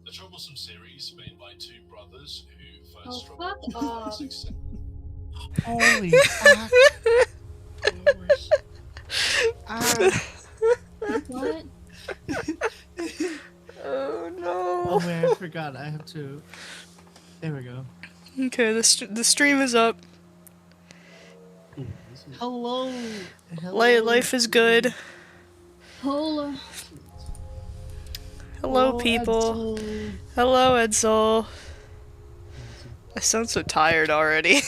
The Troublesome series, made by two brothers who Oh, first fuck struggled off. with success. Holy fuck. What? Oh no. Oh wait, I forgot. I have to. There we go. Okay, the stream is up. Hello. Hello. Life is good. Hola. Hello, people. Edsel. Hello, Edsel. I sound so tired already.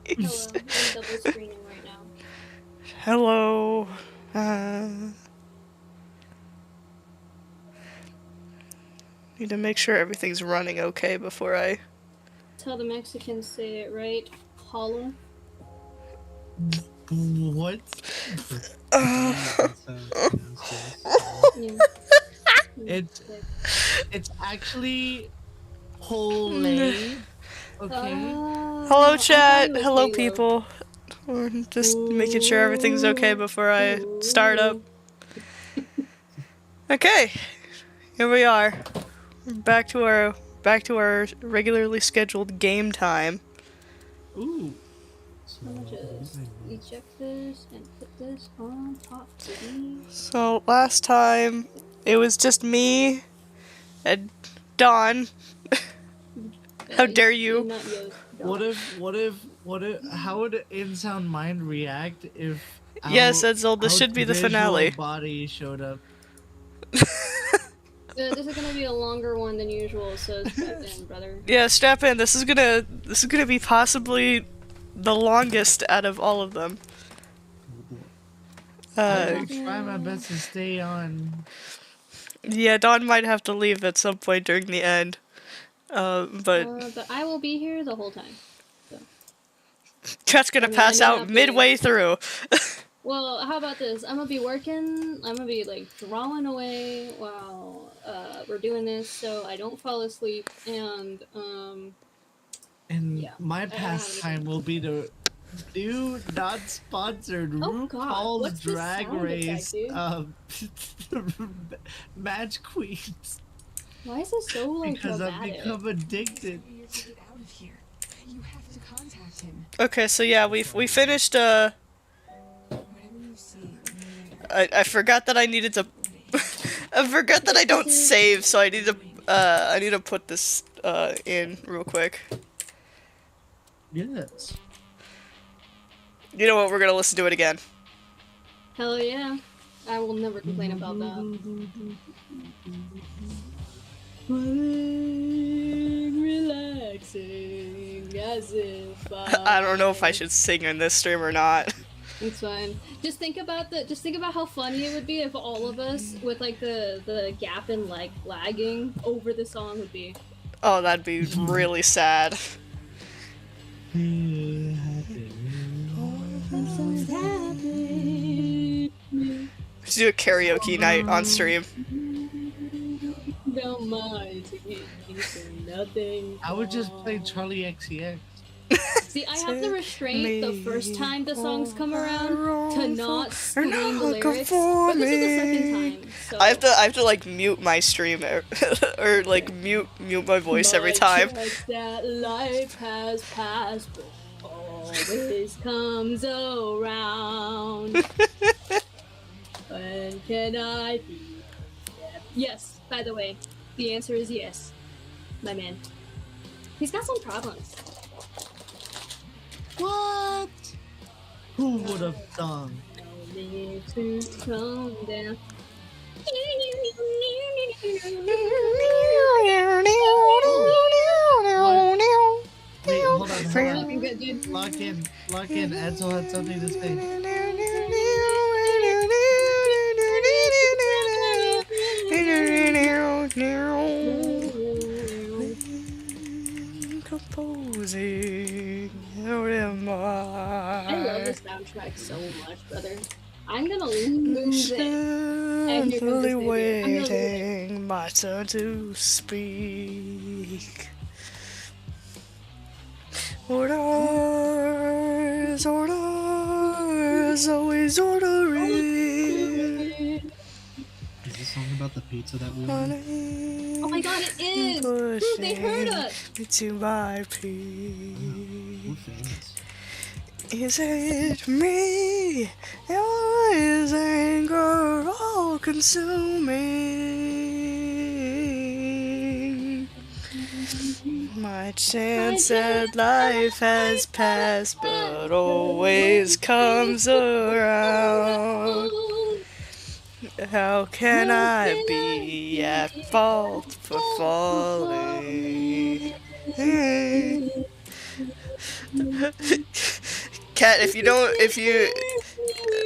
Hello. I'm double screening right now. Hello. Need to make sure everything's running okay before I... That's how the Mexicans say it, right? Hola. What? Yeah. It's actually Holy. Okay. Hello, chat. was Hello, Halo. people. We're just making sure everything's okay before I start up. Okay, here we are. We're back to our regularly scheduled game time. Ooh. I'm gonna just eject this and put this on top of these. So last time it was just me and Dawn. How dare you? Not Yost, What if how would InSound Mind react if Yes, Edsel, this our should be the visual finale. body showed up? This is gonna be a longer one than usual, so strap in, brother. Yeah, strap in. This is gonna be possibly the longest out of all of them. I'll try my best to stay on. Yeah, Dawn might have to leave at some point during the end. But I will be here the whole time. Chat's gonna I mean, pass I may out not be- midway through. Well, how about this? I'm gonna be working. I'm gonna be like drawing away while we're doing this, so I don't fall asleep. And And Yeah. my I don't have pastime will be to do not sponsored Oh, God, RuPaul's what's this Drag sound Race effect, match queens why is it so like because I've dramatic? become addicted. You have to contact him. Okay, so yeah, we finished. Whatever you see. I forgot that I needed to. I forgot that I don't save, so I need to put this in real quick. Yes. You know what? We're gonna listen to it again. Hell yeah! I will never complain about that. Relaxing as if I don't know if I should sing in this stream or not. It's fine. Just think about how funny it would be if all of us with like the gap in like lagging over the song would be. Oh, that'd be really sad. Let's do a karaoke night on stream. Don't mind me for nothing. I would just play Charlie XCX. See, I have the restraint the first time the songs come around to not scream the lyrics, but this is the second time. So. I have to like mute my stream or like mute my voice every time. Check that life has passed, but always comes around. When can I be? Yes. By the way, the answer is yes, my man. He's got some problems. What? Who would have thunk? No need to calm down. Wait, hold on. Looking good, dude. Lock in. Edsel had something to say. Composing, how am I love this soundtrack so much, brother. I'm gonna lose it. And here comes this Simply baby. I'm gonna lose it. waiting my turn to speak. Orders, orders, always ordering. Is this song about the pizza that we Wanna ordered? eat, Oh my god, it is! Dude, they heard pushing us! me to my We're peak. famous. Is it me? Or is anger all consuming? My chance at life has passed, but always comes around. How can I be at fault for falling? Kat, if you,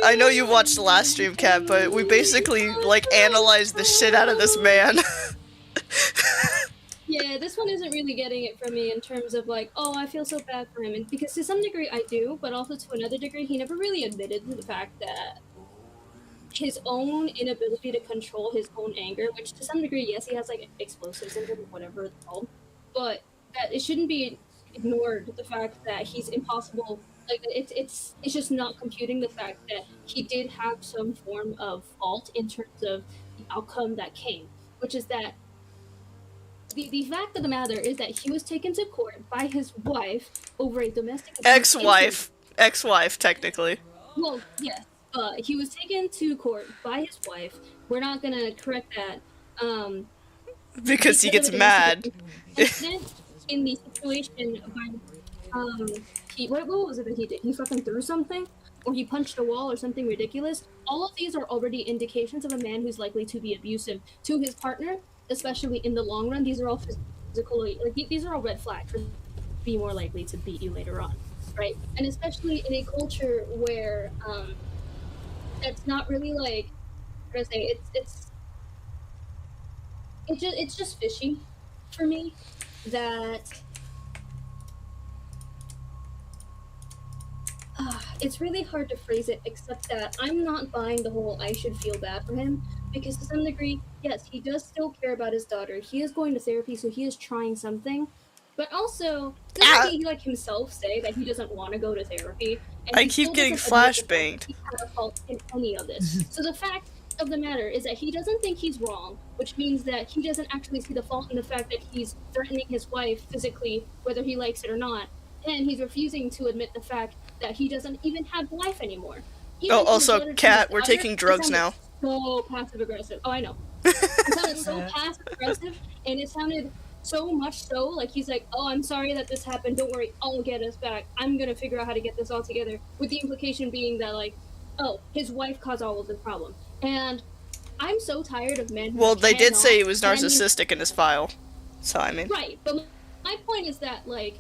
I know you watched the last stream, Kat, but we basically, like, analyzed the shit out of this man. Yeah, this one isn't really getting it from me in terms of like, oh, I feel so bad for him, and because to some degree I do, but also to another degree he never really admitted to the fact that his own inability to control his own anger, which to some degree, yes, he has like explosive syndrome, whatever it's called, but that it shouldn't be ignored the fact that he's impossible. Like it's just not computing the fact that he did have some form of fault in terms of the outcome that came, which is that the fact of the matter is that he was taken to court by his wife over a domestic abuse Ex-wife, technically. Well, yes, he was taken to court by his wife. We're not gonna correct that. Because he of gets a domestic mad. incident in the situation by what was it that he did? He fucking threw something, or he punched a wall, or something ridiculous. All of these are already indications of a man who's likely to be abusive to his partner, especially in the long run. These are all physical, like these are all red flags for be more likely to beat you later on, right? And especially in a culture where it's not really like, how do I say, it's just fishy for me that it's really hard to phrase it, except that I'm not buying the whole I should feel bad for him, because to some degree, yes, he does still care about his daughter. He is going to therapy, so he is trying something. But also, doesn't he like himself say that he doesn't want to go to therapy? And I he keep still getting doesn't admit the fact flashbanged. that he had a fault in any of this. So the fact of the matter is that he doesn't think he's wrong, which means that he doesn't actually see the fault in the fact that he's threatening his wife physically, whether he likes it or not, and he's refusing to admit the fact that he doesn't even have a wife anymore. Even Oh, to his also, letter to Kat, his we're daughter, taking it drugs sounded now. So passive aggressive. Oh, I know. It sounded so passive aggressive, and it sounded so much so like he's like, "Oh, I'm sorry that this happened. Don't worry, I'll get us back. I'm gonna figure out how to get this all together." With the implication being that like, oh, his wife caused all of the problem, and I'm so tired of men. Who Well, they did say he cannot- was and I mean- narcissistic in his file. So, I mean. Right, but my point is that, like,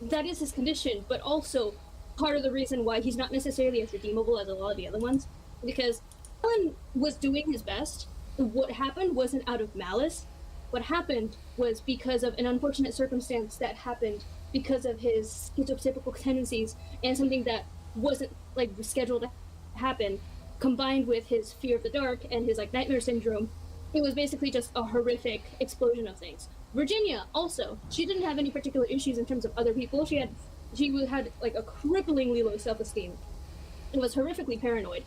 that is his condition, but also part of the reason why he's not necessarily as redeemable as a lot of the other ones, because Alan was doing his best. What happened wasn't out of malice. What happened was because of an unfortunate circumstance that happened because of his schizotypical tendencies and something that wasn't, like, scheduled to happen, combined with his fear of the dark and his, like, nightmare syndrome. It was basically just a horrific explosion of things. Virginia also, she didn't have any particular issues in terms of other people. She had like a cripplingly low self-esteem. It was horrifically paranoid.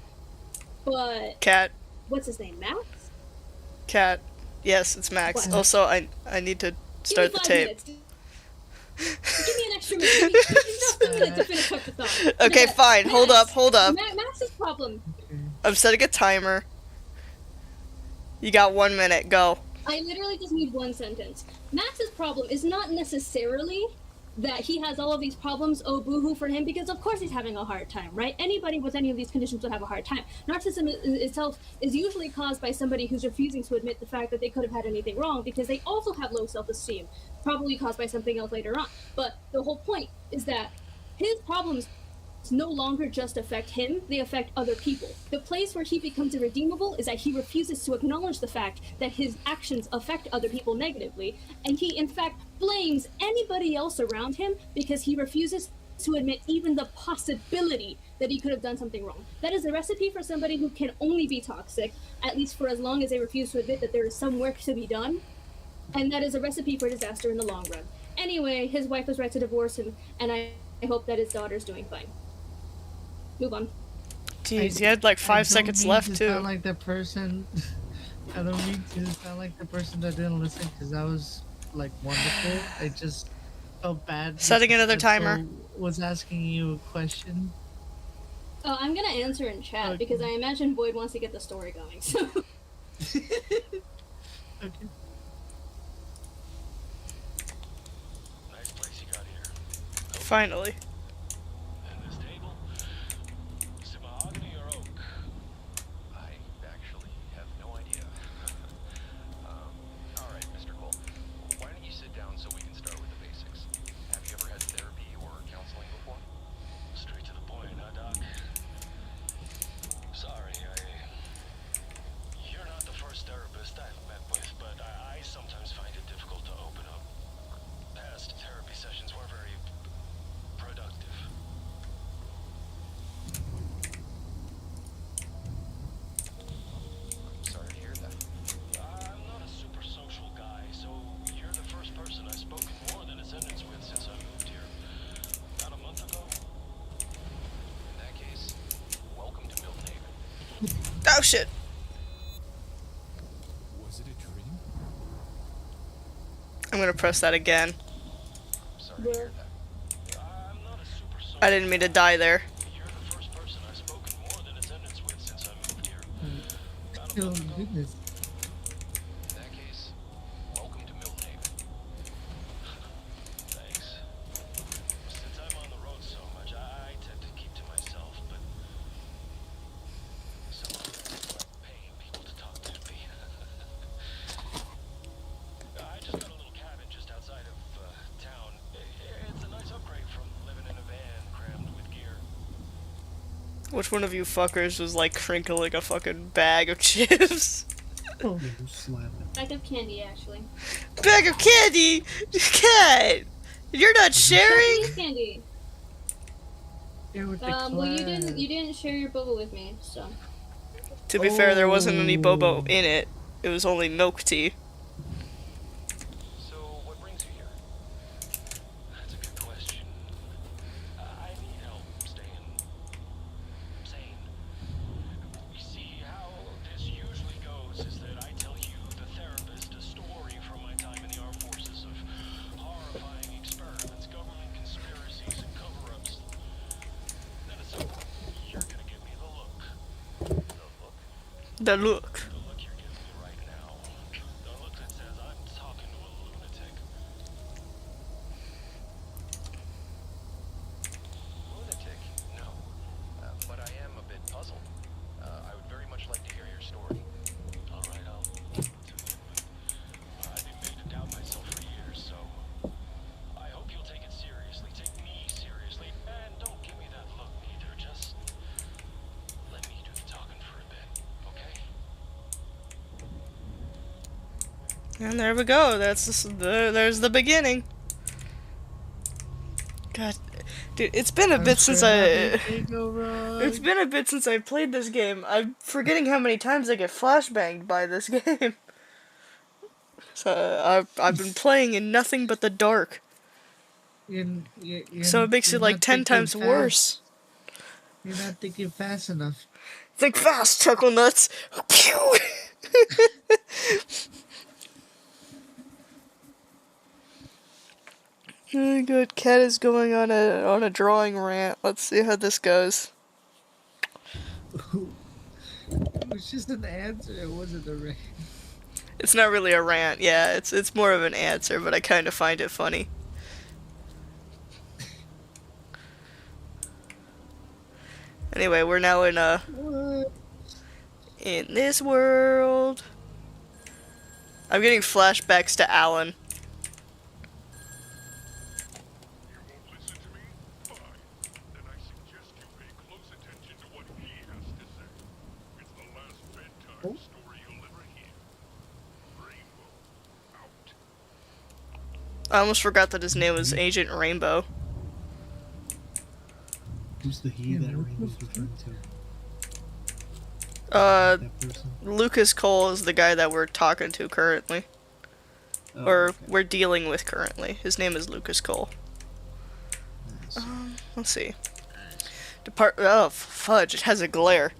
But Kat. what's his name, Max? Kat. Yes, it's Max. What? Also, I need to start the Give me 5 tape. minutes. Give me an extra minute. Give me just a minute to finish up the thought. Okay, But fine. Hold up. Max's problem. I'm setting a timer. You got 1 minute. Go. I literally just need one sentence. Max's problem is not necessarily that he has all of these problems, oh boo-hoo for him, because of course he's having a hard time, right? Anybody with any of these conditions would have a hard time. Narcissism itself is usually caused by somebody who's refusing to admit the fact that they could have had anything wrong, because they also have low self-esteem, probably caused by something else later on. But the whole point is that his problems no longer just affect him, they affect other people. The place where he becomes irredeemable is that he refuses to acknowledge the fact that his actions affect other people negatively, and he in fact blames anybody else around him because he refuses to admit even the possibility that he could have done something wrong. That is a recipe for somebody who can only be toxic, at least for as long as they refuse to admit that there is some work to be done, and that is a recipe for disaster in the long run. Anyway, his wife was right to divorce him, and I hope that his daughter's doing fine. Move on. Jeez, you had like 5 seconds left to too. sound like the person I don't mean to sound like the person that didn't listen because that was like wonderful. I just felt bad. Setting because another timer. Edsel was asking you a question. Oh, I'm gonna answer in chat Okay. because I imagine Boyd wants to get the story going. So Okay. Nice place you got here. Finally. And this table? Is it mahogany or oak? I actually have no idea. Alright, Mr. Cole. Why don't you sit down so we can start with the basics? Have you ever had therapy or counseling before? Straight to the point, huh, Doc? Sorry, You're not the first therapist I've met with, but I sometimes find it difficult to open up. Past therapy sessions were very productive. Sorry to hear that. I'm not a super social guy, so you're the first person I've spoken more than a sentence with since I moved here. About a month ago. In that case, welcome to Milton Haven. Oh shit. Was it a dream? I'm gonna press that again. Sorry to hear that. I'm not a super social I didn't mean to die there. You're the first person I've spoken more than a sentence with since I moved here. About a Oh month ago. goodness. In that case, welcome to Milton Haven. Thanks. Since I'm on the road so much, I tend to keep to myself, but sometimes I like paying people to talk to me. I just got a little cabin just outside of town. It's a nice upgrade from living in a van crammed with gear. Which one of you fuckers was like crinkling a fucking bag of chips? Oh, bag of candy, actually. Bag of candy? Cat! You're not sharing? Japanese candy. here with the Well, you class. didn't share your boba with me, so. To be fair, there wasn't any bobo Oh. in it. It was only milk tea. So, what brings you here? That's a good question. I need help staying sane. You see, how this usually goes is that I tell you, the therapist, a story from my time in the armed forces of horrifying experiments, government conspiracies, and cover-ups. Then at some point, you're gonna give me the look. The look? The look. The look you're giving me right now. The look that says I'm talking to a lunatic. Lunatic? No. But I am a bit puzzled. I would very much like to hear your story. Alright, I'll tell you. I've been made to doubt myself for years, so I hope you'll take it seriously. Take me seriously. And don't give me that look either. Just let me do the talking for a bit, okay? And there we go. There's the beginning. God, dude, it's been a bit since It's been a bit since I played this game. I'm forgetting how many times I get flashbanged by this game. So I've been playing in nothing but the dark. So it makes it like 10 times worse. You're not thinking fast enough. Think fast, Chuckle Nuts. Pew! Oh, good. Cat is going on a drawing rant. Let's see how this goes. It was just an answer. It wasn't a rant. It's not really a rant. Yeah, it's more of an answer, but I kind of find it funny. Anyway, we're now What? in this world. I'm getting flashbacks to Alan. You won't listen to me? Fine. Then I suggest you pay close attention to what he has to say. It's the last bedtime story you'll ever hear. Rainbow. Out. I almost forgot that his name was Agent Rainbow. Who's the he that Rainbow's referring to? That person? Lucas Cole is the guy that we're talking to currently. Oh, Or okay. we're dealing with currently. His name is Lucas Cole. Nice. Let's see. Oh, fudge, it has a glare.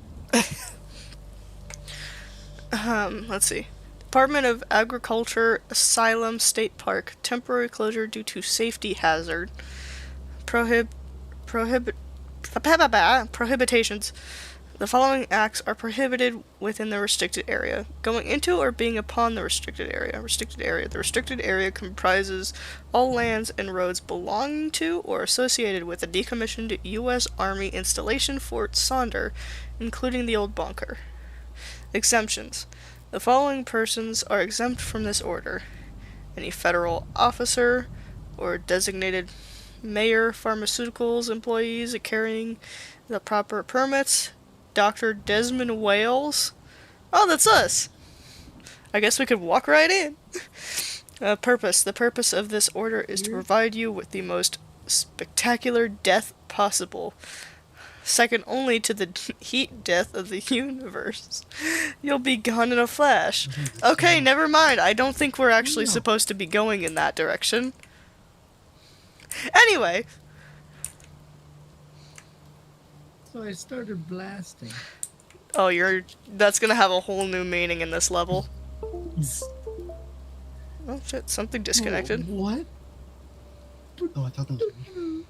Let's see. Department of Agriculture Asylum State Park. Temporary closure due to safety hazard. Prohibitations. The following acts are prohibited within the restricted area. Going into or being upon the restricted area. Restricted area. The restricted area comprises all lands and roads belonging to or associated with the decommissioned U.S. Army installation Fort Sonder, including the old bunker. Exemptions. The following persons are exempt from this order. Any federal officer or designated mayor, pharmaceuticals employees carrying the proper permits. Dr. Desmond Wales. Oh, that's us. I guess we could walk right in. Purpose. The purpose of this order is to provide you with the most spectacular death possible. Second only to the heat death of the universe. You'll be gone in a flash. Okay, never mind. I don't think we're actually supposed to be going in that direction. Anyway. So I started blasting. Oh, that's gonna have a whole new meaning in this level. Oh shit, something disconnected. What? Oh, I thought that was me.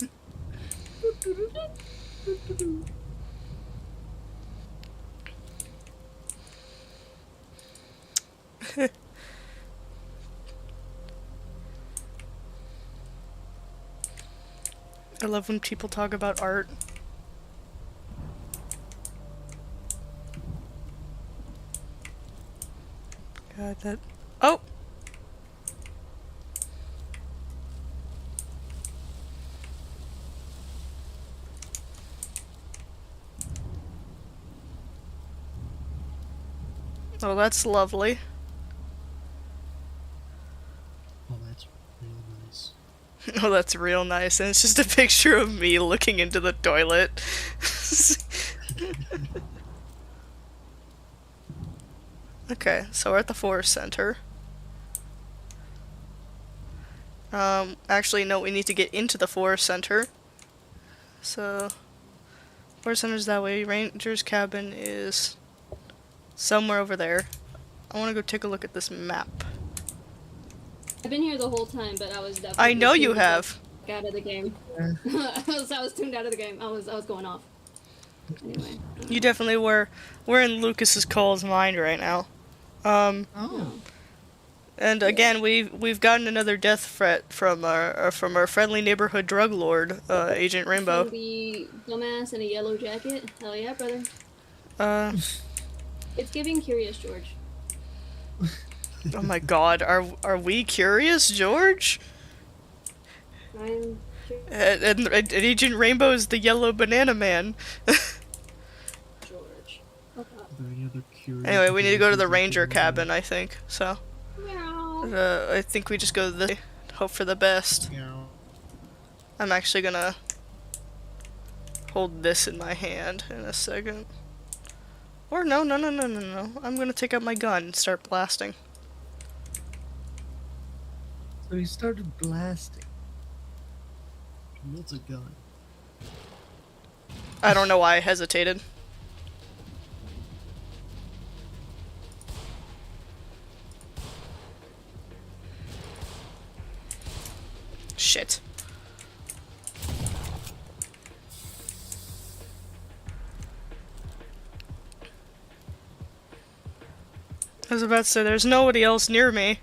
I love when people talk about art. God, that... Oh! Oh, that's lovely. Oh, that's really nice. Oh, that's real nice. And it's just a picture of me looking into the toilet. Okay, so we're at the Forest Center. Actually, no, we need to get into the Forest Center. So, Forest Center's that way. Ranger's cabin is somewhere over there. I want to go take a look at this map. I've been here the whole time, but I was definitely. I know you tuned have. out of the game. Yeah. I was tuned out of the game. I was going off. Anyway. You definitely were. We're in Lucas's Cole's mind right now. Oh. And again, we've gotten another death threat from our friendly neighborhood drug lord, Agent Rainbow. From the dumbass in a yellow jacket. Hell yeah, brother. It's giving Curious George. Oh my God, are we curious, George? I'm sure And Agent Rainbow is the yellow banana man. George. Okay. Are there any other curious Anyway, we need to go to the information ranger you can cabin, I think. So, Meow. I think we just go to this. Hope for the best. Meow. I'm actually gonna hold this in my hand in a second. Or no. I'm gonna take out my gun and start blasting. So he started blasting. What's a gun? I don't know why I hesitated. Shit. I was about to say, there's nobody else near me.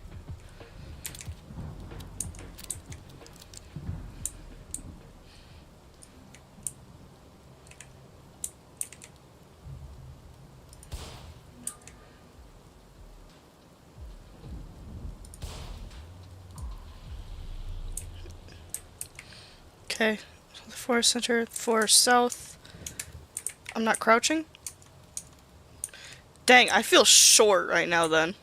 Okay, so the Forest Center, Forest South. I'm not crouching? Dang, I feel short right now then.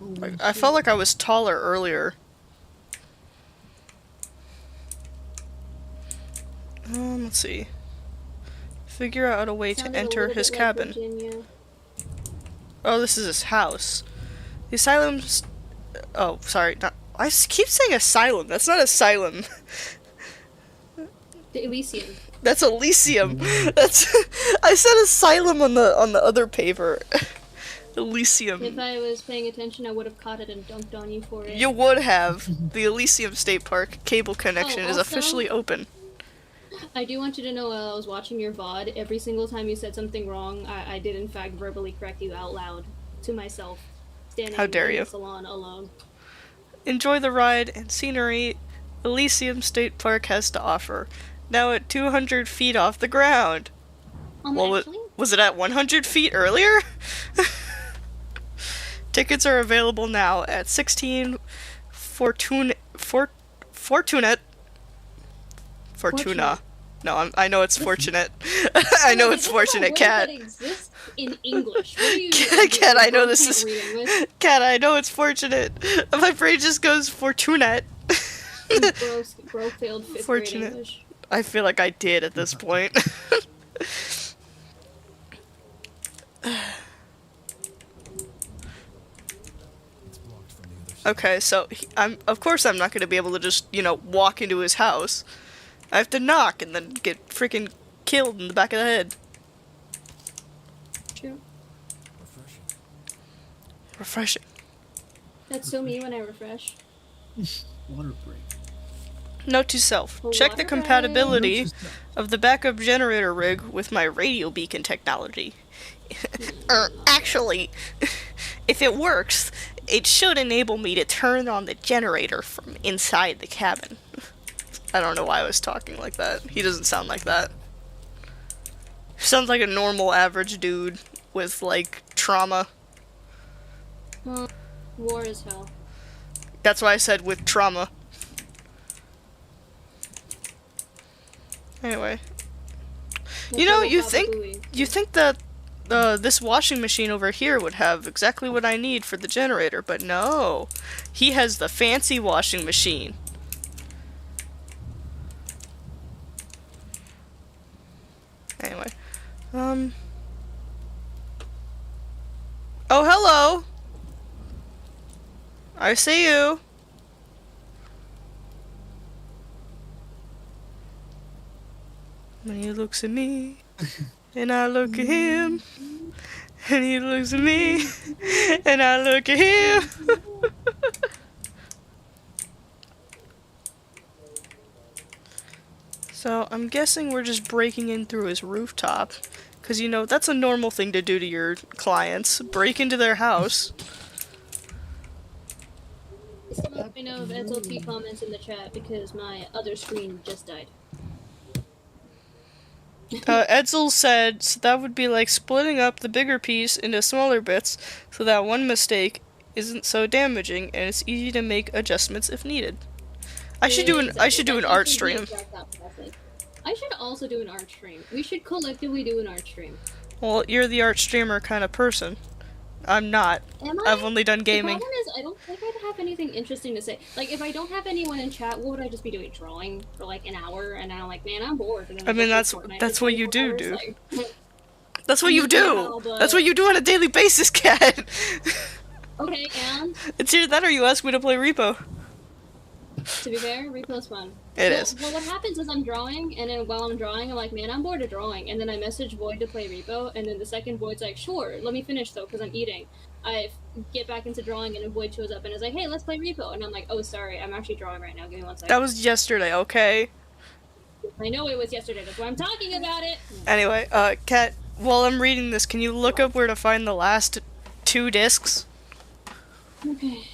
Like, I felt like I was taller earlier. Let's see. Figure out a way to Sounded a enter little his bit like cabin. Virginia. Oh, this is his house. The asylum's... Oh, sorry. Not... I keep saying asylum. That's not asylum. The Elysium. That's Elysium. That's I said asylum on the other paper. Elysium. If I was paying attention, I would have caught it and dunked on you for it. You would have. The Elysium State Park cable connection is also- officially open. I do want you to know while I was watching your VOD, every single time you said something wrong, I did in fact verbally correct you out loud to myself, standing How dare in you. the salon alone. Enjoy the ride and scenery Elysium State Park has to offer. Now at 200 feet off the ground. Well, Actually, was it at 100 feet earlier? Tickets are available now at 16 Fortuna. No, I know it's fortunate. I know it's fortunate, Cat. That exists in English. What are you? Cat, I know this can't is. read English? Cat, I know it's fortunate. My brain just goes fortunate. Bro failed fifth Fortunate. grade English. I feel like I did at this point. Okay, so of course I'm not gonna be able to just, walk into his house. I have to knock and then get freaking killed in the back of the head. True. Refreshing. That's so me when I refresh. Water break. Note to self: Well, check the water compatibility Note to self. of the backup generator rig with my radio beacon technology. Actually, if it works, it should enable me to turn on the generator from inside the cabin. I don't know why I was talking like that. He doesn't sound like that. Sounds like a normal average dude with, like, trauma. Well, war is hell. That's why I said with trauma. Anyway. You know, you think that this washing machine over here would have exactly what I need for the generator, but no. He has the fancy washing machine. Anyway. Oh, hello! I see you. When he looks at me, and I look at him, and he looks at me, and I look at him. So, I'm guessing we're just breaking in through his rooftop. Because, that's a normal thing to do to your clients. Break into their house. Still let me know if SLT comments in the chat because my other screen just died. Edsel said, so that would be like splitting up the bigger piece into smaller bits so that one mistake isn't so damaging and it's easy to make adjustments if needed. I should do an art stream. I should also do an art stream. We should collectively do an art stream. Well, you're the art streamer kind of person. I'm not. Am I? I've only done gaming. The problem is, I don't think I'd have anything interesting to say. Like, if I don't have anyone in chat, what would I just be doing? Drawing for like an hour, and I'm like, man, I'm bored. And then I mean, go play Fortnite that's for what you 24 do, hours, dude. like- That's what you do. Yeah, but- That's what you do on a daily basis, Cat. Okay, and It's either that or you ask me to play Repo. to be fair, Repo's fun. It Well, is. Well, what happens is I'm drawing, and then while I'm drawing, I'm like, man, I'm bored of drawing. And then I message Void to play Repo, and then the second Void's like, sure, let me finish though, because I'm eating. I get back into drawing, and then Void shows up and is like, hey, let's play Repo. And I'm like, oh, sorry, I'm actually drawing right now. Give me 1 second. That was yesterday, okay? I know it was yesterday. That's why I'm talking about it. Anyway, Kat, while I'm reading this, can you look up where to find the last 2 discs? Okay.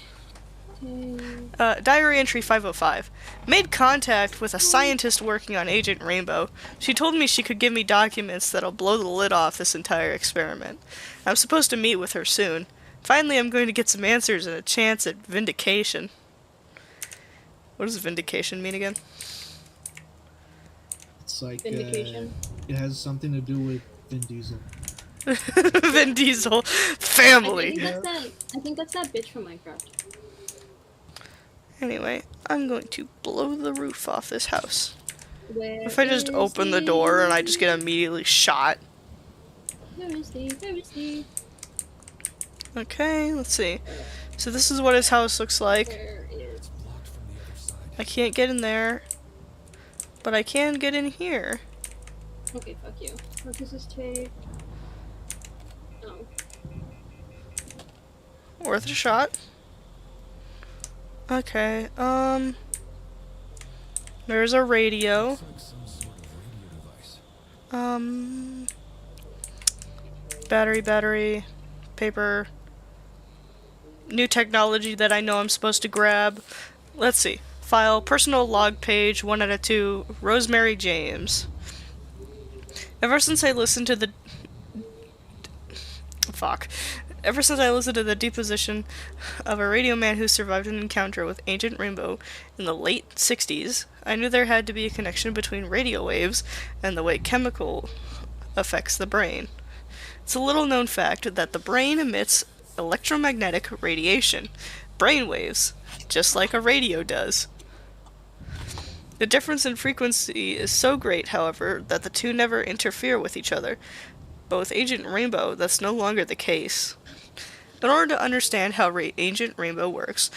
Diary entry 505. Made contact with a scientist working on Agent Rainbow. She told me she could give me documents that'll blow the lid off this entire experiment. I'm supposed to meet with her soon. Finally, I'm going to get some answers and a chance at vindication. What does vindication mean again? It's like Vindication. it has something to do with Vin Diesel. Vin Diesel. Family. I think that's that bitch from Minecraft. Anyway, I'm going to blow the roof off this house. Where If I just is open the door and I just get immediately shot. Where is he? Where is he? Okay, let's see. So this is what his house looks like. Where is... I can't get in there. But I can get in here. Okay, fuck you. What does this take? Oh. Worth a shot. Okay, there's a radio. Looks like some sort of radio device. Battery, paper. New technology that I know I'm supposed to grab. Let's see. File, personal log page, 1 out of 2, Rosemary James. Ever since I listened to the... Fuck. Ever since I listened to the deposition of a radio man who survived an encounter with Agent Rainbow in the late 60s, I knew there had to be a connection between radio waves and the way chemical affects the brain. It's a little known fact that the brain emits electromagnetic radiation, brain waves, just like a radio does. The difference in frequency is so great, however, that the two never interfere with each other. But with Agent Rainbow, that's no longer the case. In order to understand how Agent Rainbow works,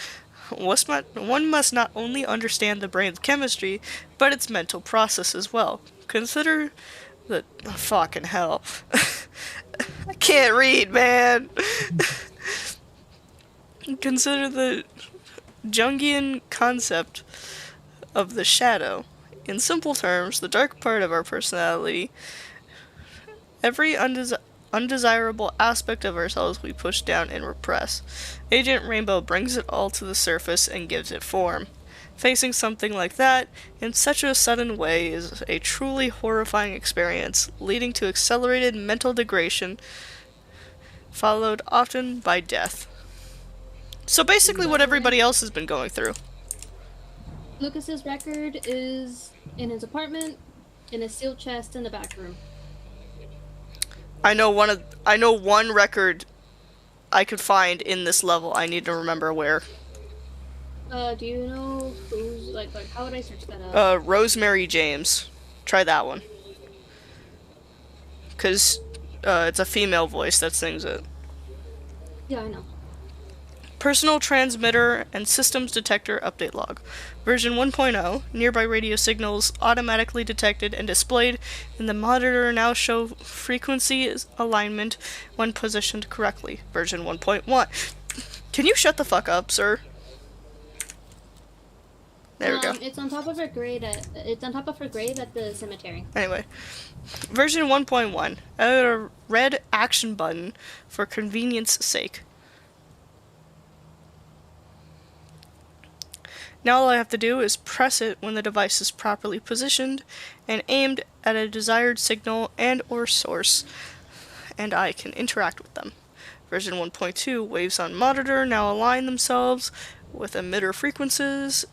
one must not only understand the brain's chemistry, but its mental process as well. Consider the... oh, fucking hell. I can't read, man! Consider the Jungian concept of the shadow. In simple terms, the dark part of our personality, every undesirable aspect of ourselves we push down and repress. Agent Rainbow brings it all to the surface and gives it form. Facing something like that in such a sudden way is a truly horrifying experience, leading to accelerated mental degradation, followed often by death. So basically what everybody else has been going through. Lucas's record is in his apartment, in a sealed chest in the back room. I know one record I could find in this level. I need to remember where. Do you know who's, like, how would I search that up? Rosemary James. Try that one. 'Cause, it's a female voice that sings it. Yeah, I know. Personal transmitter and systems detector update log. Version 1.0, nearby radio signals automatically detected and displayed in the monitor now show frequency alignment when positioned correctly. Version 1.1. Can you shut the fuck up, sir? There we go. It's on top of her grave at the cemetery. Anyway, version 1.1 added a red action button for convenience sake. Now all I have to do is press it when the device is properly positioned and aimed at a desired signal and or source, and I can interact with them. Version 1.2 waves on monitor now align themselves with emitter frequencies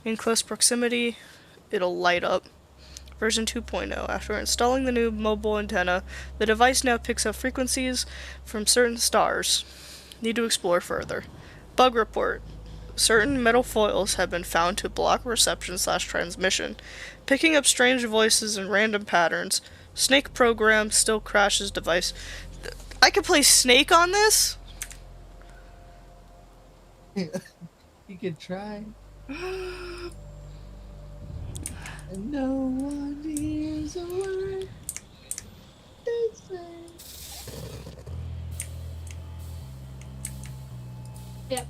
in close proximity. It'll light up. Version 2.0. After installing the new mobile antenna, the device now picks up frequencies from certain stars. Need to explore further. Bug report. Certain metal foils have been found to block reception/transmission, picking up strange voices and random patterns. Snake program still crashes device. I could play Snake on this? You could try. And no one hears a word they say. Yep.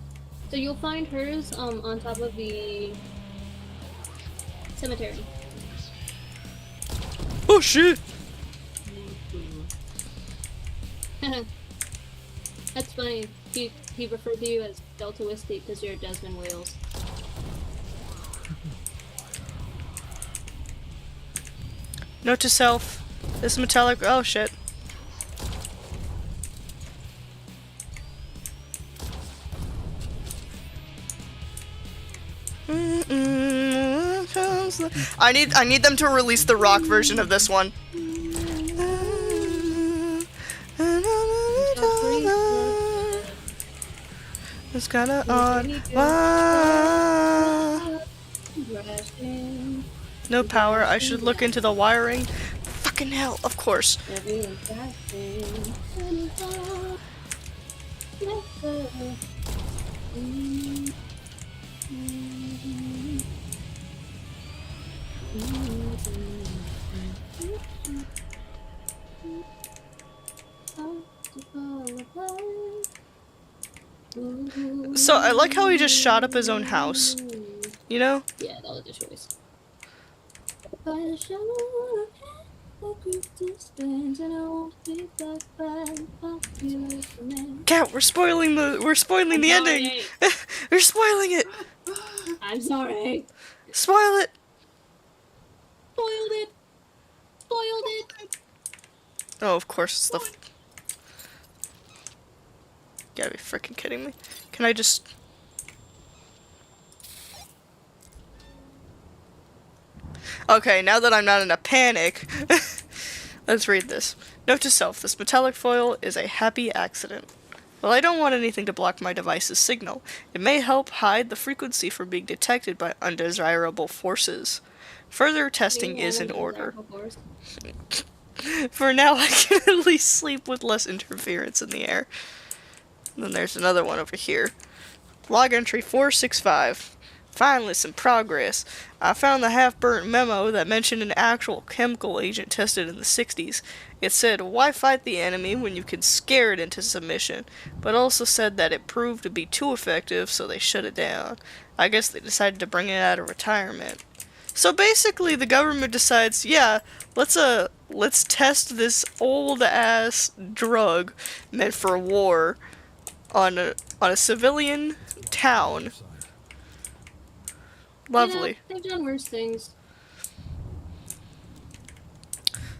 So you'll find hers on top of the cemetery. Oh shit! That's funny. He referred to you as Delta Whiskey because you're Desmond Wales. Note to self. This metallic. Oh shit. I need them to release the rock version of this one. It's kinda odd. No power. I should look into the wiring. Fucking hell, of course. So I like how he just shot up his own house. You know? Yeah, that was a choice. By the shadow of a group distance, and I won't be back by the population. Cat, we're spoiling the ending. We're spoiling it. I'm sorry. Spoil it. Spoiled it. Spoiled it. Oh, of course it's the. You gotta be freaking kidding me. Can I just? Okay, now that I'm not in a panic, let's read this. Note to self, this metallic foil is a happy accident. While I don't want anything to block my device's signal, it may help hide the frequency from being detected by undesirable forces. Further testing is in order. For now, I can at least sleep with less interference in the air. And then there's another one over here. Log entry 465. Finally, some progress. I found the half-burnt memo that mentioned an actual chemical agent tested in the 60s. It said, why fight the enemy when you can scare it into submission? But also said that it proved to be too effective, so they shut it down. I guess they decided to bring it out of retirement. So basically, the government decides, yeah, let's test this old-ass drug meant for war on a civilian town. Lovely. Yeah, they've done worse things.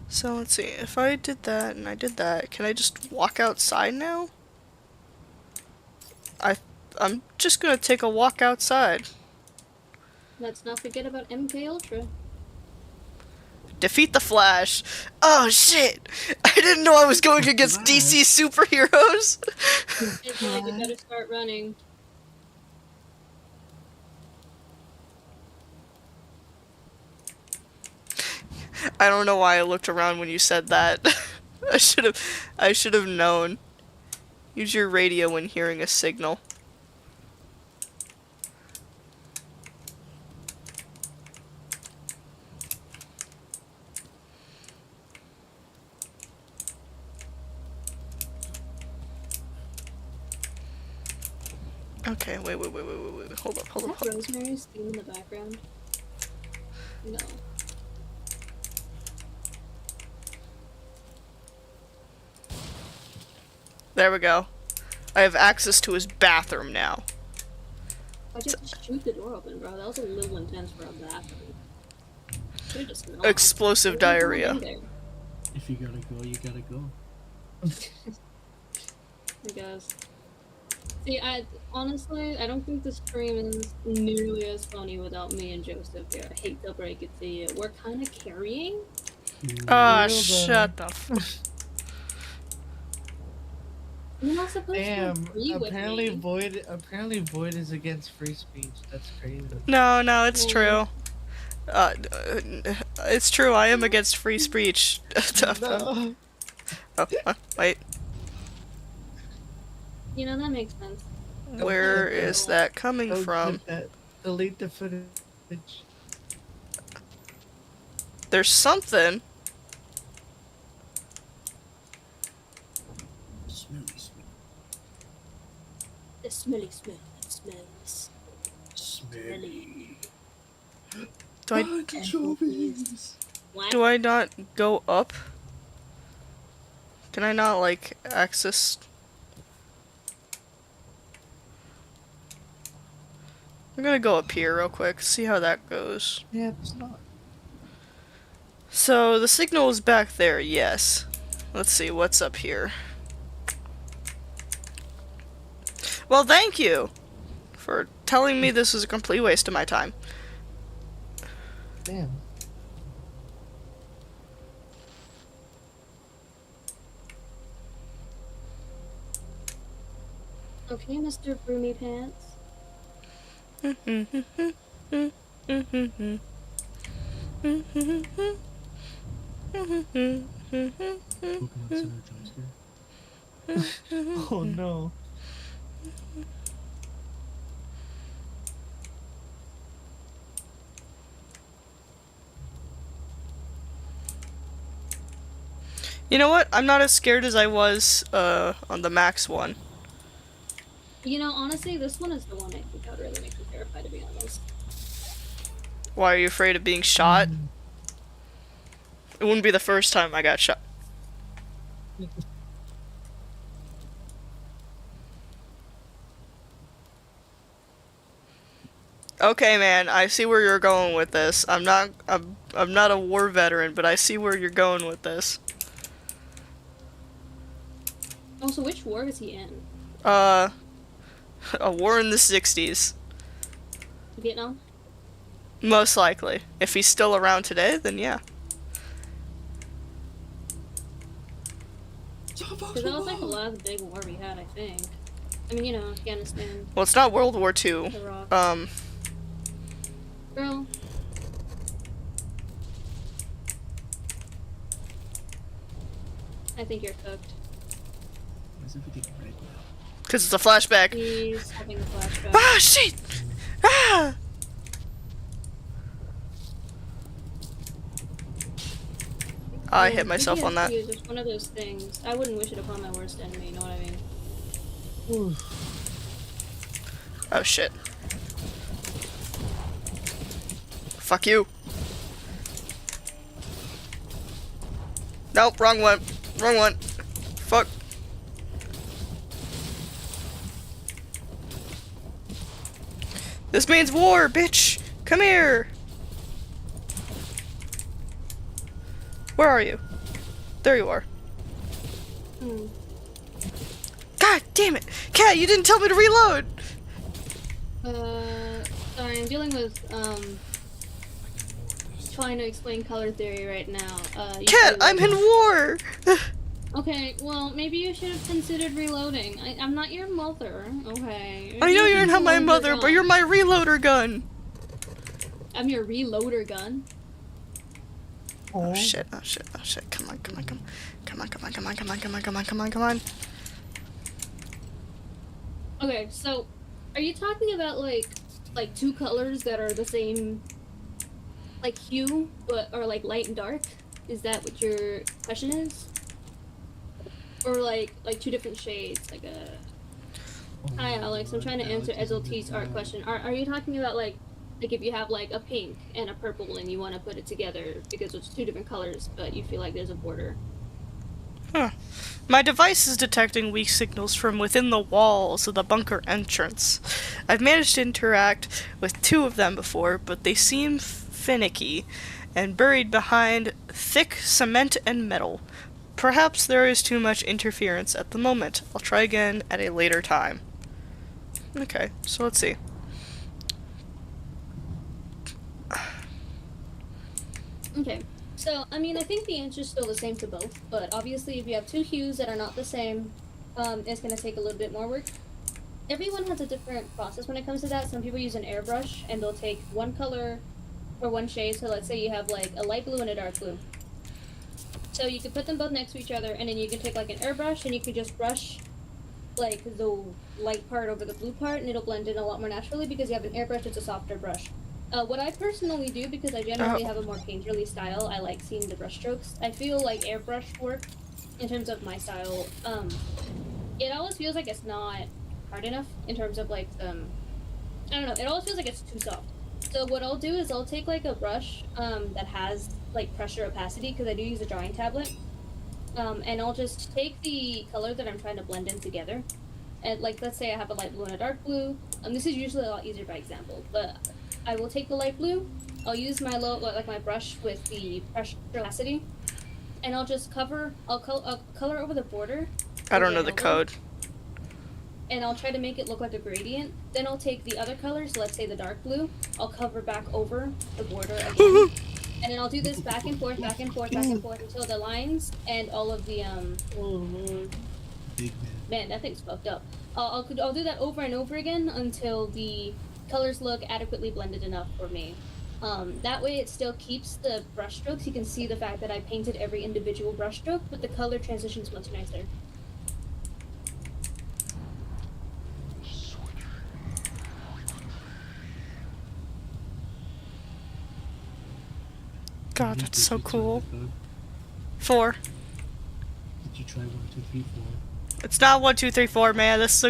So let's see, if I did that and I did that, can I just walk outside now? I'm just gonna take a walk outside. Let's not forget about MK Ultra. Defeat the Flash. Oh shit! I didn't know I was going against DC superheroes! It's like you better start running. I don't know why I looked around when you said that. I should have known. Use your radio when hearing a signal. Okay, wait, hold up. Is that Rosemary's theme in the background? No. There we go. I have access to his bathroom now. I just shoot the door open, bro. That was a little intense for a bathroom. Should've just knocked. Explosive diarrhea. If you gotta go, you gotta go. I guess. See, honestly, I don't think the stream is nearly as funny without me and Joseph here. I hate to break it to you. We're kind of carrying. Ah, shut the f- You're not supposed Damn, to agree with apparently me. Apparently Void is against free speech. That's crazy. No, it's true. It's true, I am against free speech. No. Wait. You know, that makes sense. Where is that coming Don't from? clip that. Delete the footage. There's something. Smelly, smelly. The smelly smell. It smells. Smelly. Do I Anchovies. What? do I not go up? Can I not like access? I'm gonna go up here real quick, see how that goes. Yeah, it's not. So the signal is back there, yes. Let's see what's up here. Well, thank you for telling me this was a complete waste of my time. Damn. Okay, Mr. Broomy Pants. Pokemon Center jump scare. Oh no. You know what? I'm not as scared as I was on the Max one. You know, honestly, this one is the one I think that would really make me terrified, to be honest. Why are you afraid of being shot? It wouldn't be the first time I got shot. Okay, man, I see where you're going with this. I'm not a war veteran, but I see where you're going with this. Also, which war was he in? A war in the 60s. Vietnam? Most likely. If he's still around today, then yeah. Because that was like the last big war we had, I think. I mean, you know, Afghanistan, Well, it's not World War II. Iraq. Girl. I think you're cooked. Why is everything red now? Because it's a flashback. He's having a flashback. Ah, shit! Ah! I hit myself on that. PTSD is just one of those things. I wouldn't wish it upon my worst enemy, you know what I mean? Oh shit. Fuck you. Nope, wrong one. Wrong one. Fuck. This means war, bitch! Come here! Where are you? There you are. Hmm. God damn it! Cat, you didn't tell me to reload! Sorry, I'm dealing with, trying to explain color theory right now. Cat, I'm in war! Okay, well, maybe you should have considered reloading. I'm not your mother, okay? I know You you're can not my reload mother, your but gun. you're my reloader gun! I'm your reloader gun. Oh shit, oh shit, oh shit, come on, come on, come on. Come on, come on, come on, come on, come on, come on, come on, come on. Okay, so, are you talking about, like two colors that are the same, like, hue, but are, like, light and dark? Is that what your question is? Or, like two different shades, like a... Hi, Alex, I'm trying to answer Ezelt's art question. Are you talking about, like if you have, like, a pink and a purple and you want to put it together because it's two different colors, but you feel like there's a border? Huh. My device is detecting weak signals from within the walls of the bunker entrance. I've managed to interact with 2 of them before, but they seem finicky and buried behind thick cement and metal. Perhaps there is too much interference at the moment. I'll try again at a later time. Okay, so let's see. Okay, so, I mean, I think the answer's still the same to both, but obviously if you have 2 hues that are not the same, it's going to take a little bit more work. Everyone has a different process when it comes to that. Some people use an airbrush, and they'll take one color or one shade, so let's say you have, like, a light blue and a dark blue. So you can put them both next to each other, and then you can take, like, an airbrush, and you can just brush, like, the light part over the blue part, and it'll blend in a lot more naturally because you have an airbrush, it's a softer brush. What I personally do, because I generally have a more painterly style, I like seeing the brush strokes. I feel like airbrush work, in terms of my style, it always feels like it's not hard enough in terms of, like, I don't know, it always feels like it's too soft. So what I'll do is I'll take, like, a brush, that has, like, pressure opacity, because I do use a drawing tablet, and I'll just take the color that I'm trying to blend in together, and, like, let's say I have a light blue and a dark blue, this is usually a lot easier by example, but I will take the light blue, I'll use my my brush with the pressure opacity, and I'll just I'll color over the border. I don't know the code. And I'll try to make it look like a gradient. Then I'll take the other colors, let's say the dark blue, I'll cover back over the border again. And then I'll do this back and forth, back and forth, back and forth until the lines and all of the, Big man, that thing's fucked up. I'll do that over and over again until the colors look adequately blended enough for me. That way it still keeps the brush strokes. You can see the fact that I painted every individual brush stroke, but the color transition's much nicer. God, that's so cool. 4. Did you try 1, 2, 3, 4? It's not 1, 2, 3, 4, man. It's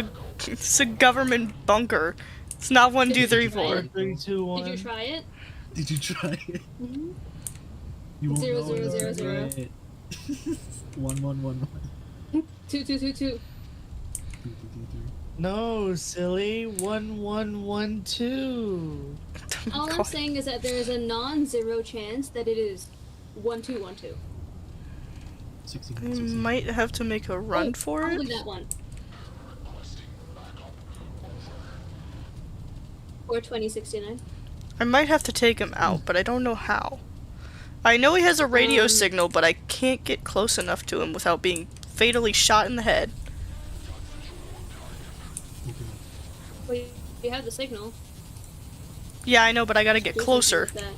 a government bunker. It's not 1, 2, 3, 4. 3, 2, 1. Did you try it? Did you try it? Mm-hmm. You won't Zero, know zero, unless zero, you try it. 1, 1, 1, 1. 2, 2, 2, 2. 2, 2, 2, 3. No, silly. 1, 1, 1, 2. All I'm saying is that there is a non-zero chance that it is 1, 2, 1, 2. 16, I 16. might have to make a run for Probably it. that one. Or 2069. I might have to take him out, but I don't know how. I know he has a radio signal, but I can't get close enough to him without being fatally shot in the head. Okay. Well, you have the signal. Yeah, I know, but I gotta get Do something closer. with that.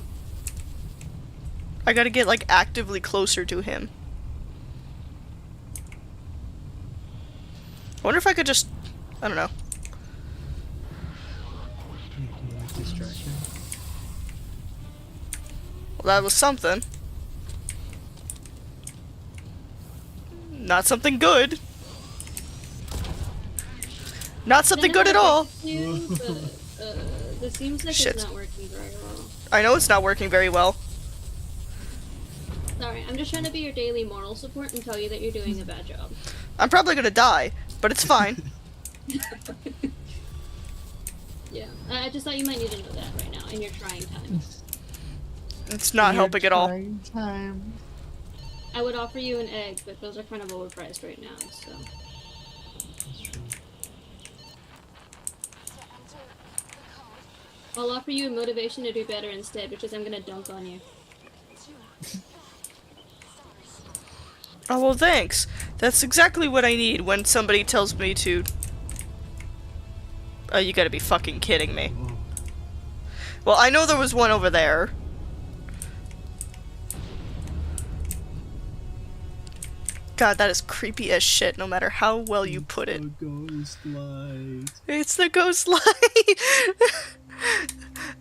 I gotta get, like, actively closer to him. I wonder if I could just... I don't know. Like distraction. Well, that was something. Not something good. Not something good at all. You, but, this seems like Shit. it's not working very well. I know it's not working very well. Sorry, I'm just trying to be your daily moral support and tell you that you're doing a bad job. I'm probably gonna die, but it's fine. Yeah, I just thought you might need to know that right now in your trying times. It's not helping at all. Trying time. I would offer you an egg, but those are kind of overpriced right now, so. That's true. I'll offer you a motivation to do better instead, which is I'm gonna dunk on you. Oh, well, thanks. That's exactly what I need when somebody tells me to... Oh, you gotta be fucking kidding me. Oh, Well, I know there was one over there. God, that is creepy as shit, no matter how well you put it. a ghost light. It's the ghost light!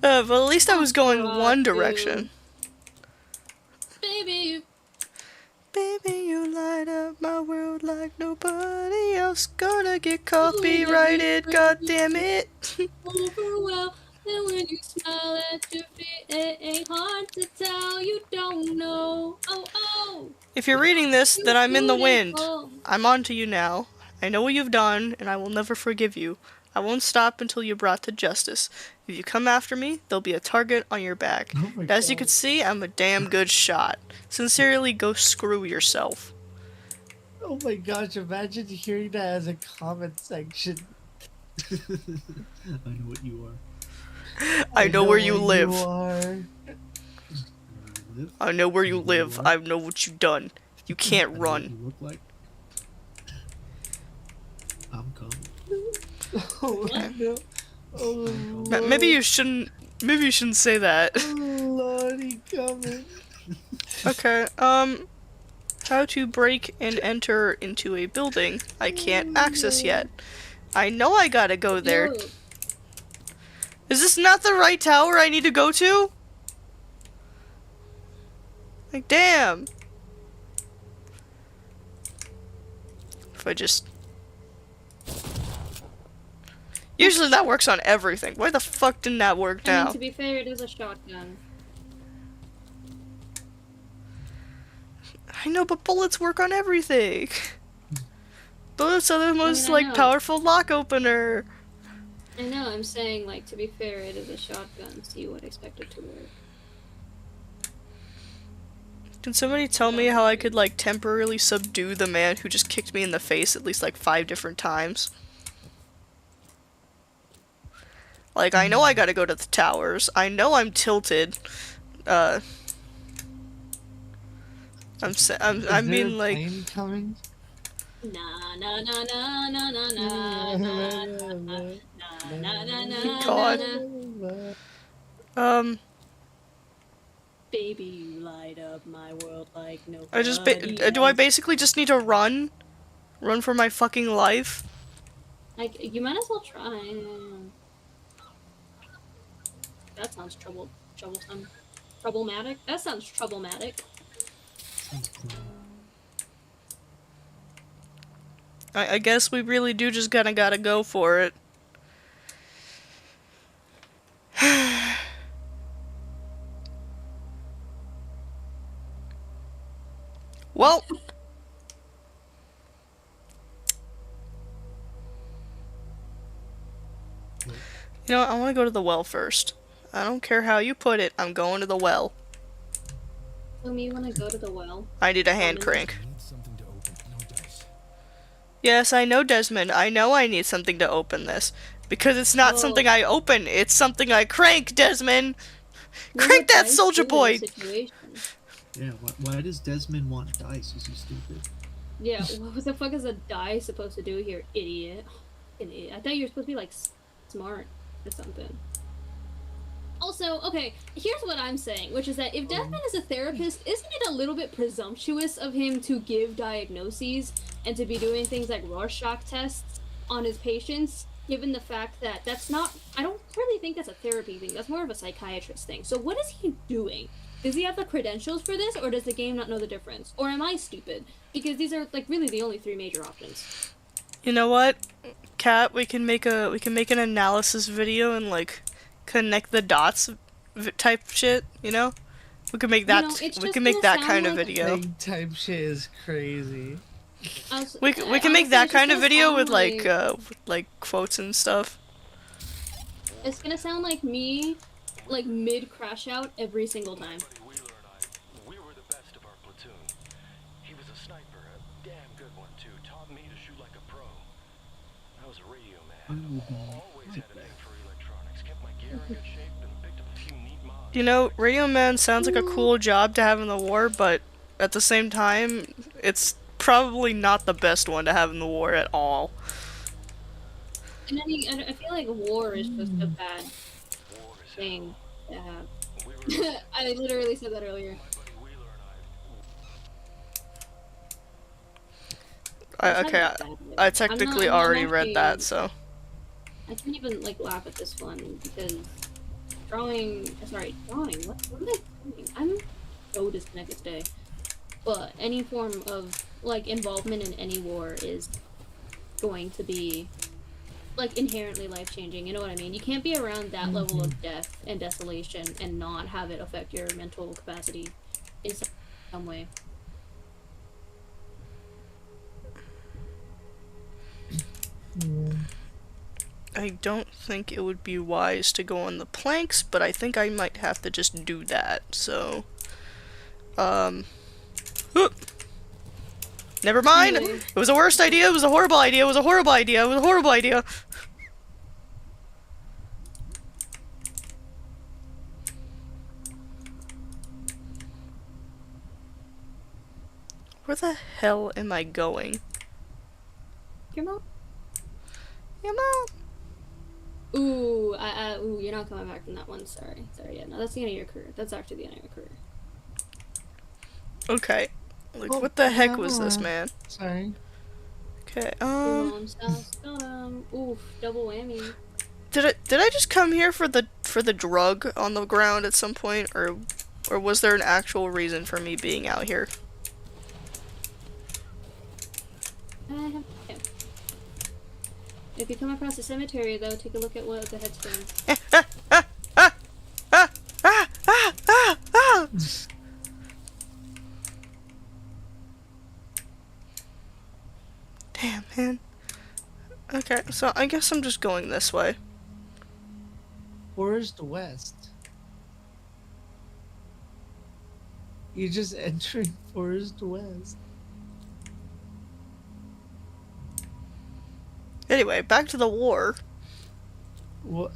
But at least I was going one direction. Baby, you. Baby, you light up my world like nobody else. Gonna get copyrighted, goddammit. Over well, and when you smile at your feet, it ain't hard to tell you don't know. Oh, oh. If you're reading this, then I'm in the wind. Beautiful. I'm on to you now. I know what you've done, and I will never forgive you. I won't stop until you're brought to justice. If you come after me, there'll be a target on your back. Oh my As you God. can see, I'm a damn good shot. Sincerely, go screw yourself. Oh my gosh, imagine hearing that as a comment section. I know what you are. I know where you live. You are. Live? I know where you live. What? I know what you've done. You can't I know what run. you look like. I'm coming. Oh no. Oh Maybe you shouldn't. Maybe you shouldn't say that. Lordy coming. Okay. How to break and enter into a building I can't access yet. I know I gotta go there. Yo, Is this not the right tower I need to go to? Like, damn. If I just... Usually that works on everything. Why the fuck didn't that work I mean, now? to be fair, it is a shotgun. I know, but bullets work on everything. Bullets are the most, I like, know. powerful lock opener. I know, I'm saying, like, to be fair, it is a shotgun, so you would expect it to work. Can somebody tell me how I could, like, temporarily subdue the man who just kicked me in the face at least, like, 5 different times? Like, I know I gotta go to the towers. I know I'm tilted. I Is there a mean, like... plane coming? Na na na na na na na na na na na God. na. Baby, you light up my world like nobody I just do I basically just need to run? Run for my fucking life? Like, you might as well try. That sounds troublesome. Problematic? That sounds troublematic. Sounds cool. I guess we really do just kinda gotta go for it. Well. You know what, I want to go to the well first. I don't care how you put it, I'm going to the well. So me when I go to the well. I need a hand Desmond. crank. I need something to open. No dice. Yes, I know, Desmond. I know I need something to open this. Because it's not Oh. something I open, it's something I crank, Desmond! Well, Crank that dice soldier is in boy! this situation. Yeah, why does Desmond want dice? Is he stupid? Yeah, what the fuck is a die supposed to do here, idiot? Idiot. I thought you were supposed to be like smart or something. Also, okay, here's what I'm saying, which is that if Desmond is a therapist, isn't it a little bit presumptuous of him to give diagnoses and to be doing things like Rorschach tests on his patients, given the fact that that's not, I don't really think that's a therapy thing, that's more of a psychiatrist thing. So what is he doing? Does he have the credentials for this, or does the game not know the difference? Or am I stupid? Because these are, like, really the only 3 major options. You know what, Kat? We can make an analysis video and like connect the dots type shit. You know, we can make that. You know, it's we just can make gonna that kind sound of like- video. Big type shit is crazy. We can make honestly, that it's just kind of gonna video sound with like quotes and stuff. It's gonna sound like me, like, mid-crash out every single time. Buddy Wheeler and I, we were the best of our platoon. He was a sniper, a damn good one too. Taught me to shoot like a pro. I was a radio man. Always had an aim for electronics. Kept my gear in good shape and picked up a few neat mods. You know, Radio Man sounds like a cool job to have in the war, but at the same time, it's probably not the best one to have in the war at all. And I feel like war is just a bad War is thing to have. We were I literally said that earlier. my buddy Wheeler and I It's okay, not a bad thing. I technically I'm not already read actually- that, so. I can't even, like, laugh at this one because drawing. What am I doing? I'm so disconnected today. But any form of, like, involvement in any war is going to be, like, inherently life-changing. You know what I mean? You can't be around that level of death and desolation and not have it affect your mental capacity in some way. I don't think it would be wise to go on the planks, but I think I might have to just do that, so. Whoop. Never mind! Anyway. It was a worst idea, it was a horrible idea, it was a horrible idea, it was a horrible idea! Where the hell am I going? Your mom? Your mom! Ooh, ooh, you're not coming back from that one. Sorry, yeah, no, that's the end of your career. That's actually the end of your career. Okay. Like, Oh, what the heck was this, yeah. man? Sorry. Okay, Your mom's house got 'em. Oof, double whammy. did I just come here for the drug on the ground at some point, or was there an actual reason for me being out here? Okay. If you come across a cemetery, though, take a look at what the headstones. Damn, man. Okay, so I guess I'm just going this way. Forest West. You're just entering Forest West. Anyway, back to the war. What,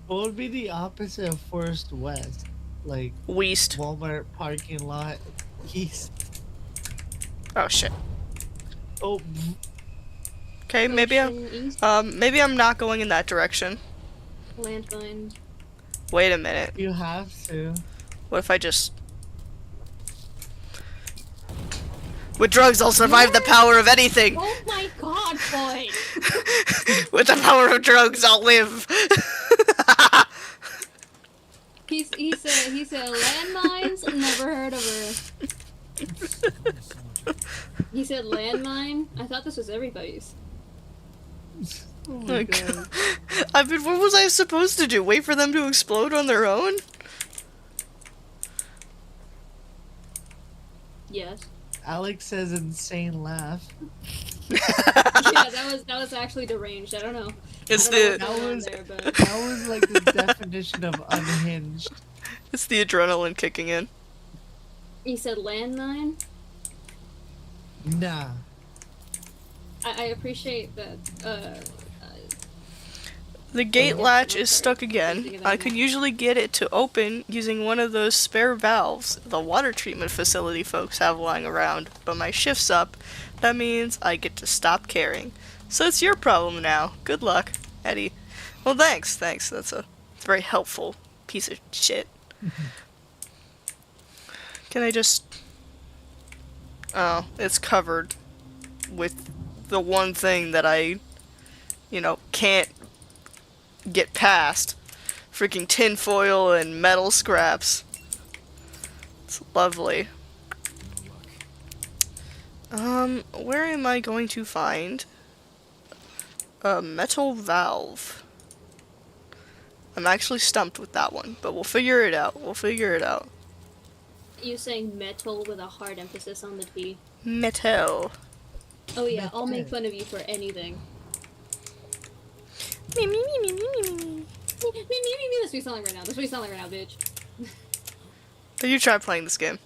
what would be the opposite of Forest West? Like West. Walmart parking lot east. Oh shit. Oh, Okay, maybe Ocean east, maybe I'm not going in that direction. landmine. Wait a minute. you have to. What if I just... With drugs, I'll survive the power of anything! Oh my god, boy! With the power of drugs, I'll live! He said landmines. Never heard of her. He said landmine. I thought this was everybody's. Oh my Like, god. I mean, what was I supposed to do? Wait for them to explode on their own? Yes. Alex says insane laugh. Yeah, that was actually deranged. I don't know. It's I don't know the what's going on was- there, but That was like the definition of unhinged. it's the adrenaline kicking in. he said landmine. Nah. I appreciate that. The gate yeah, latch I'm is sorry. stuck Think again. of that I now. could usually get it to open using one of those spare valves the water treatment facility folks have lying around, but my shift's up. That means I get to stop caring. So it's your problem now. Good luck, Eddie. Well, thanks. That's a very helpful piece of shit. Can I just... Oh, it's covered with the one thing that I, can't get past. Freaking tinfoil and metal scraps. It's lovely. Where am I going to find a metal valve? I'm actually stumped with that one, but we'll figure it out. You saying metal with a hard emphasis on the T. Metal. Oh yeah, I'll make fun of you for anything. Me, me, me, me, me, me, me. Me. That's what you sound like right now. That's what you sound like right now, bitch. You try playing this game.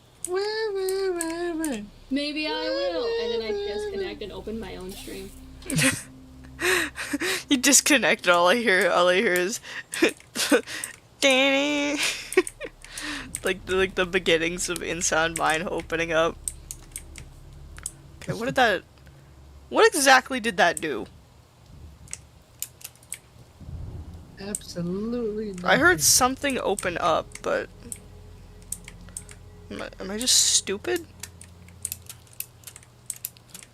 Maybe I will. And then I disconnect and open my own stream. You disconnect, all I hear is Danny. like the beginnings of Insound Mine opening up. Okay, what exactly did that do? Absolutely nothing. I heard something open up, but am I just stupid?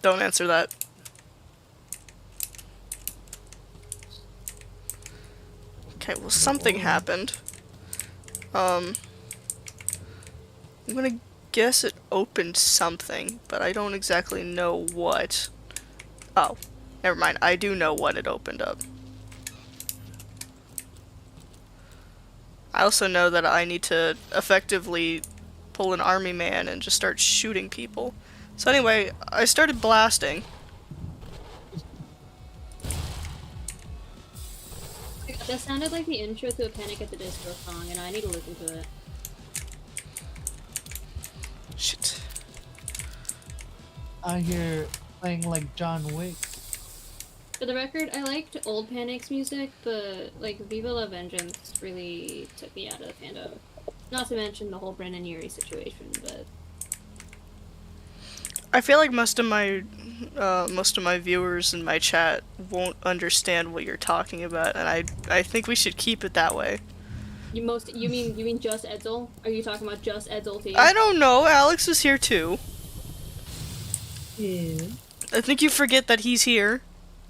Don't answer that. Okay, well, something happened. I'm gonna guess it opened something, but I don't exactly know what. Oh, never mind. I do know what it opened up. I also know that I need to effectively pull an army man and just start shooting people. So anyway, I started blasting. That sounded like the intro to a Panic at the Disco song, and I need to listen to it. Shit. I hear playing like John Wick. For the record, I liked old Panic's music, but like Viva La Vengeance really took me out of the fandom. Not to mention the whole Brennan Urie situation, but I feel like most of my viewers in my chat won't understand what you're talking about, and I think we should keep it that way. you mean just Edsel? Are you talking about just Edsel too? I don't know. Alex is here too. Yeah. I think you forget that he's here.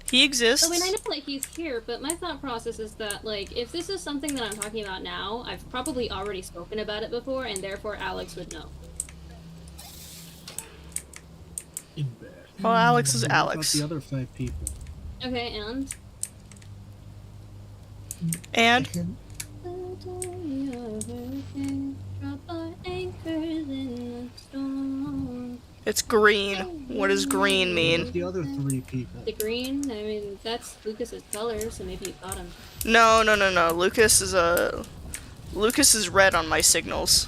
He exists. I mean, I know like he's here, but my thought process is that like if this is something that I'm talking about now, I've probably already spoken about it before, and therefore Alex would know. In bed. Well, Alex is What about Alex. the other 5 people. Okay, and And it's green. What does green What mean? about the other 3 people? The green, I mean, that's Lucas's color, so maybe you got him. No. Lucas is red on my signals.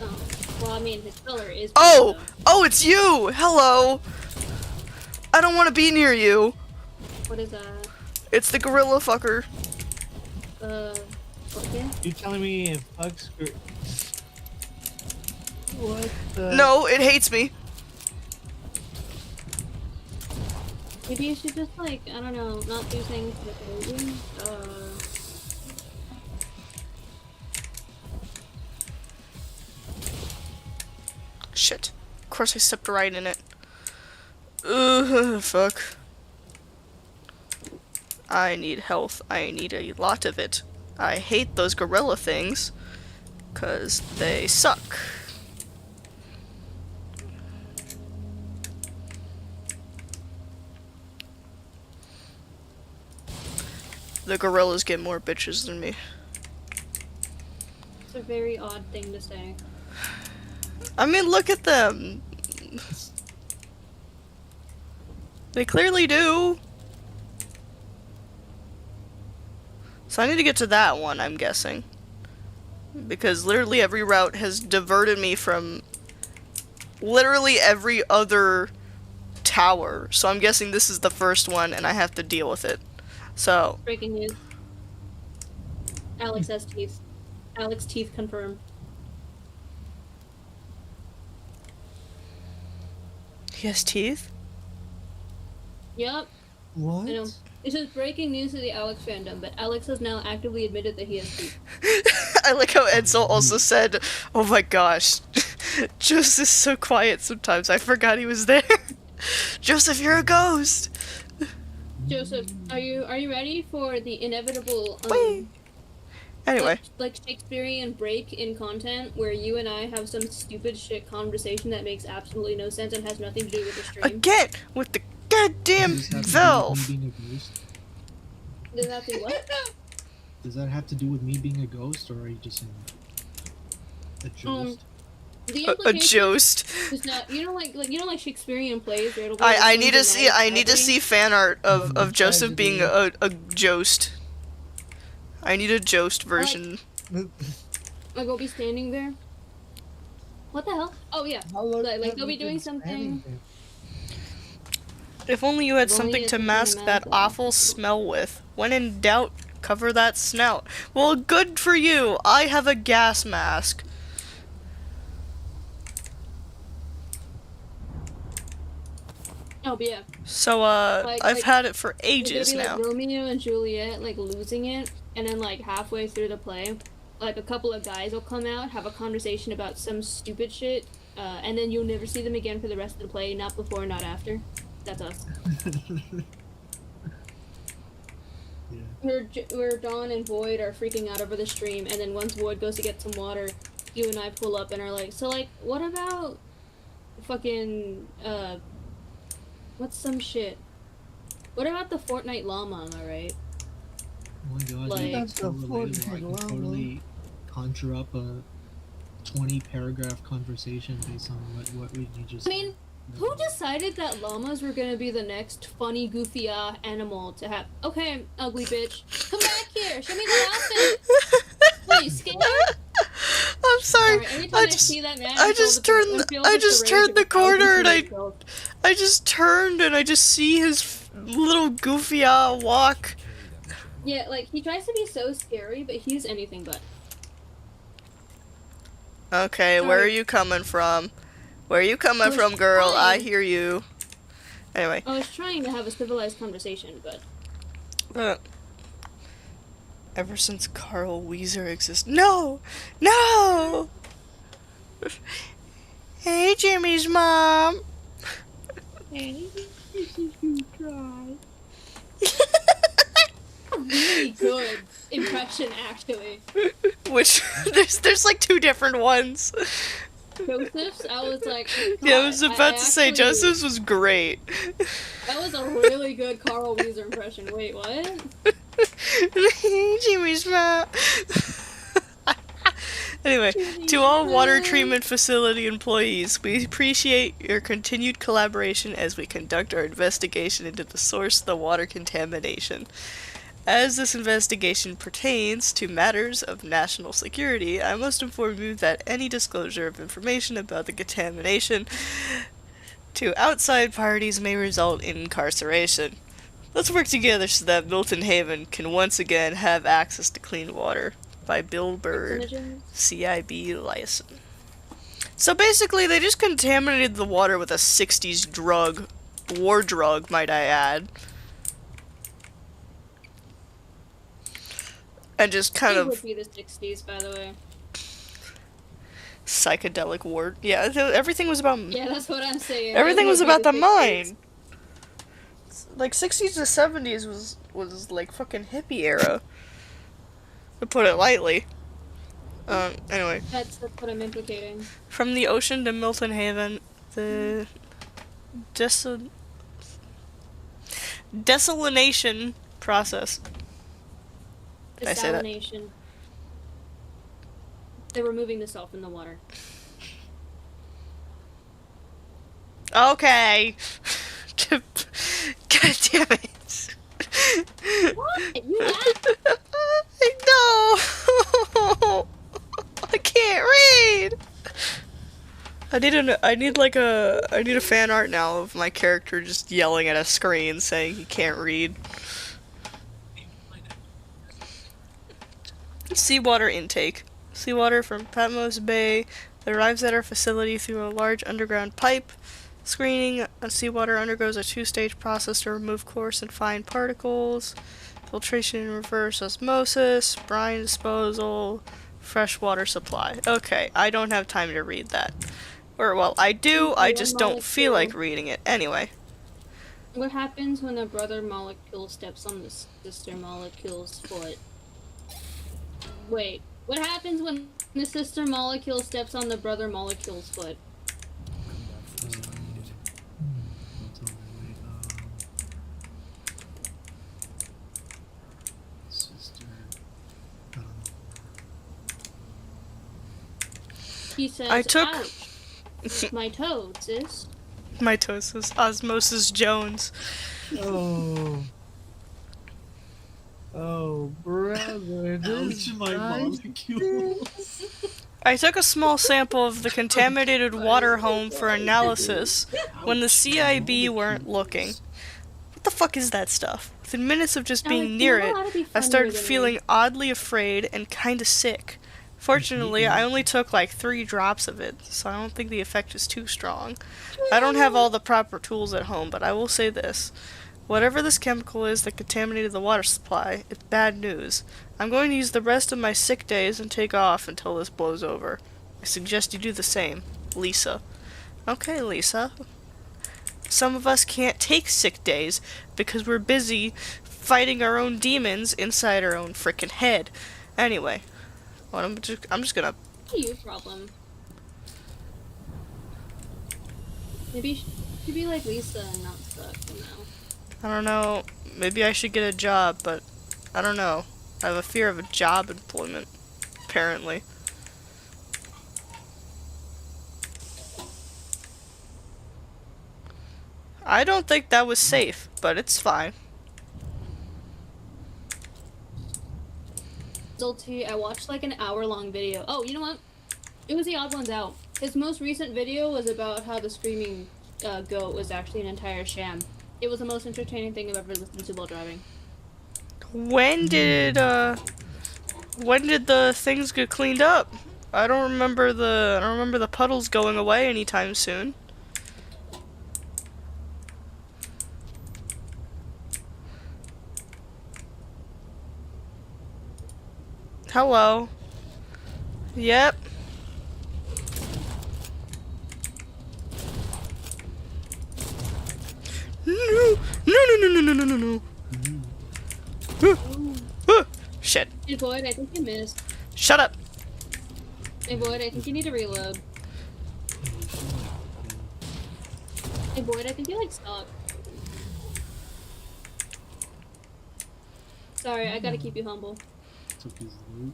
Oh, well, I mean, his color is. Oh! blue, Oh, it's you! Hello! I don't want to be near you. though. What is that? It's the gorilla fucker. Okay. You telling me if bugs what the? No, it hates me. Maybe you should just, like, I don't know, not do things with Logan. Shit. Of course I stepped right in it. Ugh, fuck. I need health. I need a lot of it. I hate those gorilla things, 'cause they suck. the gorillas get more bitches than me. It's a very odd thing to say. I mean, look at them. They clearly do. So I need to get to that one, I'm guessing. Because literally every route has diverted me from literally every other tower. So I'm guessing this is the first one and I have to deal with it. So, Breaking news. Alex has teeth. Alex teeth confirmed. he has teeth? Yep. What? I know. This is breaking news to the Alex fandom, but Alex has now actively admitted that he has teeth. I like how Edsel also said, oh my gosh, Joseph is so quiet sometimes, I forgot he was there. Joseph, you're a ghost! Joseph, are you ready for the inevitable Whee! Anyway, like Shakespearean break in content where you and I have some stupid shit conversation that makes absolutely no sense and has nothing to do with the stream? again, with the goddamn Does that have to do with valve! me being a ghost? Does that be what? Does that have to do with me being a ghost, or are you just saying a ghost? The A implication jost. is not, you know, like Shakespearean plays where it'll be I like need to some see dramatic fan art of Mm, Joseph being tragedy. a jost. I need a jost version. Like I'll be standing there. What the hell? Oh yeah. Like they'll be doing something. If only you had If only something you to had something to mask mask that that. awful smell with. When in doubt, cover that snout. Well, good for you. I have a gas mask. Oh, but yeah. So, Like- I've like, had it for It's gonna ages be now. like Romeo and Juliet like losing it, and then like halfway through the play, like a couple of guys will come out, have a conversation about some stupid shit, and then you'll never see them again for the rest of the play. Not before, not after. That's us. Yeah. Where Dawn and Void are freaking out over the stream, and then once Void goes to get some water, you and I pull up and are like, so like, what about fucking what's some shit? What about the Fortnite llama? Am I right? Oh my god, Like- dude, That's so the relatable. I Fortnite can llama. totally conjure up a 20-paragraph conversation based on what you just I mean, said. who decided that llamas were gonna be the next funny, goofy animal to have? Okay, ugly bitch, come back here. Show me the outfit. What, are you scared? I'm sorry. Every time I I just see that man, I I feel just the- turned I feel I the just rage turned of the 1,000 corner and teenage I just turned and I just see his little goofy walk. Yeah, like he tries to be so scary, but he's anything but. Okay, where are Sorry. you coming from? Where are you coming was from, girl? I trying. hear you. Anyway, I was trying to have a civilized conversation, but ever since Carl Weezer exists. No! No! Hey, Jimmy's mom. really good impression actually. Which there's like two different ones. Joseph's, I was like, Yeah, I was God, about to say actually- Joseph's was great. That was a really good Carl Weezer impression. Wait, what? Jimmy's mom. Anyway, to all water treatment facility employees, we appreciate your continued collaboration as we conduct our investigation into the source of the water contamination. As this investigation pertains to matters of national security, I must inform you that any disclosure of information about the contamination to outside parties may result in incarceration. Let's work together so that Milton Haven can once again have access to clean water. By Bill Bird, Carcinogens? CIB license. So basically, they just contaminated the water with a 60s drug. War drug, might I add. And just kind It of would be the 60s, by the way. psychedelic war. Yeah, everything was about. Yeah, that's what I'm saying. Everything It was would be about the 60s. mind. Like 60s to 70s was like fucking hippie era. To put it lightly. Anyway. That's what I'm implicating. From the ocean to Milton Haven, the desalination process. Did I say that? Desalination. They're removing the salt from the water. Okay. God damn it. What? You laugh? I know. I can't read. I need a fan art now of my character just yelling at a screen saying he can't read. Seawater intake. Seawater from Patmos Bay that arrives at our facility through a large underground pipe. Screening of seawater undergoes a two-stage process to remove coarse and fine particles. Filtration and reverse osmosis. Brine disposal. Freshwater supply. Okay, I don't have time to read that. Or, well, I do, I just don't feel like reading it. Anyway. What happens when a brother molecule steps on the sister molecule's foot? Wait, what happens when the sister molecule steps on the brother molecule's foot? What's on my way? Sister. I don't know. He says, I took- ouch, my toe, sis. Mitosis. Osmosis Jones. Oh. Oh, brother. This Ouch, my guy- molecule. I took a small sample of the contaminated water home for analysis when the CIB weren't looking. What the fuck is that stuff? Within minutes of just being near it, I started feeling oddly afraid and kinda sick. Fortunately, I only took like 3 drops of it, so I don't think the effect is too strong. I don't have all the proper tools at home, but I will say this. Whatever this chemical is that contaminated the water supply, it's bad news. I'm going to use the rest of my sick days and take off until this blows over. I suggest you do the same. Lisa. Okay, Lisa. Some of us can't take sick days because we're busy fighting our own demons inside our own frickin' head. Anyway, well, I'm just gonna... Your problem. Maybe you should be like Lisa and not stuck, you know. I don't know. Maybe I should get a job, but I don't know. I have a fear of a job employment, apparently. I don't think that was safe, but it's fine. Guilty. I watched like an hour-long video. Oh, you know what? It was the Odd Ones Out. His most recent video was about how the screaming goat was actually an entire sham. It was the most entertaining thing I've ever listened to while driving. When did the things get cleaned up? I don't remember the puddles going away anytime soon. Hello. Yep. No. Shit. Hey Boyd, I think you missed. Shut up. Hey Boyd, I think you need to reload. Hey Boyd, I think you like stuck. Sorry, I gotta keep you humble. Took his loot.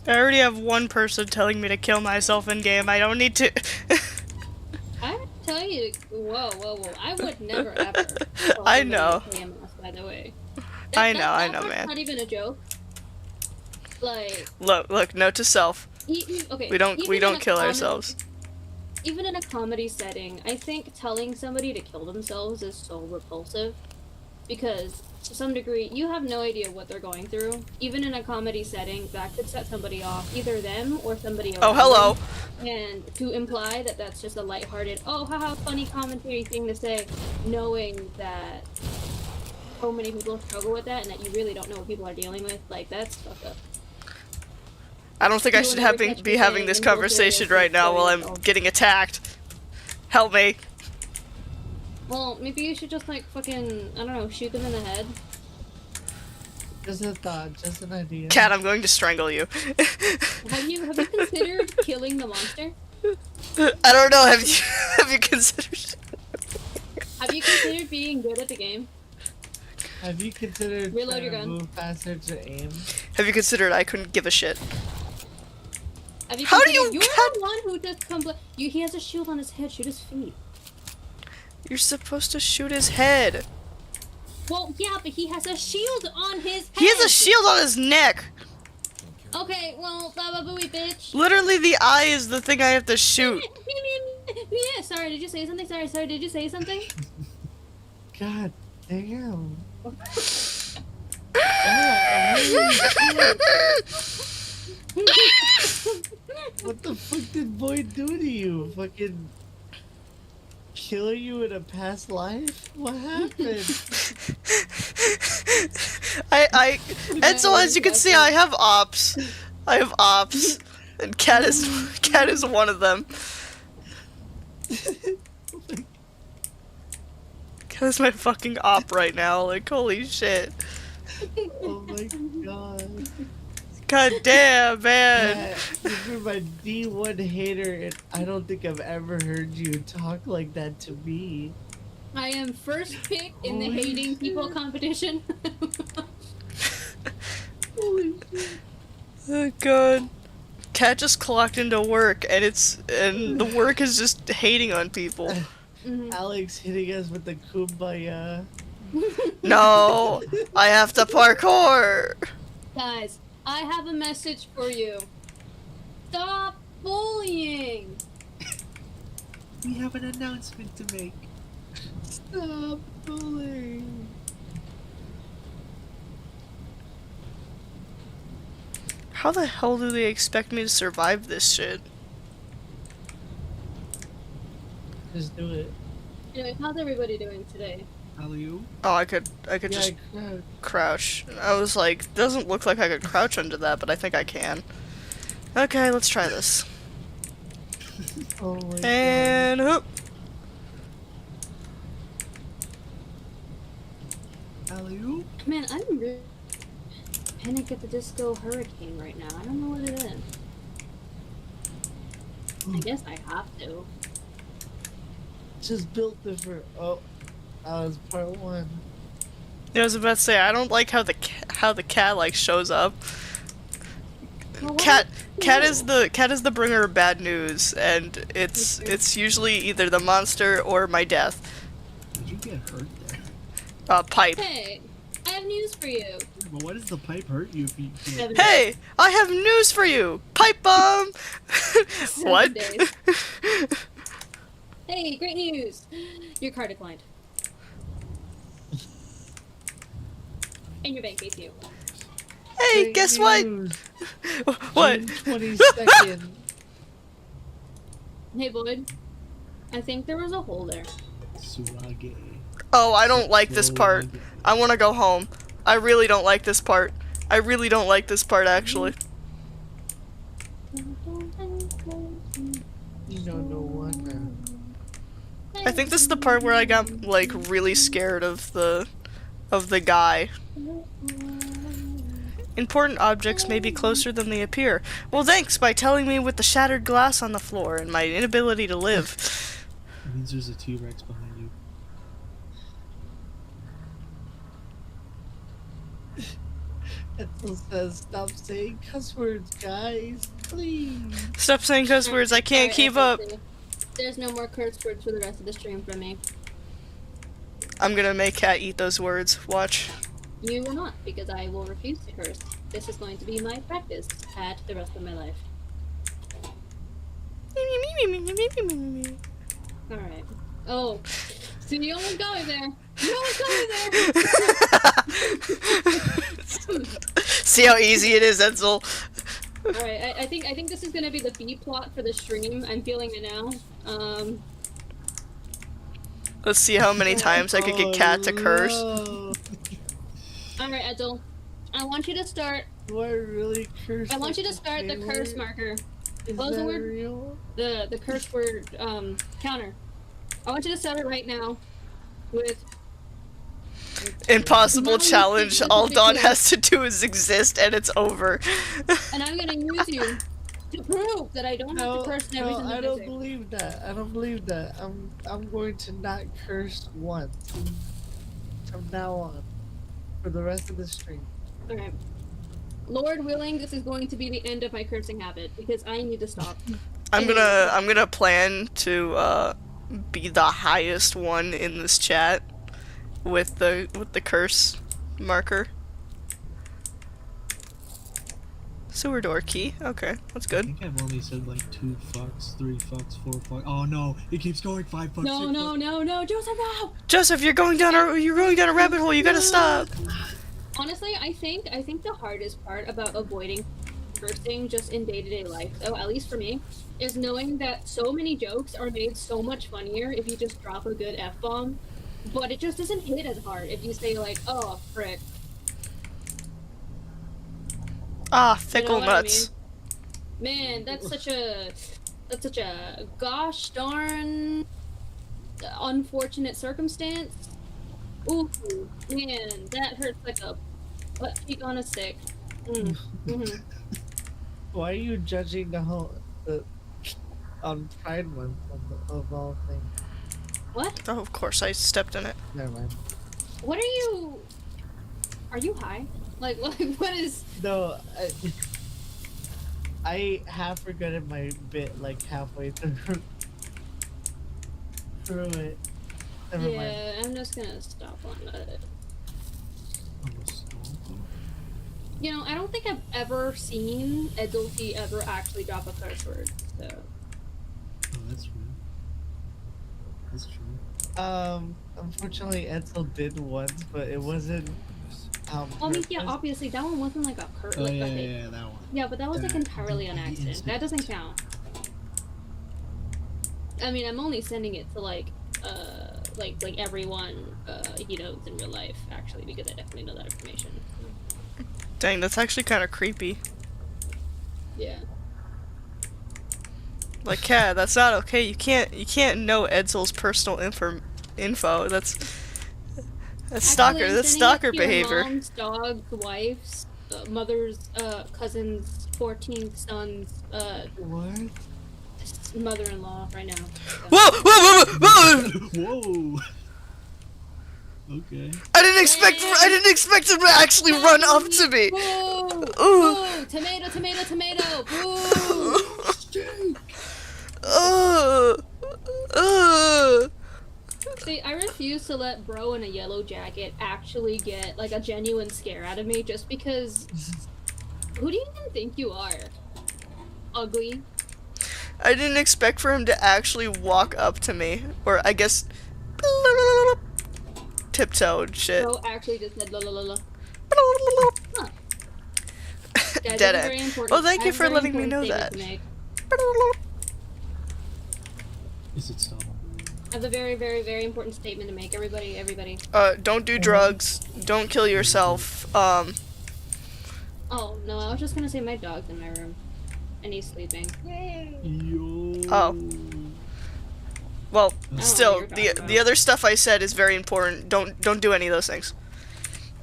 I already have one person telling me to kill myself in game. I don't need to. I tell you, whoa. I would never ever. call I somebody know. KMS, by the way. I know, That part's man. Not even a joke. Like, Look, note to self. okay. We don't even in a kill comedy- ourselves. Even in a comedy setting, I think telling somebody to kill themselves is so repulsive. Because, to some degree, you have no idea what they're going through. Even in a comedy setting, that could set somebody off, either them or somebody else. Oh, hello. And to imply that that's just a lighthearted, oh, haha, funny commentary thing to say, knowing that so many people struggle with that and that you really don't know what people are dealing with, like, that's fucked up. I don't think I You should will never catch be me having saying this infiltrated conversation right now while I'm yourself. getting attacked. Help me. Well, maybe you should just, like, fucking, I don't know, shoot them in the head. Just a thought, just an idea. Cat, I'm going to strangle you. Have you considered killing the monster? I don't know. Have you considered? Have you considered being good at the game? Have you considered Reload trying your to gun. move faster to aim? Have you considered I couldn't give a shit? Have you How do considered- you You're cut- the one who just he has a shield on his head. Shoot his feet. You're supposed to shoot his head. Well, yeah, but he has a shield on his head. He has a shield on his neck. Okay, well, baba booey, bitch. Literally, the eye is the thing I have to shoot. Yeah, sorry, did you say something? Sorry, did you say something? God damn. What the fuck did Boyd do to you? Fucking kill you in a past life? What happened? And so as you can see, I have ops. I have ops, and Cat is one of them. Cat is my fucking op right now. Like, holy shit. Oh my god. God damn, man. Yeah, you're my D1 hater, and I don't think I've ever heard you talk like that to me. I am first pick in the Holy hating people shit. competition. Holy shit. Oh god. Cat just clocked into work, and the work is just hating on people. Mhm. Alex hitting us with the kumbaya. No, I have to parkour. Guys, I have a message for you. Stop bullying. We have an announcement to make. Stop bullying. How the hell do they expect me to survive this shit? Just do it. Anyway, how's everybody doing today? Alley-oop. Oh, I could Yeah, just crowd. crouch. I was like, doesn't look like I could crouch under that, but I think I can. Okay, let's try this. Oh my And hoop. Alley-oop. Man, I'm really Panic at the Disco Hurricane right now. I don't know what it is. I guess I have to. god. Just built different. Oh, that was part one. I was about to say, I don't like how the cat like shows up. Well, Cat what is the bringer of bad news, and it's usually either the monster or my death. Did you get hurt there? Pipe. Hey, I have news for you. But what does the pipe hurt you if you can't? 7 Hey, I have news for you. Pipe bomb. What? days. Hey, great news! Your card declined. And your bank ATM. Hey, Great guess what? news. What? June 22nd. Hey, Boyd. I think there was a hole there. Surage. Oh, I don't like this part. Surage. I want to go home. I really don't like this part. I really don't like this part, actually. You know, no wonder. I think this is the part where I got like really scared of the guy. Important objects may be closer than they appear. Well, thanks by telling me with the shattered glass on the floor and my inability to live. It means there's a T-Rex behind you. Ethel says, stop saying cuss words, guys. Please. Stop saying cuss words. I can't Sorry, keep up. FLC. There's no more curse words for the rest of the stream from me. I'm gonna make Cat eat those words. Watch. You will not, because I will refuse to curse. This is going to be my practice at the rest of my life. Alright. Oh. See, you almost got me there. You almost got me there! See how easy it is, Edsel. Alright, I think this is gonna be the B plot for the stream. I'm feeling it now. Let's see how many times I could get Cat to curse. No. Alright, Edsel. I want you to start. Do I really curse? I want you to like a start the curse sailor? marker. Is Close the that word. real? The curse word counter. I want you to start it right now with Impossible Mom, challenge. you All can Dawn do it. has to do is exist, and it's over. and I'm gonna use you to prove that I don't have No, to curse in every no, single I don't visit. believe that. I don't believe that. I'm going to not curse once from now on. for the rest of the stream. Okay. Lord willing, this is going to be the end of my cursing habit because I need to stop. I'm gonna plan to be the highest one in this chat with the curse marker. Sewer door key. Okay, that's I good. think I've only said like 2 fucks, 3 fucks, 4 fucks. Oh no, it keeps going 5 fucks. No, 6 no, fucks. no, no, Joseph, no! Joseph, you're going down a rabbit hole. You gotta stop. Honestly, I think the hardest part about avoiding cursing just in day-to-day life, though, at least for me, is knowing that so many jokes are made so much funnier if you just drop a good F-bomb, but it just doesn't hit as hard if you say like, oh, frick. Ah, You know fickle what nuts. I mean? Man, that's such a gosh darn unfortunate circumstance. Ooh, man, that hurts like a butt cheek on a stick. Mm-hmm. Why are you judging the whole on Pride Month of all things? What? Oh, of course, I stepped in it. Never mind. What are you? Are you high? Like, what is? No, I half regretted my bit like halfway through it. Never mind. Yeah, I'm just gonna stop on that. You know, I don't think I've ever seen Edulti ever actually drop a curse word. So. Oh, that's true. That's true. Unfortunately, Edsel did once, but it wasn't. I mean, yeah, obviously that one wasn't like a curse. Oh Like, yeah, like yeah, yeah, that one. Yeah, but that was like That- entirely an the accident. instant. That doesn't count. I mean, I'm only sending it to like everyone he knows in real life, actually, because I definitely know that information. Dang, that's actually kind of creepy. Yeah. Like, yeah, that's not okay. You can't know Edsel's personal info. That's stalker. Actually, That's sending it stalker to your behavior. Mom's, dog's, wife's, mother's, cousin's, 14th son's, What? mother-in-law right now. So. Whoa, whoa, whoa, whoa! Whoa. Okay. I didn't expect him to actually run up to me. Boo! Ooh. Boo! Tomato, tomato, tomato! Boo! See, I refuse to let bro in a yellow jacket actually get like a genuine scare out of me just because who do you even think you are? Ugly. I didn't expect for him to actually walk up to me, or I guess tiptoe and shit. Bro actually just said la la la la. Huh. Guys, Dead I have a end. very important- Well, thank I you have a for very letting me important know statement that. to make. Is it stubble? I have a very, very, very important statement to make. Everybody. Don't do drugs. Don't kill yourself. Oh no, I was just gonna say my dog's in my room. And he's sleeping. Yo. Oh. Well, know still, what you're talking the other stuff I said is very important. Don't do any of those things.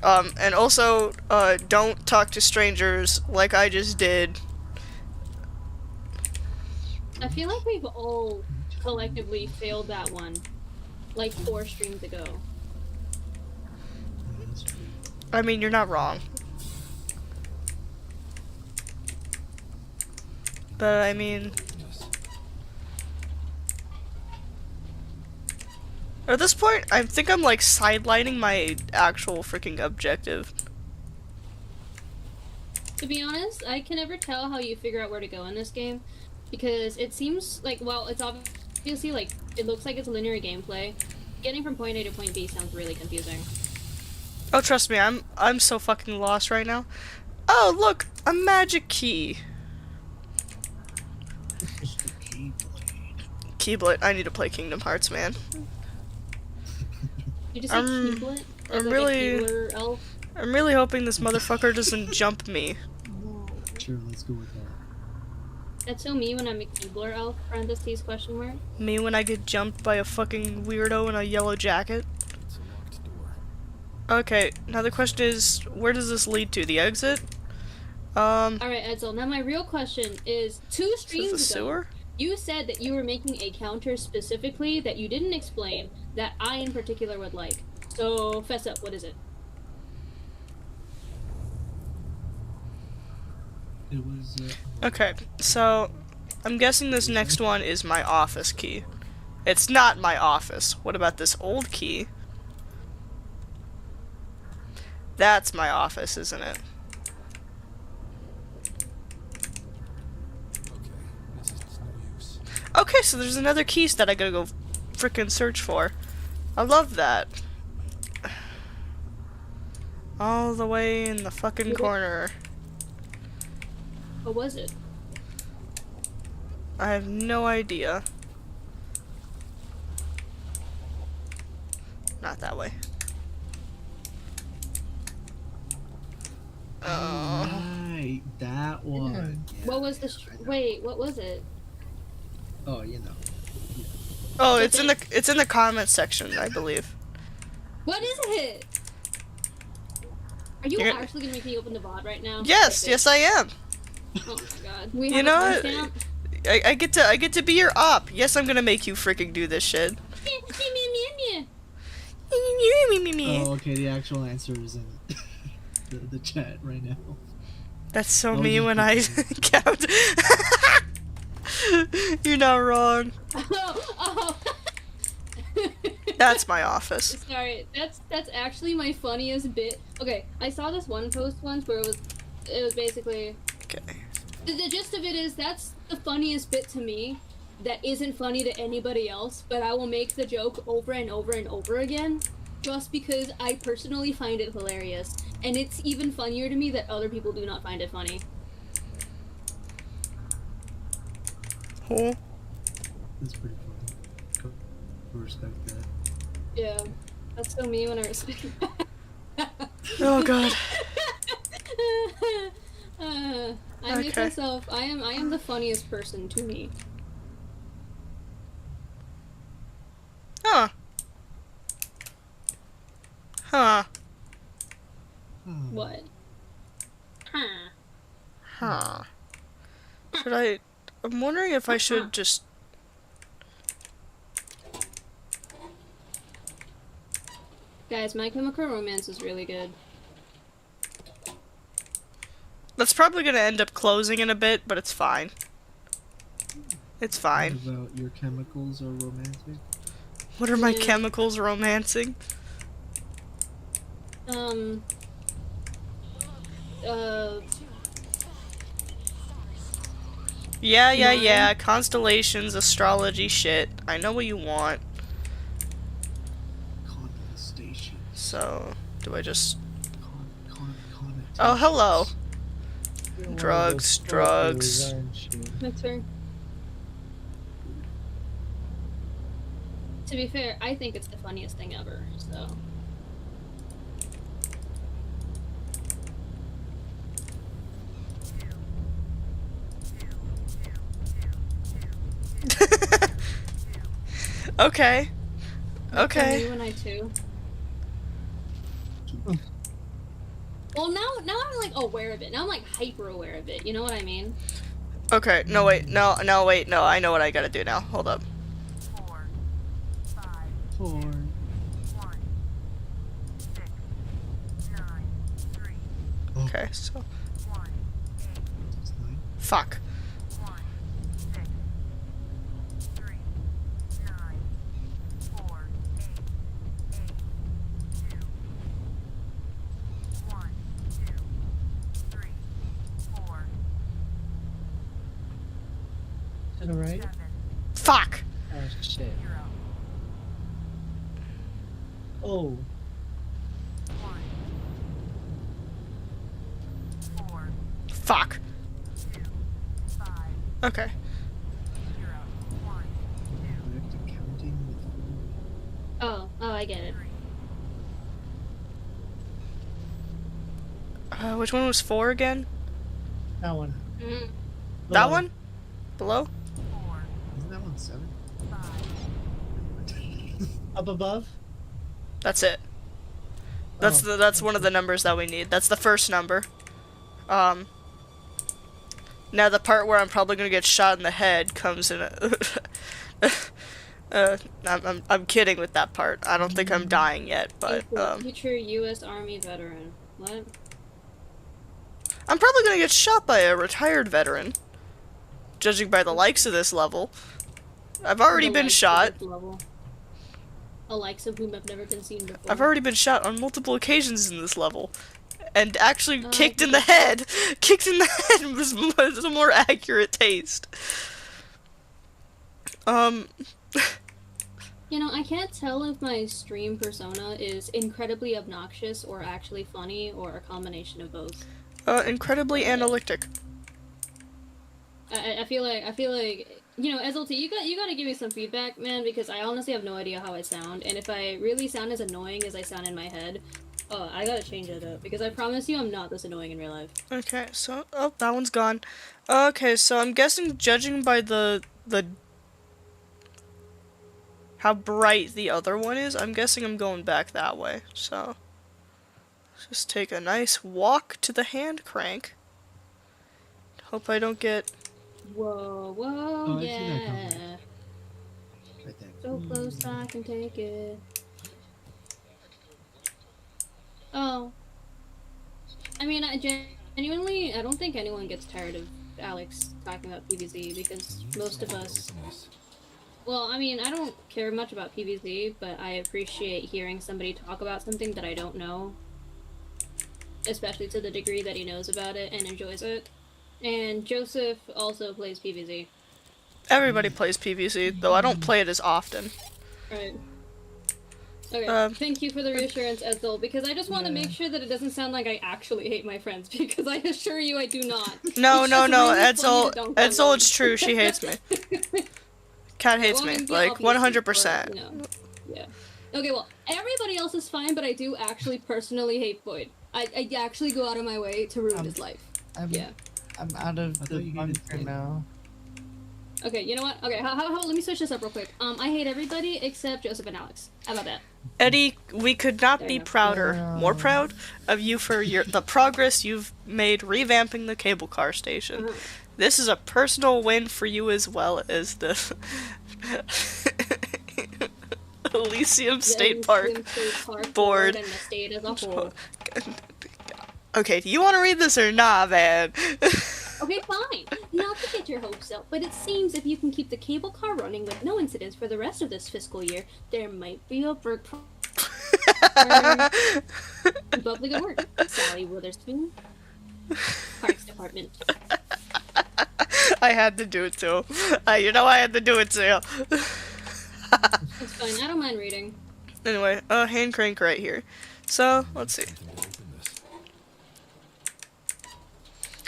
And also, don't talk to strangers like I just did. I feel like we've all collectively failed that one. Like 4 streams ago. Yeah, that's true. I mean, you're not wrong. But I mean, at this point, I think I'm like sidelining my actual freaking objective. To be honest, I can never tell how you figure out where to go in this game. Because it seems like, well, it's obviously like, it looks like it's linear gameplay. Getting from point A to point B sounds really confusing. Oh, trust me, I'm so fucking lost right now. Oh, look, a magic key. Keyblade. I need to play Kingdom Hearts, man. You just say Keeblet? I'm Like really- a Keebler elf? I'm really hoping this motherfucker doesn't jump me. Sure, let's go with that. That's so me when I'm a Keebler elf, parentheses, question mark. Me when I get jumped by a fucking weirdo in a yellow jacket. It's a locked door. Okay, now the question is, where does this lead to? The exit? Alright, Edsel, now my real question is, 2 Is streams this the ago, sewer? you said that you were making a counter specifically that you didn't explain, that I in particular would like. So, fess up, what is it? It was. Okay, so I'm guessing this next one is my office key. It's not my office. What about this old key? That's my office, isn't it? Okay, this is no use. Okay, so there's another key that I gotta go frickin' search for. I love that. All the way in the fucking corner. What was it? I have no idea. Not that way. Right, that one. Yeah. What was the? Wait, what was it? Oh, you know. Oh, it's in the comments section, I believe. What is it? Are you You're- actually gonna make me open the VOD right now? Yes, Okay. yes I am. Oh my god. We You have know a what? timestamp? I get to be your op. Yes, I'm gonna make you freaking do this shit. Oh, okay. The actual answer is in the chat right now. That's so Oh, me you when I count. You're not wrong. Oh. That's my office. Sorry, that's actually my funniest bit. Okay, I saw this one post once where it was basically Okay. the gist of it is that's the funniest bit to me that isn't funny to anybody else, but I will make the joke over and over and over again just because I personally find it hilarious. And it's even funnier to me that other people do not find it funny. Cool. That's pretty funny. Respect that. Yeah. That's so me when I respect Oh god. I make Okay. myself I am the funniest person to me. Huh. Huh. Oh, What? Huh. Huh. Should I... I'm wondering if I should just... Guys, My Chemical Romance is really good. That's probably gonna end up closing in a bit, but it's fine. It's What fine. about your chemicals are romantic? What are my Yeah. chemicals romancing? Yeah. Mine? Constellations, astrology, shit. I know what you want. Condensation. So, do I just... Connotation. Oh, hello. You're one of Drugs, those drugs. fuckers, aren't you? My turn. To be fair, I think it's the funniest thing ever, so. Okay. Okay. You and I too. Well, now I'm like aware of it. Now I'm like hyper aware of it. You know what I mean? Okay, no wait, no, I know what I gotta do now. Hold up. 4, 5, 4. 1, 6, 9, 3, Oh, Okay, so... 1, that's 9. Fuck. 1, 6, 3, 9, 4, 8, 2, 1, 2, 3, 4, Is it alright? 7, Fuck! Oh shit. 0, Oh. 1, 4, Fuck. 2, 5, Okay. 0, 1, Direct accounting with Oh, I get it. 3. Which one was 4 again? That one. Mm. That Oh, one? Below? 4, Isn't that one 7? 5, Up above? That's it. That's Oh, that's one of the numbers that we need. That's the first number. Now the part where I'm probably gonna get shot in the head comes in I'm kidding with that part. I don't think I'm dying yet, but Future U.S. Army veteran. What? I'm probably gonna get shot by a retired veteran. Judging by the likes of this level. I've already The been likes of shot. this level. The likes of whom have never been seen before. I've already been shot on multiple occasions in this level. And actually kicked in the yeah. head. Kicked in the head was a more accurate taste. You know, I can't tell if my stream persona is incredibly obnoxious or actually funny or a combination of both. Incredibly analytic. I feel like you know, SLT, you gotta give me some feedback, man, because I honestly have no idea how I sound, and if I really sound as annoying as I sound in my head, I gotta change it up, because I promise you I'm not this annoying in real life. Okay, so oh, that one's gone. Okay, so I'm guessing judging by the how bright the other one is, I'm guessing I'm going back that way. So let's just take a nice walk to the hand crank. Hope I don't get Whoa, Oh, I see that yeah. coming. Right there. So close I can take it. Oh. I mean, genuinely, I don't think anyone gets tired of Alex talking about PvZ, because most of us... Well, I mean, I don't care much about PvZ, but I appreciate hearing somebody talk about something that I don't know. Especially to the degree that he knows about it and enjoys it. And Joseph also plays PvZ. everybody plays PvZ, though I don't play it as often. Right. Okay, thank you for the reassurance, Edsel, because I just want to make sure that it doesn't sound like I actually hate my friends, because I assure you I do not. No, It's no, just no, really Edsel, funny to dunk on Edsel, them. it's true, she hates me. Cat hates Well, I me, mean, yeah, like, obviously, 100%. but, you know, yeah. Okay, well, everybody else is fine, but I do actually personally hate Boyd. I actually go out of my way to ruin his life. Yeah. I'm out of I the thought you hated bunker Ted. now. Okay, you know what? Okay, how let me switch this up real quick. I hate everybody except Joseph and Alex. How about that? Eddie, we could not be There you go. prouder, more proud of you for the progress you've made revamping the cable car station. Uh-huh. This is a personal win for you as well as the Elysium State Park board. And the state as a whole. Okay, do you want to read this or not, man? Okay, fine. Not to get your hopes up, but it seems if you can keep the cable car running with no incidents for the rest of this fiscal year, there might be a break. Keep up the good work, Sally Witherspoon. Parks Department. I had to do it too. You know I had to do it too. It's fine. I don't mind reading. Anyway, hand crank right here. So, let's see.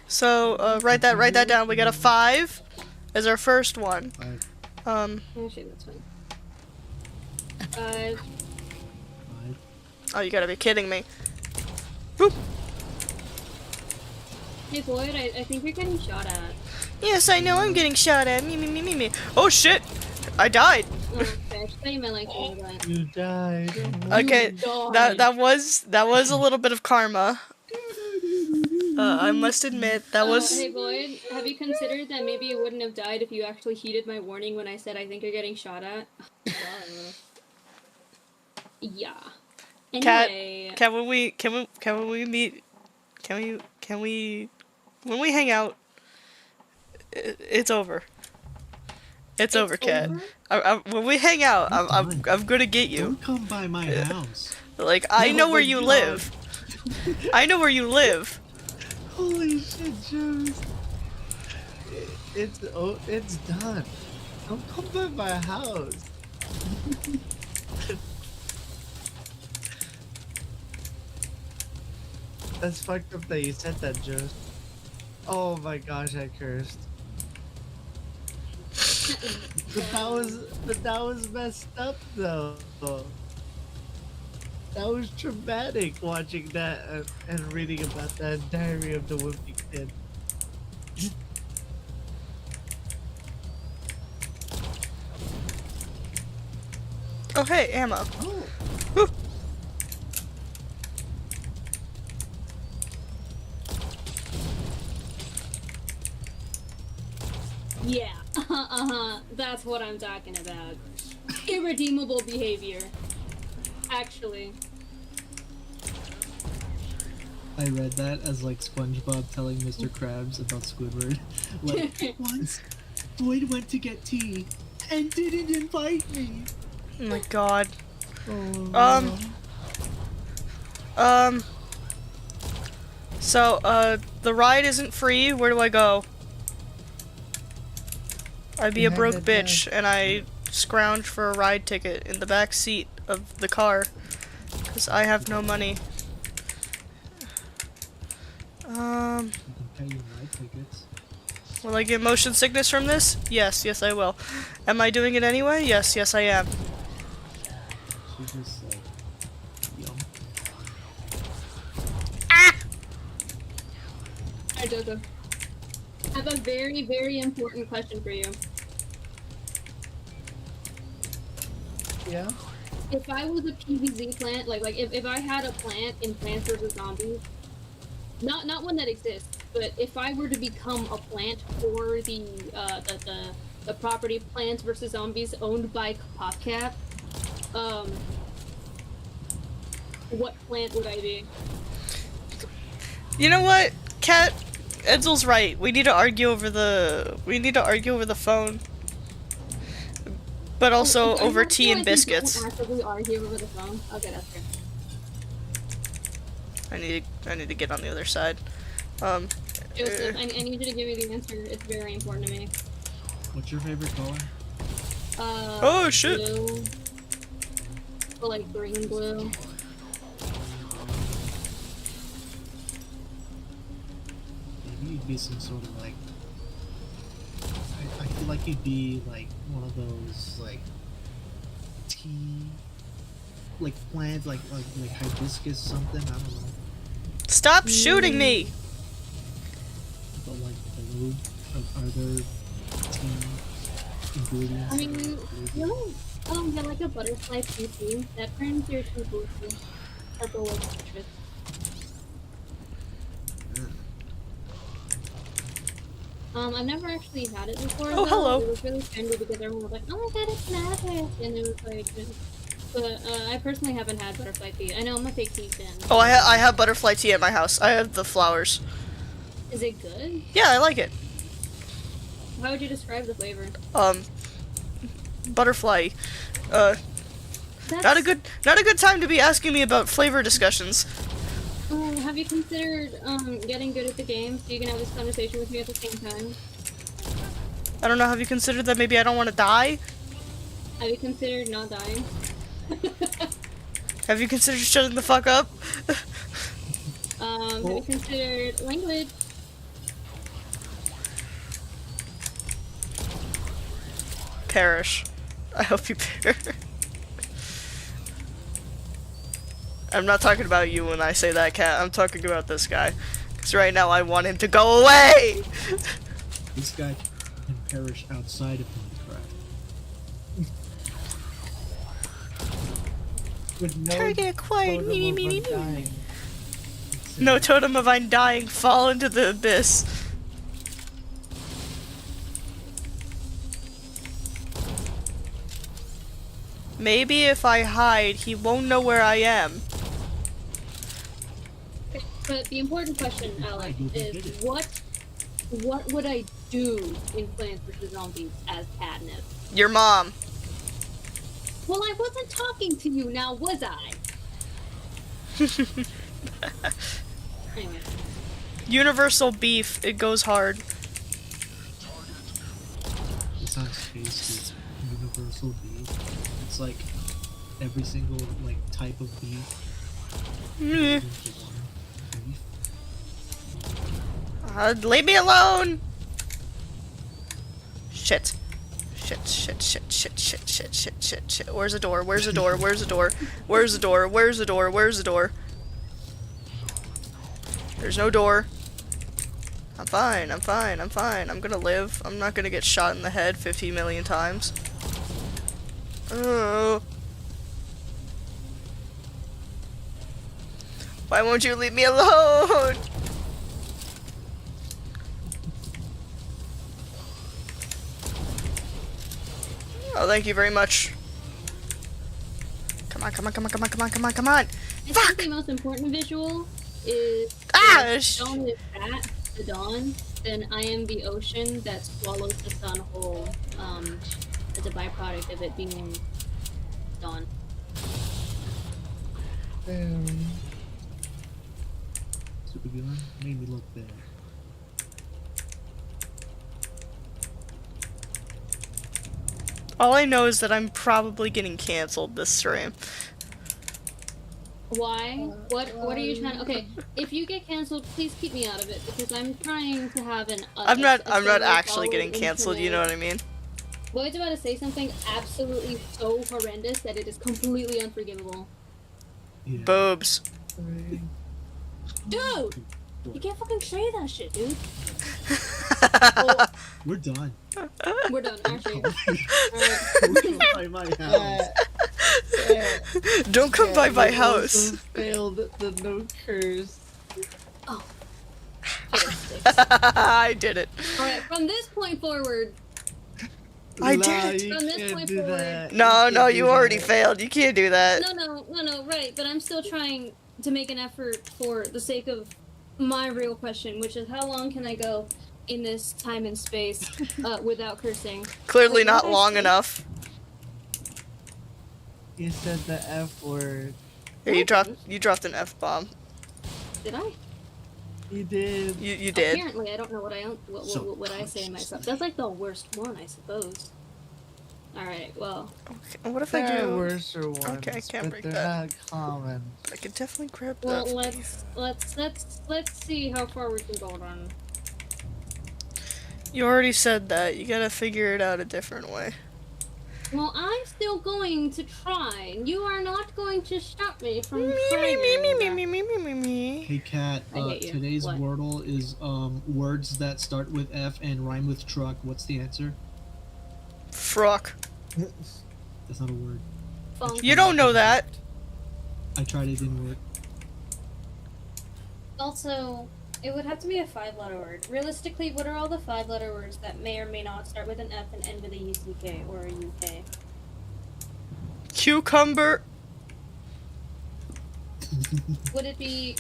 So, write that down. We got a 5 as our first one. Actually, that's fine. 5. Oh, you gotta be kidding me. Whoop. Hey Boyd, I think you're getting shot at. Yes, I know I'm getting shot at. Me. Oh shit! I died. Oh, okay. I thought you meant like that. You died. Okay, died. that was a little bit of karma. I must admit that was. Hey Boyd, have you considered that maybe you wouldn't have died if you actually heeded my warning when I said I think you're getting shot at? Yeah. Anyway. Cat, when we meet, when we hang out, it's over. It's over, Cat. When we hang out, I'm gonna get you. Don't come by my house. Like I know where you live. I know where you live. Holy shit, Jones. It's done. Don't come by my house. That's fucked up that you said that, Jones. Oh my gosh, I cursed. But that was messed up though. That was traumatic watching that and reading about that Diary of the Wimpy Kid. Oh hey, ammo. Oh. Woo. Yeah. That's what I'm talking about. Irredeemable behavior. Actually. I read that as like SpongeBob telling Mr. Krabs about Squidward. Like, once Boyd went to get tea and didn't invite me. Oh my god. Oh, So, the ride isn't free. Where do I go? I'd be a Behind broke that bitch, and I scrounge for a ride ticket in the back seat of the car. Because I have no money. You can pay your ride tickets. Will I get motion sickness from this? Yes, yes I will. Am I doing it anyway? Yes, yes I am. She just like, yum. Alright, Jojo. I have a very, very important question for you. yeah. If I was a PvZ plant, like if I had a plant in Plants vs Zombies, not one that exists, but if I were to become a plant for the property Plants vs Zombies owned by PopCap, what plant would I be? You know what? Cat, Edsel's right. We need to argue over the phone. But also I over don't tea feel and like we biscuits. don't actively argue over the phone. Okay, that's good. I need to get on the other side. Joseph, I need you to give me the answer. It's very important to me. What's your favorite color? Oh, shit. Blue. Or like green blue. Maybe you'd be some sort of like. I feel like you'd be like one of those like tea, like plants, like hibiscus something. I don't know. Stop shooting me! But like blue, are there tea ingredients? I mean, yeah, like a butterfly pea. That turns your tea blue. Purple with citrus. I've never actually had it before. Oh, though. hello. It was really trendy because everyone was like, "Oh my god, it's magic!" And it was like, but I personally haven't had butterfly tea. I know I'm a fake tea fan. Oh, I have butterfly tea at my house. I have the flowers. Is it good? Yeah, I like it. How would you describe the flavor? Butterfly. That's, Not a good time to be asking me about flavor discussions. Have you considered getting good at the game so you can have this conversation with me at the same time? I don't know, have you considered that maybe I don't want to die? Have you considered not dying? Have you considered shutting the fuck up? Have you considered language? Perish. I hope you perish. I'm not talking about you when I say that, Cat. I'm talking about this guy. Because right now I want him to go away! This guy can perish outside of Minecraft. With no Target acquired. totem Me, of me, me, me. undying. No totem of undying. Fall into the abyss. Maybe if I hide, he won't know where I am. But the important question, Alex, you did is it. what would I do in Plants vs Zombies as Katniss? Your mom. Well, I wasn't talking to you now, was I? Anyway. Universal beef. It goes hard. It sounds tasty. Universal beef. It's like every single like type of beef. Meh. into one beef. Leave me alone! Shit. Shit. Where's the door? Where's the door? Where's the door? Where's the door? Where's the door? Where's the door? There's no door. I'm fine. I'm gonna live. I'm not gonna get shot in the head 50 million times. Oh. Why won't you leave me alone? Oh, thank you very much. Come on. I think the most important visual is Ah! Dawn is that the dawn, then I am the ocean that swallows the sun whole. As a byproduct of it being dawn. Super villain made me look bad. All I know is that I'm probably getting canceled this stream. Why? What are you trying to... Okay, if you get canceled, please keep me out of it, because I'm trying to have an... I'm not stable, actually solid getting canceled, you know internet. what I mean? Boyd's about to say something absolutely so horrendous that it is completely unforgivable. Yeah. Boobs. Dude! You can't fucking say that shit, dude. We're done. We're done, actually. By my house. Don't come by my you house. also failed the no curse. I did it. Alright, from this point forward, I Nah, did it. you From this can't point do forward- that. No, can't no, do you already that. failed. You can't do that. no, right, but I'm still trying to make an effort for the sake of my real question, which is how long can I go in this time and space without cursing? Clearly Wait, not what did I long say? enough. You said the F word. Here, you dropped an F-bomb. Did I? You did. You did. Apparently, I don't know what I say myself. That's like the worst one, I suppose. All right, well, Okay, what if I There are do? worse ones, Okay, I can't but break they're that. not common. I could definitely grab well, that. let's see how far we can go on. You already said that. You gotta figure it out a different way. Well, I'm still going to try, and you are not going to stop me from Me, trying. me, me, me, me, me, me, me, me. Hey Kat, I hate you. today's What? Wordle is words that start with F and rhyme with truck. What's the answer? Frock. That's not a word. Funk. You don't know that. I tried, it didn't work. Also, it would have to be a 5-letter word. Realistically, what are all the 5-letter words that may or may not start with an F and end with a UCK or a UK? Cucumber. Would it be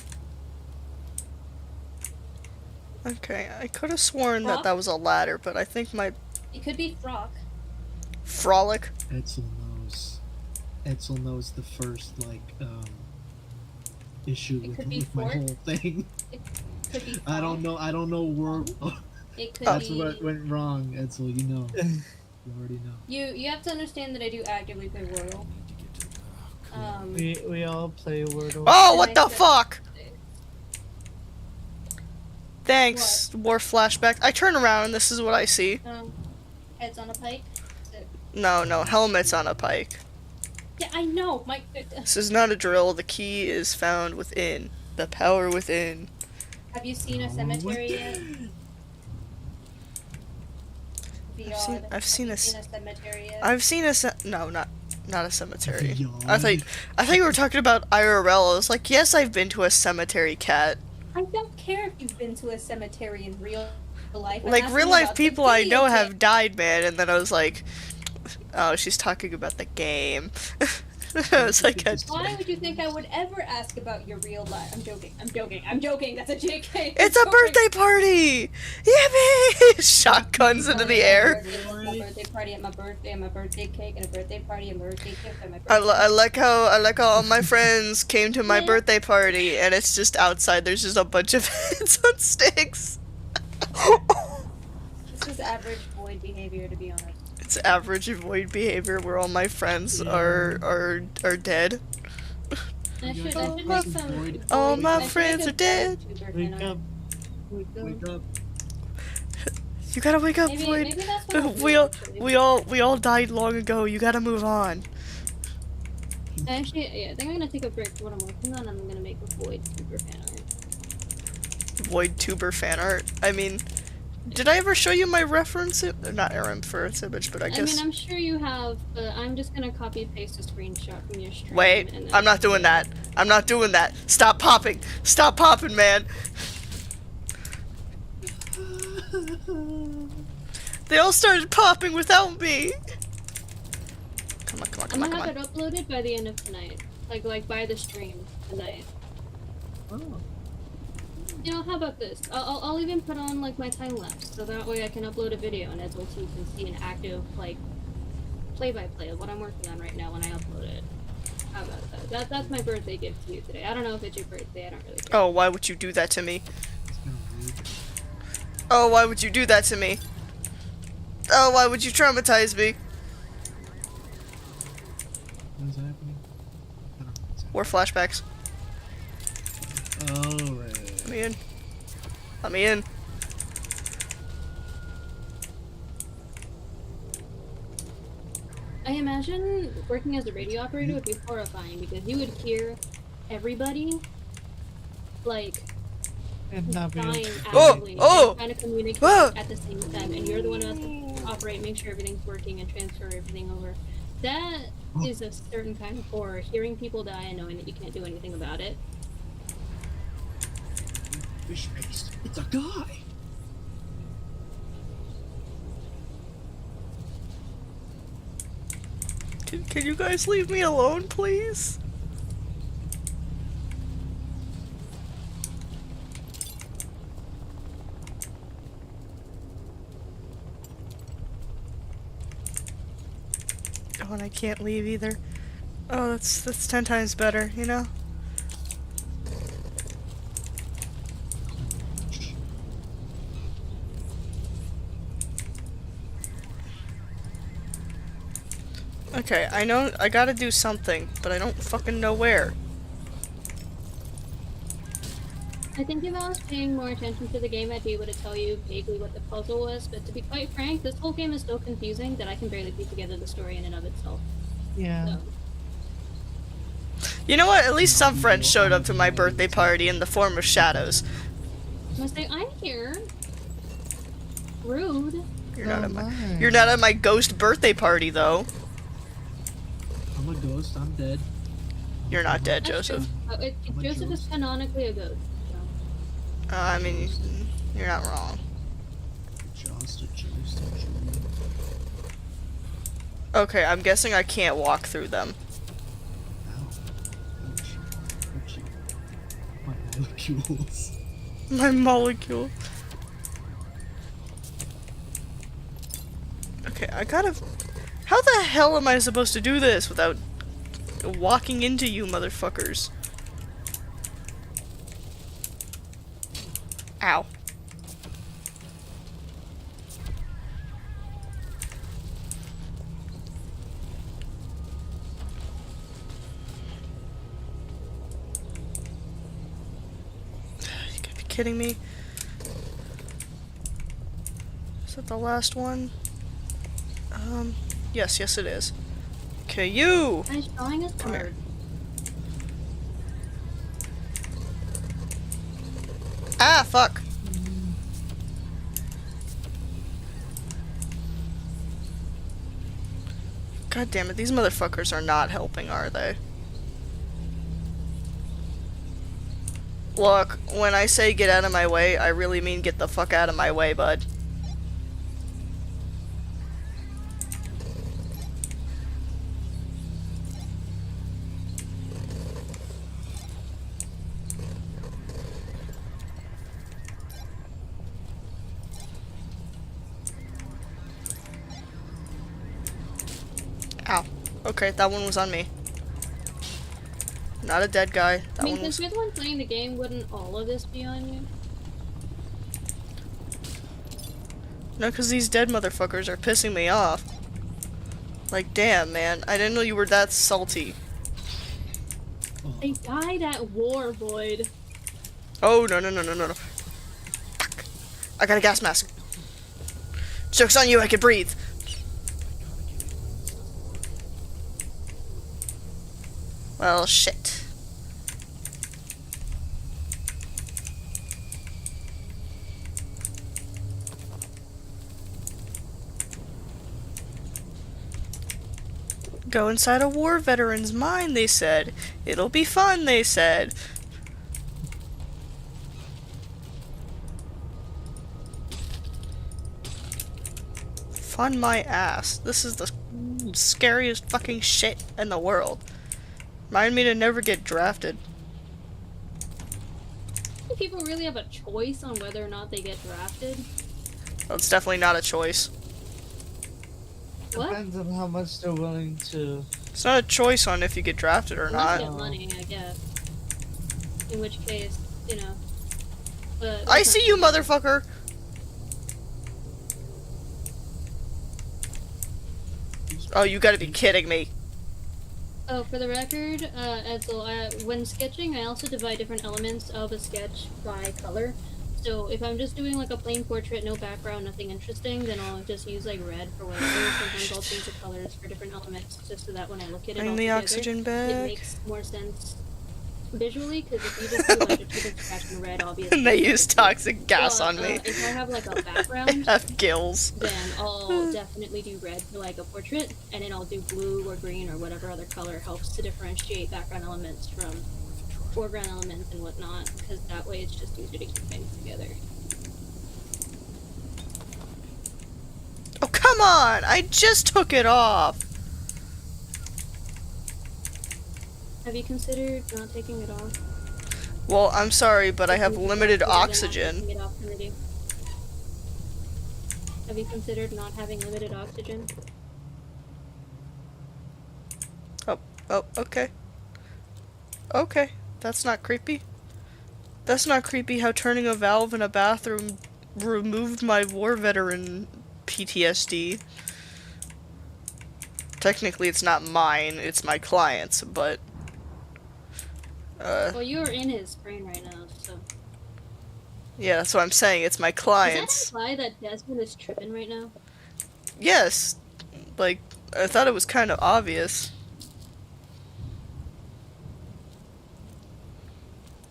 Okay, I could have sworn that Frock? that was a ladder, but I think my It could be frock. frolic. Edsel knows. Edsel knows the first issue It with, could be with my fork. whole thing. Could be. I don't know. I don't know where. It could That's be. what went wrong, Edsel. You know. You already know. You have to understand that I do actively play Wordle. We all play Wordle. Oh, And what I the said- fuck? Thanks, war flashback. I turn around and this is what I see. Heads on a pike. No, helmet's on a pike. Yeah, I know. My. This is not a drill. The key is found within. The power within. Have you seen a cemetery yet? I've seen a cemetery yet? I've seen a no, not a cemetery. Beyond. I thought you were talking about IRL. I was like, yes, I've been to a cemetery, Cat. I don't care if you've been to a cemetery in real life. I'm Like asking real life about the people I know video have game. died, man. And then I was like, oh, she's talking about the game. I was like, Why would you think I would ever ask about your real life? I'm joking. That's a JK. it's a birthday party! Yippee! Shotguns into the air. My birthday party at my birthday cake, and a birthday party and birthday cake at my birthday. I like how all my friends came to my birthday party, and it's just outside. There's just a bunch of heads on sticks. This is average Void behavior, to be honest. It's average void behavior where all my friends are dead. I should Oh, make my- some. All my I should friends make are a dead. YouTuber Wake channel. up. Wake up. You gotta wake up, Maybe Void. that's what I'll do, We all actually. we all died long ago. You gotta move on. Actually, yeah, I think I'm gonna take a break from what I'm working on. I'm gonna make a Void super fan art. Void tuber fan art. I mean, did I ever show you my reference? Not Aaron for its image, but I I guess. mean, I'm sure you have, but I'm just gonna copy paste a screenshot from your stream. Wait, and then- I'm not doing that. I'm not doing that. Stop popping. Stop popping, man. They all started popping without me. Come on, come on, I'm come on, gonna come have on. it uploaded by the end of tonight. Like by the stream tonight. Oh. You know, how about this? I'll even put on like my time lapse, so that way I can upload a video and as well too can see an active like play-by-play of what I'm working on right now when I upload it. How about that? That's my birthday gift to you today. I don't know if it's your birthday. I don't really care. Oh, why would you do that to me? It's kind of rude. Oh, why would you do that to me? Oh, why would you traumatize me? What is happening? I don't know what's Or flashbacks. happening. Oh, right. Let me in. Let me in. I imagine working as a radio operator would be horrifying because you would hear everybody like And not be dying Oh, actively oh, and trying to communicate ah. at the same time, and you're the one who has to operate, make sure everything's working, and transfer everything over. That is a certain kind of horror. Hearing people die and knowing that you can't do anything about it. Fish face. It's a guy. Can you guys leave me alone, please? Oh, and I can't leave either. Oh, that's 10 times better, you know? Okay, I know I gotta do something, but I don't fucking know where. I think if I was paying more attention to the game, I'd be able to tell you vaguely what the puzzle was, but to be quite frank, this whole game is so confusing that I can barely piece together the story in and of itself. Yeah. So, You know what? At least some friends showed up to my birthday party in the form of shadows. I'm gonna say, I'm here. Rude. You're Oh not at my my. You're not at my ghost birthday party though. I'm a ghost. I'm dead. You're not dead, That's Joseph. true. Joseph is canonically a ghost. So. I mean, you're not wrong. Just a ghost. Okay, I'm guessing I can't walk through them. Ow. Ouch. Ouchie. My molecules. My molecule. Okay, I gotta... How the hell am I supposed to do this without walking into you motherfuckers? Ow. You gotta be kidding me. Is that the last one? Yes it is. Okay, you! Nice drawing is Come here. hard. Ah, fuck! God damn it, these motherfuckers are not helping, are they? Look, when I say get out of my way, I really mean get the fuck out of my way, bud. Ow. Okay, that one was on me. Not a dead guy. I That mean, one since was... you're the one playing the game, wouldn't all of this be on you? No, because these dead motherfuckers are pissing me off. Like, damn, man. I didn't know you were that salty. They died at war, Void. Oh, no. Fuck. I got a gas mask. Joke's on you, I can breathe. Well, shit. Go inside a war veteran's mind, they said. It'll be fun, they said. Fun my ass. This is the scariest fucking shit in the world. Remind me to never get drafted. think people really have a choice on whether or not they get drafted. Well, it's definitely not a choice. What? Depends on how much they're willing to. It's not a choice on if you get drafted or Unless you not. get money, I guess. In which case, you know. But I see you, motherfucker! Oh, you gotta be kidding me. Oh, for the record, Edsel, when sketching, I also divide different elements of a sketch by color. So if I'm just doing like a plain portrait, no background, nothing interesting, then I'll just use like red for whatever. Sometimes I'll change the colors for different elements, just so that when I look at it all Bring the together, oxygen it back. makes more sense visually. Because if you just do like a chicken scratch in red, obviously. And they use toxic gas But, on me. If I have like a I background, have gills. then I'll definitely do red for like a portrait, and then I'll do blue or green or whatever other color helps to differentiate background elements from foreground elements and whatnot, because that way it's just easier to keep things together. Oh, come on! I just took it off! Have you considered not taking it off? Well, I'm sorry, but I have Taking it limited off rather than not oxygen. taking it off already? Have you considered not having limited oxygen? Oh, okay. Okay, that's not creepy. That's not creepy how turning a valve in a bathroom removed my war veteran PTSD. Technically, it's not mine, it's my client's, but... Well, you're in his brain right now, so... yeah, that's what I'm saying, it's my Does that client's. imply that Desmond is tripping right now? Yes, like, I thought it was kind of obvious.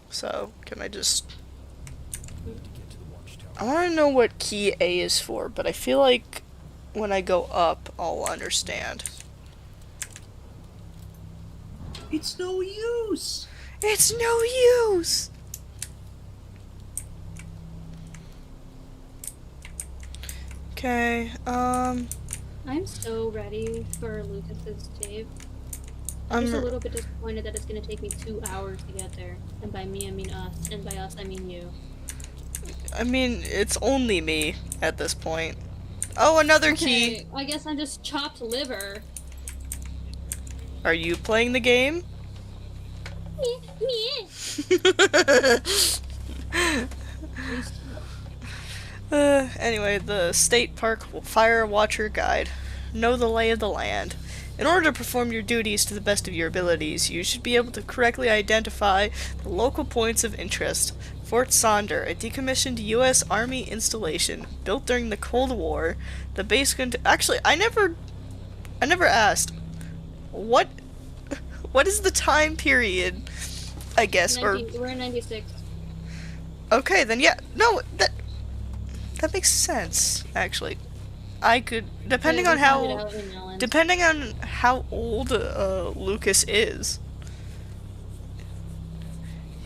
So, can I just... To get to the watchtower. I want to know what key A is for, but I feel like when I go up, I'll understand. It's no use. It's no use! Okay, I'm so ready for Lucas's tape. I'm just a I'm... little bit disappointed that it's gonna take me 2 hours to get there. And by me, I mean us. And by us, I mean you. I mean, it's only me at this point. Oh, another key! Okay, I guess I'm just chopped liver. Are you playing the game? Me. Anyway, the State Park Fire Watcher Guide. Know the lay of the land. In order to perform your duties to the best of your abilities, you should be able to correctly identify the local points of interest. Fort Sonder, a decommissioned U.S. Army installation built during the Cold War. The base actually, I never asked. What is the time period? I guess, or We're in 96. okay, then yeah, no, that makes sense. Actually, I could, depending on how old Lucas is,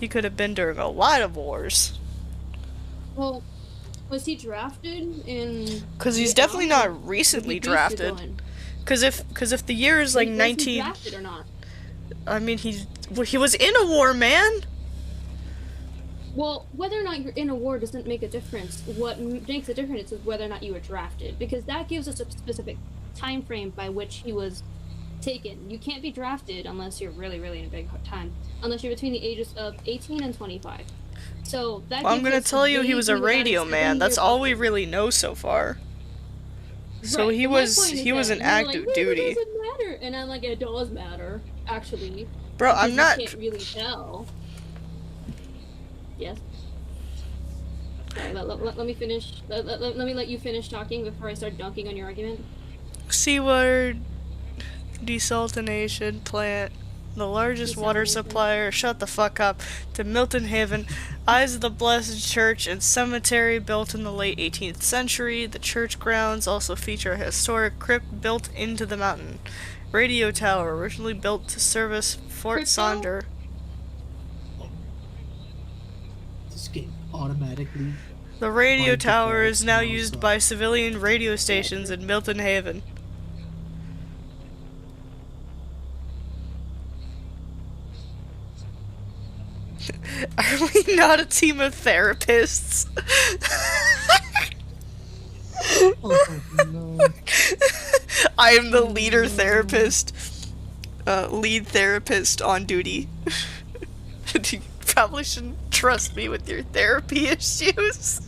he could have been during a lot of wars. Well, was he drafted in? Because he's Vietnam, definitely or not was he recently basically drafted. going? Because if the year is like Was he 19, drafted or not? I mean he was in a war, man. Well, whether or not you're in a war doesn't make a difference. What makes a difference is whether or not you were drafted, because that gives us a specific time frame by which he was taken. You can't be drafted unless you're really, really in a big time. Unless you're between the ages of 18 and 25. So that. Well, I'm gives gonna us tell you, he was a vaguely about radio 7 man. That's year all we really know so far. So Right, he but my was point is he was that in you're like, active "Well, duty, It doesn't matter," and I'm like, it does matter, actually. bro. because I'm not. You can't really tell. Yes. Sorry, let me finish. Let me let you finish talking before I start dunking on your argument. Seawater desalination plant, the largest water Desalination. supplier. Shut the fuck up. To Milton Haven, Eyes of the Blessed Church and Cemetery, built in the late 18th century. The church grounds also feature a historic crypt built into the mountain. Radio tower, originally built to service Fort Crypto? Sonder. This game automatically. The radio By tower default, is now now used sucks. by civilian radio stations in Milton Haven. Are we Not a team of therapists. Oh no. I am the leader therapist. Lead therapist on duty. You probably shouldn't trust me with your therapy issues.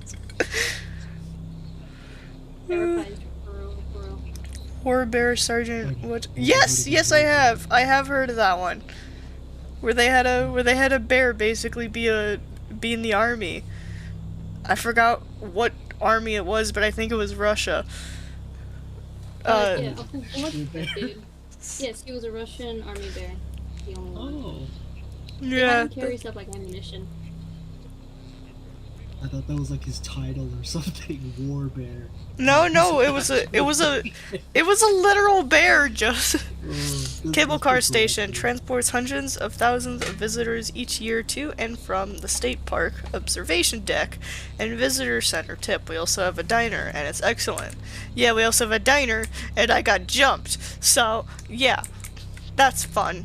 Terrified for real. War Bear Sergeant. What? Yes, I have. I have heard of that one. Where they had a bear basically be in the army. I forgot what army it was, but I think it was Russia. Yeah, what's that dude? Yes, he was a Russian army bear. The only one. Oh, They Yeah. had him carry stuff like ammunition. I thought that was like his title or something. War Bear. No, it was a literal bear, just. Cable car station transports hundreds of thousands of visitors each year to and from the state park observation deck and visitor center. Tip: we also have a diner, and it's excellent. Yeah, we also have a diner, and I got jumped. So yeah, that's fun.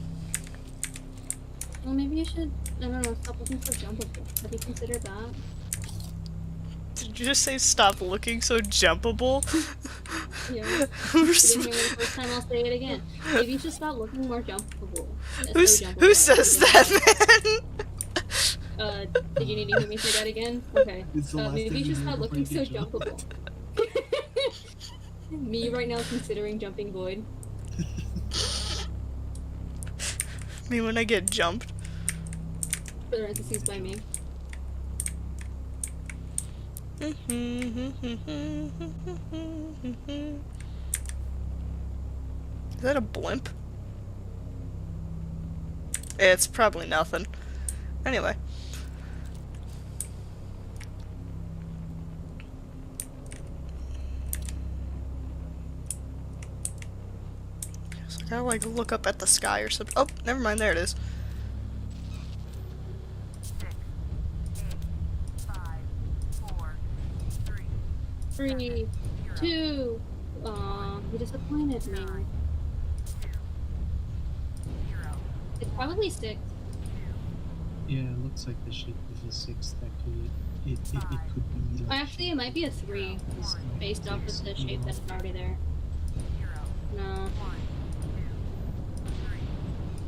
Well, maybe you should, I don't know, stop looking for jumpable. Have you considered that? Did you just say stop looking so jumpable? Yeah. You didn't hear me the first time, I'll say it again. Maybe you should stop looking more jumpable. Who says that, man? Did you need to hear me say that again? Okay. It's the last Maybe thing you you should heard stop before looking so you get jumpable. Me right now considering jumping Void. Me when I get jumped. Parentheses by me. Is that a blimp? It's probably nothing. Anyway. So I gotta like look up at the sky or something. Oh, never mind, there it is. 6, 8, 5, 4, 3, 3, 2. You disappointed me. 2, 0. It's probably 6. Yeah, it looks like the shape of a 6 that it could be. Like, Actually, it might be a 3, based off of the shape that's already there. 0, No, 1, 2,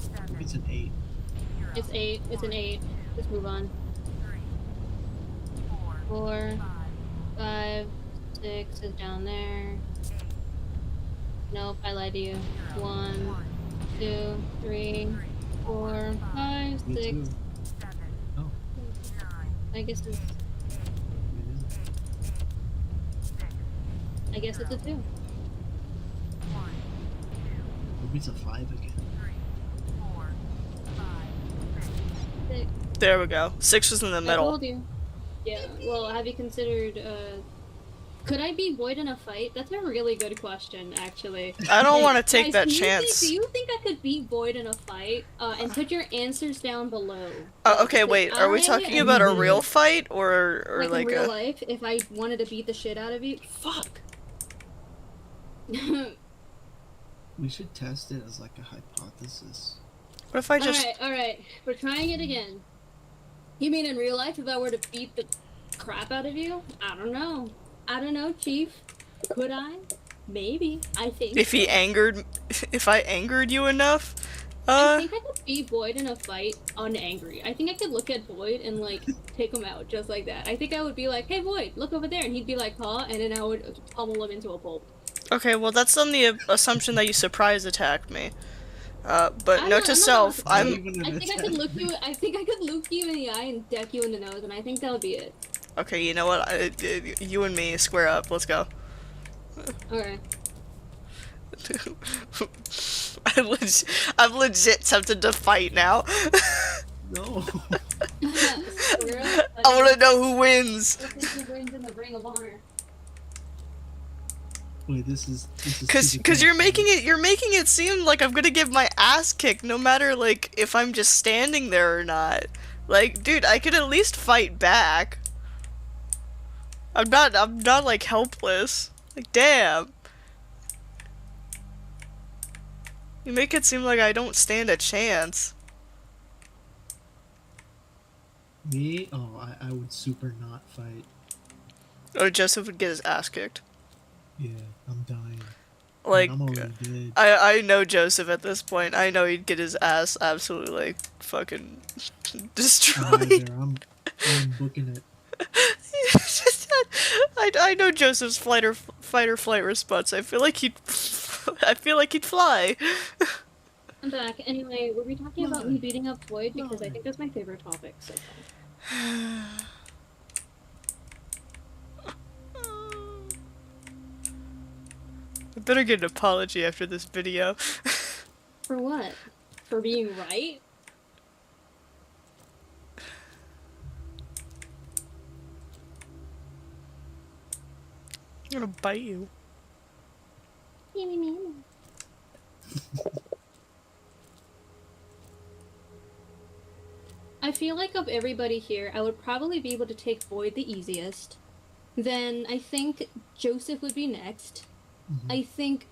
3, 7, it's an 8. 0, it's 8. It's an 8. Let's move on. 3, 4, 4, 5, 5, 6 is down there. 8, Nope, I lied to you. 1, 2, 3, 4, 5, Me 6. too. 7, Oh, 9, I guess it's. it is. 6, I guess it's a 2. 1, Maybe it's a 5 again. 2, 3, 4, 5, 6. 6. There we go. 6 was in the I middle. told you. Yeah. Well, have you considered? Could I be Void in a fight? That's a really good question, actually. I don't want to Guys, take that do you chance. do you think I could beat Void in a fight? And put your answers down below. Okay, wait. Are we talking about a real fight or like in real a? life? If I wanted to beat the shit out of you, fuck. We should test it as like a hypothesis. What if I just? All right. We're trying it again. You mean in real life, if I were to beat the crap out of you? I don't know, Chief. Could I? Maybe. I think. If I angered you enough, I think I could beat Void in a fight unangry. I think I could look at Void and like take him out just like that. I think I would be like, "Hey Void, look over there," and he'd be like, "Huh?" And then I would pummel him into a pulp. Okay, well that's on the assumption that you surprise attacked me. But I'm note not- to I'm not self, gonna I'm Even I an think I attack. could look you. I think I could look you in the eye and deck you in the nose, and I think that would be it. okay. You know what? You and me square up. Let's go. Okay. I'm legit tempted to fight now. No. For real? I want to know who wins. Who wins in the Ring of Honor? Wait, this is Cause you're making it seem like I'm gonna get my ass kicked no matter like if I'm just standing there or not. Like, dude, I could at least fight back. I'm not like helpless. Like, damn. You make it seem like I don't stand a chance. Me? Oh, I would super not fight. Or Joseph would get his ass kicked. Yeah, I'm dying. Like, I'm already dead. I know Joseph at this point. I know he'd get his ass absolutely, like, fucking I'm destroyed. there. I'm booking it. I know Joseph's fight or flight response. I feel like he'd fly. I'm back. Anyway, were we talking about me beating up Void? Because I think that's my favorite topic so far. I better get an apology after this video. For what? For being right? I'm gonna bite you. I feel like of everybody here, I would probably be able to take Void the easiest. Then I think Joseph would be next. I think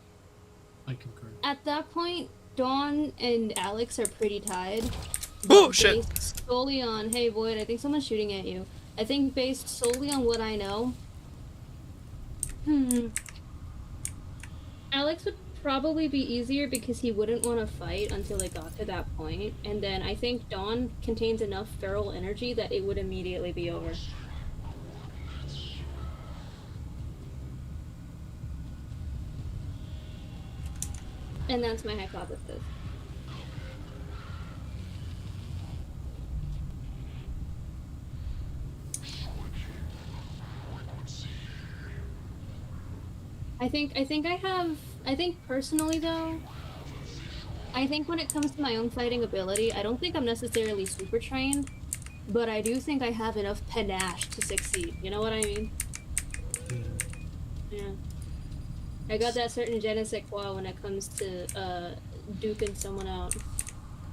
I concur. at that point, Dawn and Alex are pretty tied. Oh, But shit. based solely on, hey Void, I think someone's shooting at you. I think based solely on what I know, Alex would probably be easier because he wouldn't want to fight until it got to that point. And then I think Dawn contains enough feral energy that it would immediately be over. And that's my hypothesis. I think personally though, I think when it comes to my own fighting ability, I don't think I'm necessarily super trained, but I do think I have enough panache to succeed. You know what I mean? Yeah. I got that certain je ne sais quoi when it comes to duking someone out.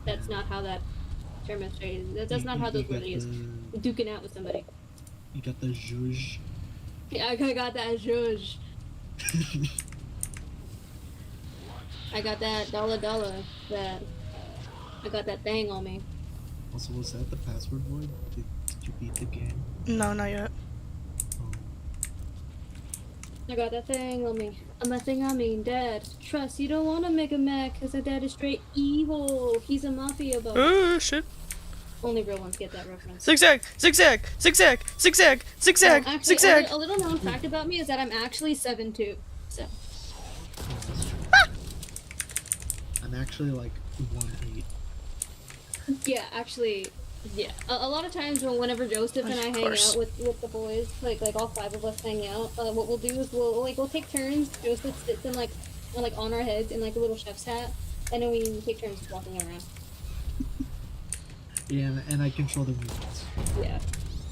That's not how that term is phrased. That's not how those words are used. Duking out with somebody. You got the zhuzh. Yeah, I got that zhuzh. I got that dollar, that I got that thing on me. Also, was that the password void? Did you beat the game? No, not yet. Oh. I got that thing on me. That thing I mean, Dad. Trust, you don't want to make him mad because her dad is straight evil. He's a mafia boss. Oh, shit. Only real ones get that reference. Zigzag, zigzag, zigzag, zigzag, zigzag, Actually, zigzag. a little known fact about me is that I'm actually 7'2". So. I'm actually like 1'8". Yeah, actually, yeah. A lot of times whenever Joseph and I hang course. out with the boys, like all five of us hang out, what we'll do is we'll take turns. Joseph sits in like on our heads in like a little chef's hat, and then we take turns walking around. Yeah, and I control the movements. Yeah.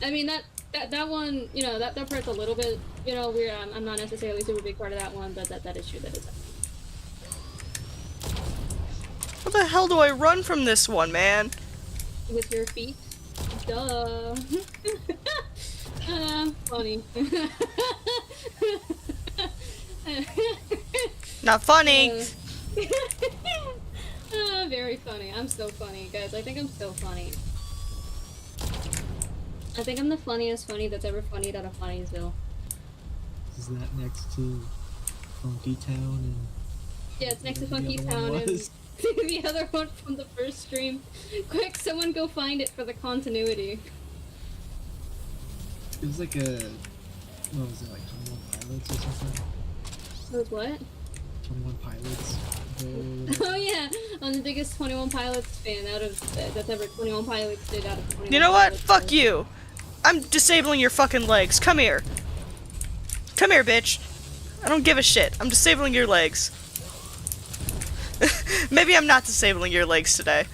I mean that one, you know, that part's a little bit, you know, weird. I'm not necessarily a super big part of that one, but that is true. That is. How the hell do I run from this one, man? With your feet. Duh. Funny. Not funny. Very funny. I'm so funny, guys. I think I'm so funny. I think I'm the funniest funny that's ever funnied out of Funniesville. Is that next to Funky Town and Yeah, it's next to whatever Funky the other Town one and was? the other one from the first stream. Quick, someone go find it for the continuity. It was like a, what was it, like 21 Pilots or something? It was what? 21 Pilots. Oh yeah, I'm the biggest 21 Pilots fan that's ever 21 Pilots did out of 21 You know what? Pilots, Fuck so. you. I'm disabling your fucking legs. Come here. Come here, bitch. I don't give a shit. I'm disabling your legs. Maybe I'm not disabling your legs today.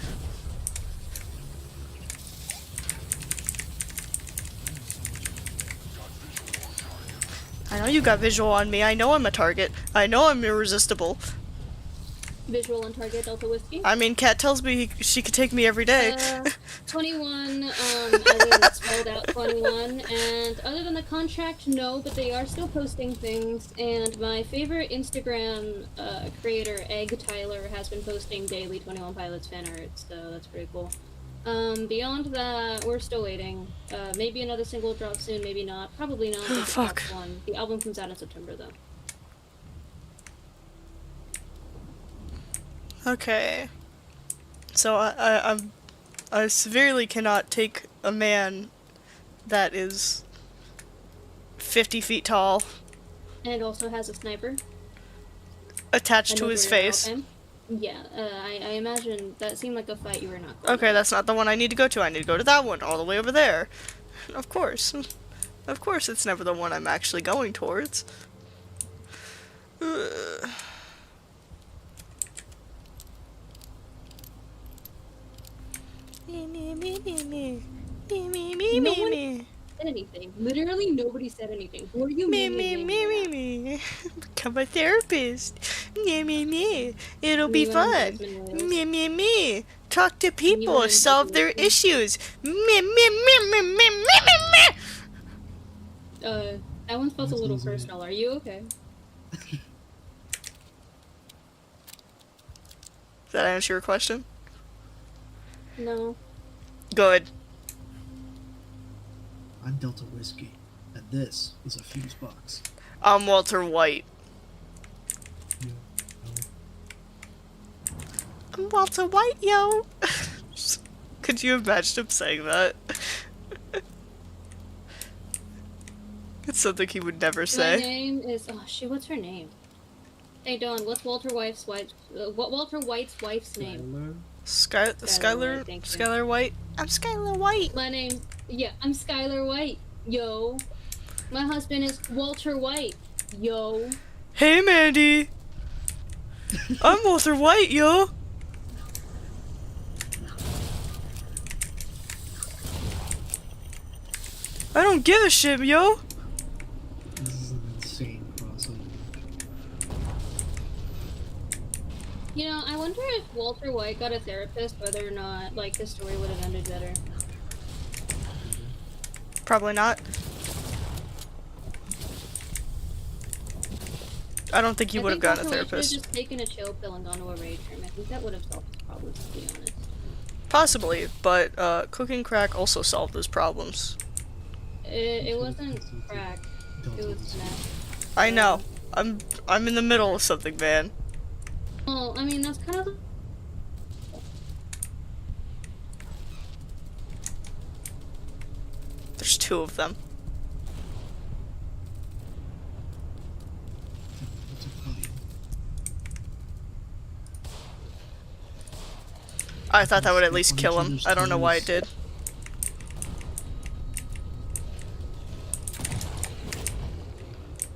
I know you got visual on me. I know I'm a target. I know I'm irresistible. Visual on target, Delta Whiskey. I mean, Kat tells me she could take me every day. 21, as in spelled out 21, and other than the contract, no, but they are still posting things, and my favorite Instagram creator, Egg Tyler, has been posting daily 21 Pilots fan art, so that's pretty cool. Beyond that, we're still waiting. Maybe another single drop soon, maybe not. Probably not. Oh, Just the fuck. first one. The album comes out in September, though. Okay. So I severely cannot take a man that is 50 feet tall And it also has a sniper. attached I to know his where you're face. helping. Yeah, I imagine that seemed like a fight you were not going Okay, to. that's not the one I need to go to. I need to go to that one, all the way over there. Of course. Of course it's never the one I'm actually going towards. Ugh. No one said anything. Literally nobody said anything. Who are you? Me. Become a therapist. Me. It'll be You and fun. Desmond Willis. Me. Talk to people, and solve their Desmond issues. Me. That one's felt a little That's easy. personal. Are you okay? Does that answer your question? No. Good. I'm Delta Whiskey, and this is a fuse box. I'm Walter White. You know, I'm Walter White, yo. Could you imagine him saying that? It's something he would never My say. name is what's her name? Hey Dawn, what's Walter White's wife's name? Tyler, Skylar White, thank you. Skylar White. I'm Skylar White. I'm Skylar White. Yo. My husband is Walter White. Yo. Hey, Mandy. I'm Walter White, yo. I don't give a shit, yo. this is an insane crossover. You know, I wonder if Walter White got a therapist, whether or not, like, his story would have ended better. Probably not. I don't think he would have gotten a Walter White therapist. should have just taken a chill pill and gone to a rage room. I think that would have solved his problems, to be honest. Possibly, but cooking crack also solved his problems. It wasn't crack. It Delta was Whiskey. meth. I know. I'm in the middle of something, man. Well, I mean, that's kind of... There's two of them. What's it called? I thought that would at least kill him. I don't know why it did.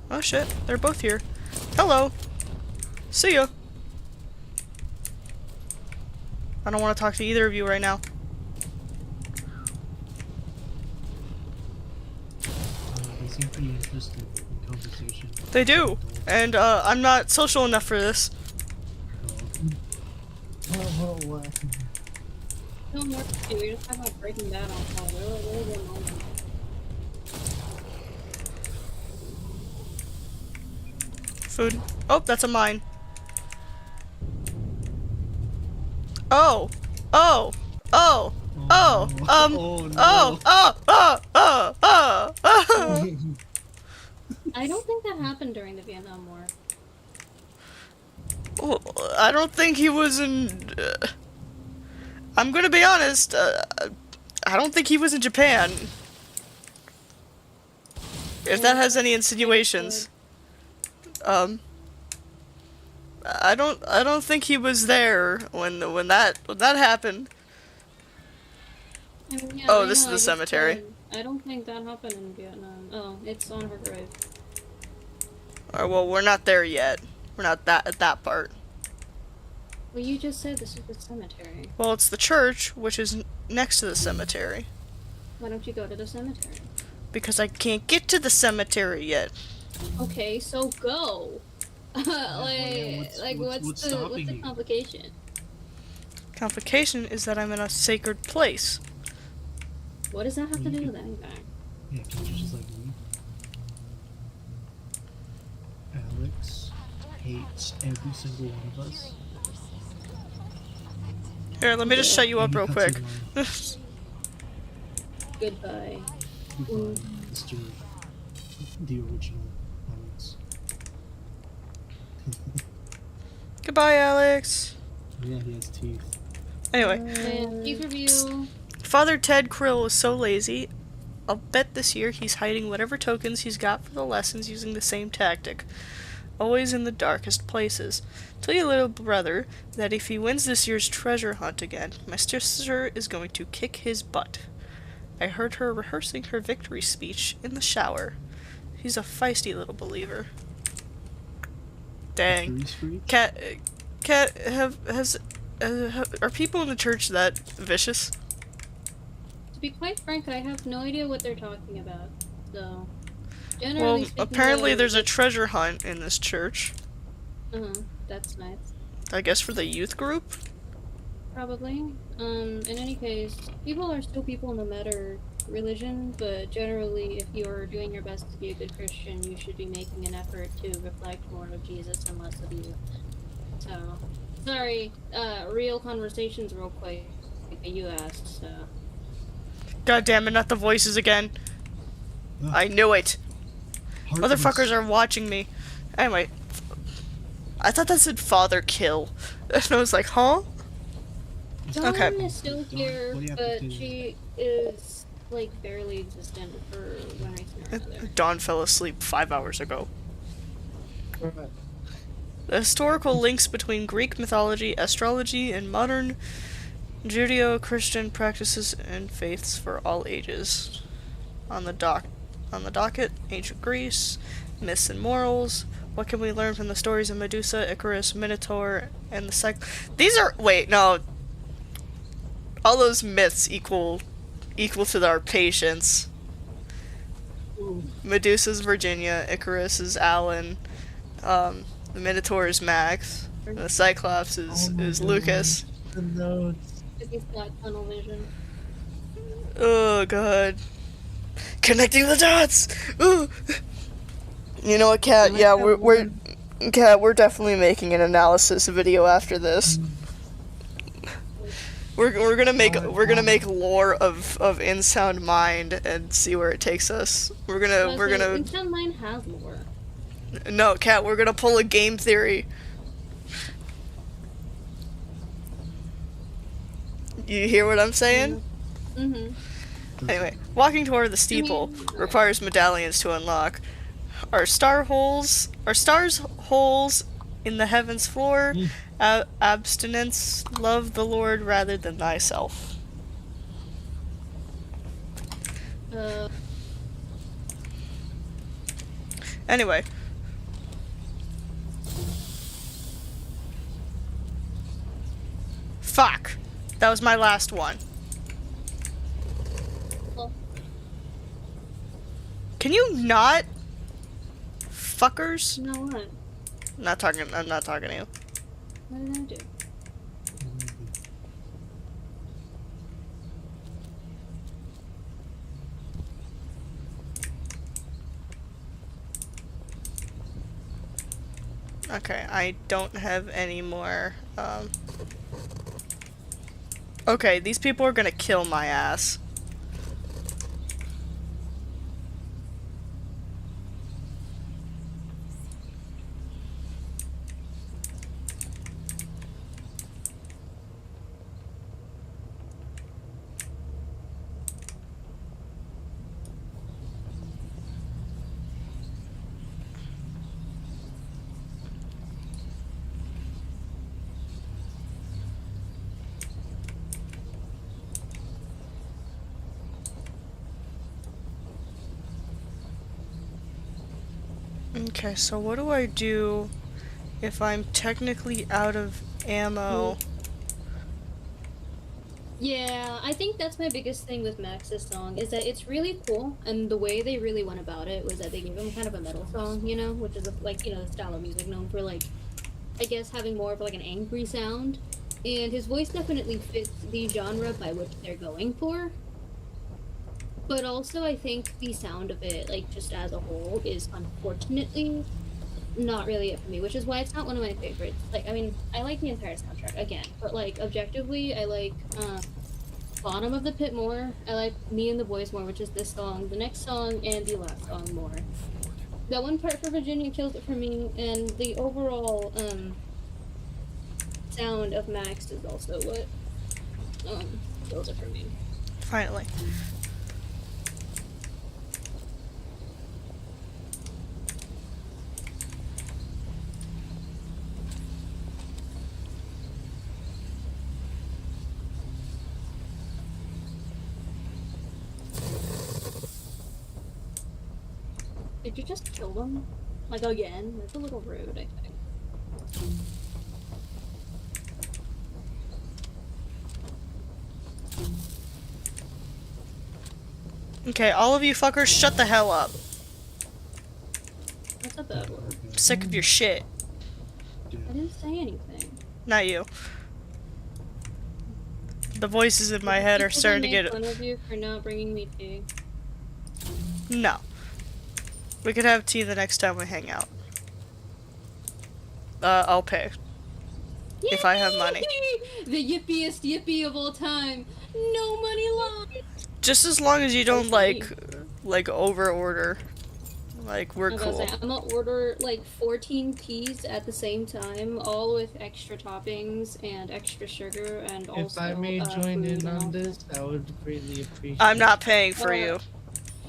Oh shit, they're both here. Hello. See ya. I don't want to talk to either of you right now. They seem pretty interested in conversation. They do, and I'm not social enough for this. Oh, what? No more to do. We're just talking about Breaking Bad on call. We're going on. Food. Oh, that's a mine. Oh. Oh. Oh. Oh. Oh, no. Oh. I don't think that happened during the Vietnam War. Well, I don't think he was in. I'm gonna be honest. I don't think he was in Japan. If that has any insinuations. I don't think he was there when that happened. I mean, yeah, Oh, I this is know, the I just cemetery. said, I don't think that happened in Vietnam. Oh, it's on her grave. Alright, well, we're not there yet. We're not at that part. Well, you just said this is the cemetery. Well, it's the church, which is next to the cemetery. Why don't you go to the cemetery? Because I can't get to the cemetery yet. Okay, so go. what's What's stopping the you? complication? Complication is that I'm in a sacred place. What does that have to do with anything? Yeah, can you just like leave? Alex hates every single one of us. Here, let me just shut you up real quick. Goodbye. Goodbye, Mr. The original Alex. Goodbye, Alex. Yeah, he has teeth. Anyway, And keep review. Father Ted Krill is so lazy. I'll bet this year he's hiding whatever tokens he's got for the lessons using the same tactic. Always in the darkest places. Tell your little brother that if he wins this year's treasure hunt again, my sister is going to kick his butt. I heard her rehearsing her victory speech in the shower. She's a feisty little believer. Dang. Cat, are people in the church that vicious? To be quite frank, I have no idea what they're talking about. So, generally Well, speaking, apparently there's a treasure hunt in this church. That's nice. I guess for the youth group? Probably. In any case, people are still people no matter religion, but generally, if you're doing your best to be a good Christian, you should be making an effort to reflect more of Jesus and less of you. So, sorry, real conversations real quick. You asked, so. God damn it, not the voices again. I knew it. Motherfuckers are watching me. Anyway. I thought that said Father Kill. And I was like, huh? Dawn Okay. is still here, what do you have but to do? she is, like, barely existent for one reason or another. Dawn fell asleep 5 hours ago. The historical links between Greek mythology, astrology, and modern Judeo-Christian practices and faiths for all ages. On the docket, ancient Greece, myths and morals. What can we learn from the stories of Medusa, Icarus, Minotaur, and the These are wait, no. All those myths equal to our patience. Medusa's Virginia, Icarus is Alan, the Minotaur is Max, and the Cyclops is Lucas. The notes. He's got tunnel vision. Oh god. Connecting the dots! Ooh. You know what, Kat? Yeah, we're definitely making an analysis video after this. We're gonna make lore of InSound Mind and see where it takes us. We're gonna Intel Mine has lore. No, Kat, we're gonna pull a game theory. You hear what I'm saying? Mm-hmm. Anyway, walking toward the steeple requires medallions to unlock. Are stars holes in the heavens floor? Abstinence, love the Lord rather than thyself. Anyway. Fuck. That was my last one. Can you not? Fuckers? No, what? I'm not talking to you. What did I do? Okay, I don't have any more, Okay, these people are gonna kill my ass. Okay, so what do I do if I'm technically out of ammo? Yeah, I think that's my biggest thing with Max's song, is that it's really cool, and the way they really went about it was that they gave him kind of a metal song, you know, which is, like, you know, the style of music known for, like, I guess having more of, like, an angry sound, and his voice definitely fits the genre by which they're going for. But also, I think the sound of it, like, just as a whole, is unfortunately not really it for me, which is why it's not one of my favorites. Like, I mean, I like the entire soundtrack again, but like objectively, I like Bottom of the Pit more. I like Me and the Boys more, which is this song, the next song, and the last song more. That one part for Virginia kills it for me, and the overall sound of Max is also what kills it for me. Finally. Did you just kill them? Like again? That's a little rude, I think. Okay, all of you fuckers, shut the hell up. That's a bad word. I'm sick of your shit. I didn't say anything. Not you. The voices in my head are People starting to that get. make fun of you for not bringing me tea. No. We could have tea the next time we hang out. I'll pay. If I have money. Yay! The yippiest yippee of all time. No money lost. Just as long as you don't like over order. Like we're I was gonna cool. say, I'm gonna order like 14 teas at the same time, all with extra toppings and extra sugar, and also If I may join food in and on all this, I would greatly appreciate. I'm not paying for you.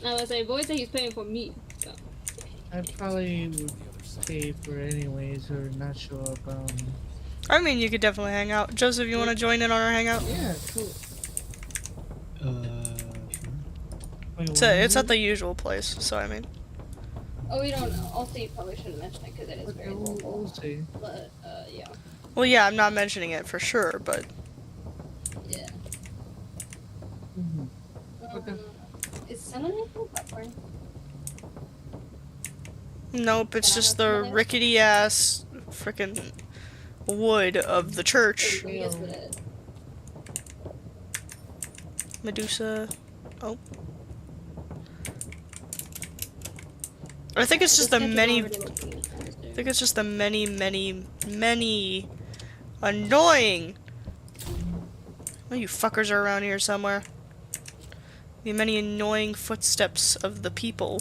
I was like, boy, said he's paying for me. So. I probably would pay for it anyways, or not show up. I mean, you could definitely hang out. Joseph, you want to join in on our hangout? Yeah, cool. Sure. Wait, So what it's is at it? the usual place. So I mean, Oh, we don't know. Also, you probably shouldn't mention it because it is Okay, very we'll local. see. But, yeah. well, yeah, I'm not mentioning it for sure, but Yeah. Mhm. Okay. Is cinnamon from popcorn? nope. It's Can I just have the some of it? rickety ass frickin' wood of the church. Yes, it is. Medusa. Oh. I think it's just the This many. sketch is already looking interesting. I think it's just the many annoying. Oh, you fuckers are around here somewhere. The many annoying footsteps of the people.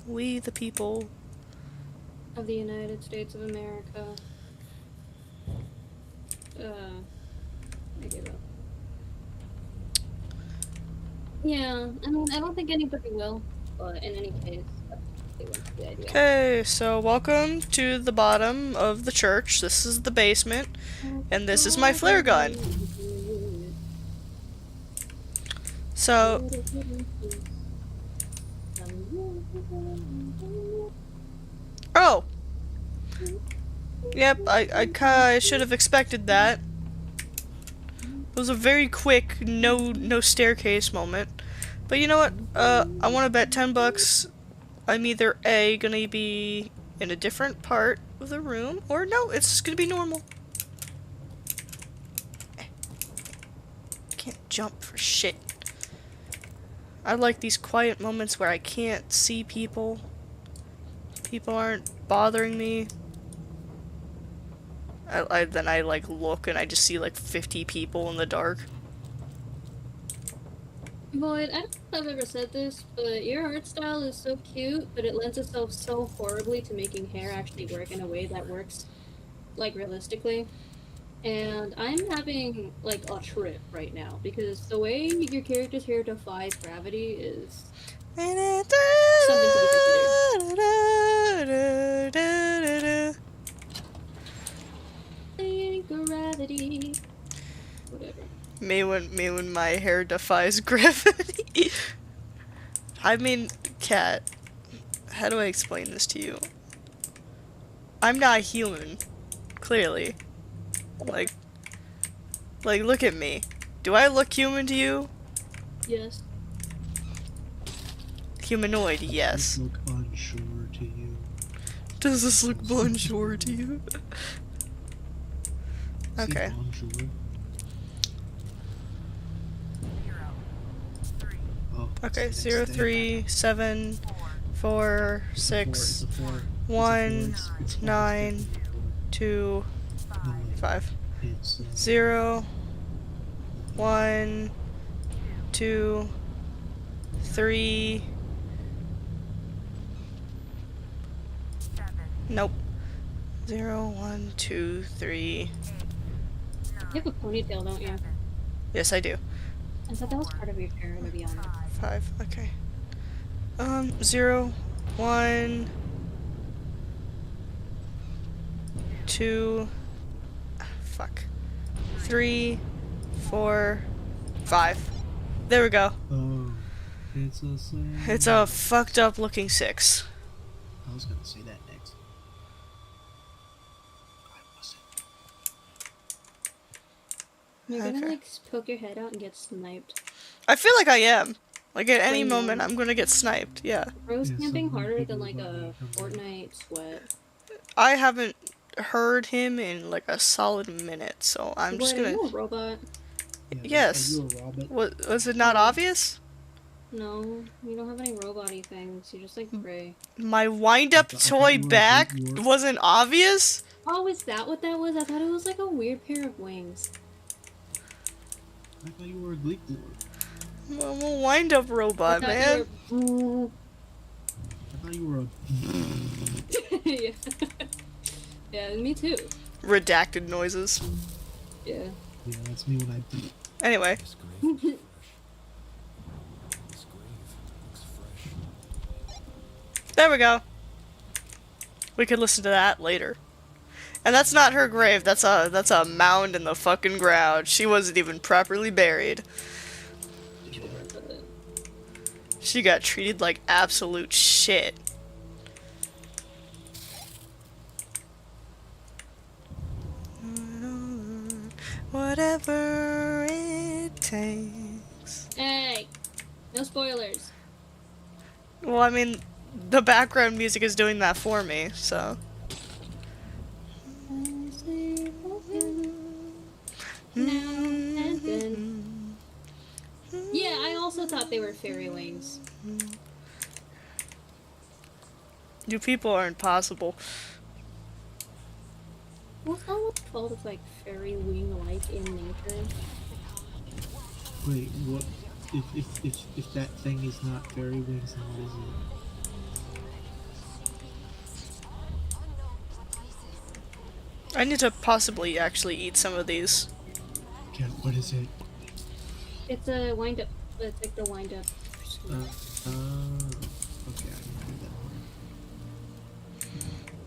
We the people. Of the United States of America. I give up. Yeah, I mean, I don't think anybody will, but in any case, they wouldn't be the idea. Okay, so welcome to the bottom of the church. This is the basement, and this is my flare gun. So, oh, yep, I should have expected that. It was a very quick, no staircase moment. But you know what? I want to bet $10. I'm either A, gonna be in a different part of the room, or no, it's just gonna be normal. Can't jump for shit. I like these quiet moments where I can't see people. People aren't bothering me. Then I like look and I just see like 50 people in the dark. Boyd, I don't know if I've ever said this, but your art style is so cute, but it lends itself so horribly to making hair actually work in a way that works, like, realistically. And I'm having, like, a trip right now, because the way your character's hair defies gravity is something to be considered. Gravity. Whatever. Me when my hair defies gravity. I mean, Kat, how do I explain this to you? I'm not human, clearly. Like, look at me. Do I look human to you? Yes. Humanoid, yes. Look unsure to you. Does this look bonjour to you? Okay. See, bonjour. 0, 3, Oh, Okay, it's the next day. 037 4, It's a 6, four, it's a four. 1, It's 9, 2, No, wait. 5. It's 0, 1, 2, 3. Nope. 0, 1, 2, 3. You have a ponytail, don't you? Yes, I do. I thought that was part of your hair, to be honest. 5. Okay. 0, 1, 2. Fuck. 3, 4, 5. There we go. oh, it's a song. It's a fucked up looking 6. I was gonna say that next. I wasn't. You're gonna Okay. like poke your head out and get sniped. I feel like I am. Like at any Wait, moment, no. I'm gonna get sniped. Yeah. Rose Yeah, camping some harder people than like a don't really- Fortnite sweat. I haven't heard him in like a solid minute, so I'm just Wait, are gonna. you a robot? Yeah, Yes. Are you a robot? Was it not obvious? No, you don't have any robot-y things. You just like gray. My wind-up I thought toy you were- back you were- wasn't obvious? Oh, is that what that was? I thought it was like a weird pair of wings. I thought you were a Gleek lord. I'm a wind-up robot, I man. thought you I thought you were a. were... yeah. Yeah, me too. Redacted noises. Yeah. Yeah, that's me when I. Anyway, This grave looks fresh. This grave looks fresh. there we go. We could listen to that later. And that's not her grave. That's a mound in the fucking ground. She wasn't even properly buried. She got treated like absolute shit. Whatever it takes. Hey, no spoilers. Well, I mean, the background music is doing that for me, so. Yeah, I also thought they were fairy wings. You people are impossible. Well, it's not what's called it's like fairy wing-like in nature. Wait, what? If that thing is not fairy wings, then what is it? I need to possibly actually eat some of these. Okay, what is it? It's a wind-up. It's like the wind-up. Okay, I can do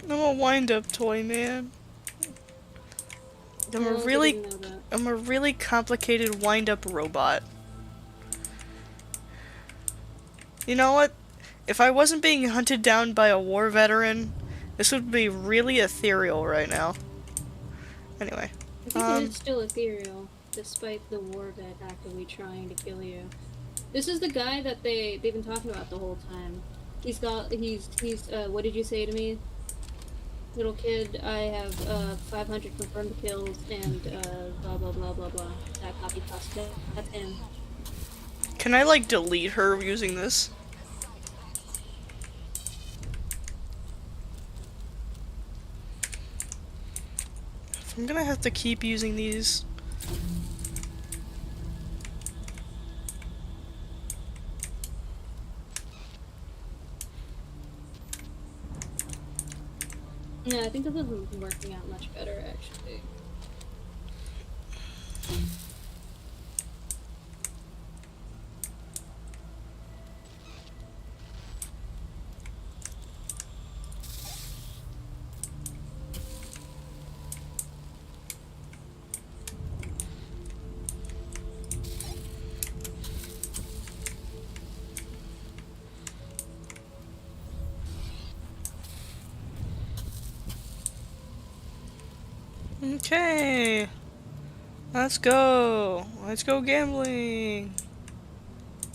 that. I'm a wind-up toy man. I'm No, a I really, didn't know that. I'm a really complicated wind-up robot. You know what? If I wasn't being hunted down by a war veteran, this would be really ethereal right now. Anyway, I think it is still ethereal, despite the war vet actively trying to kill you. This is the guy that they've been talking about the whole time. He's what did you say to me? Little kid, I have 500 confirmed kills and blah blah blah blah blah. That copy pasta. That's him. can I like delete her using this? I'm gonna have to keep using these. No, I think this is working out much better actually. Okay. Let's go. Let's go gambling.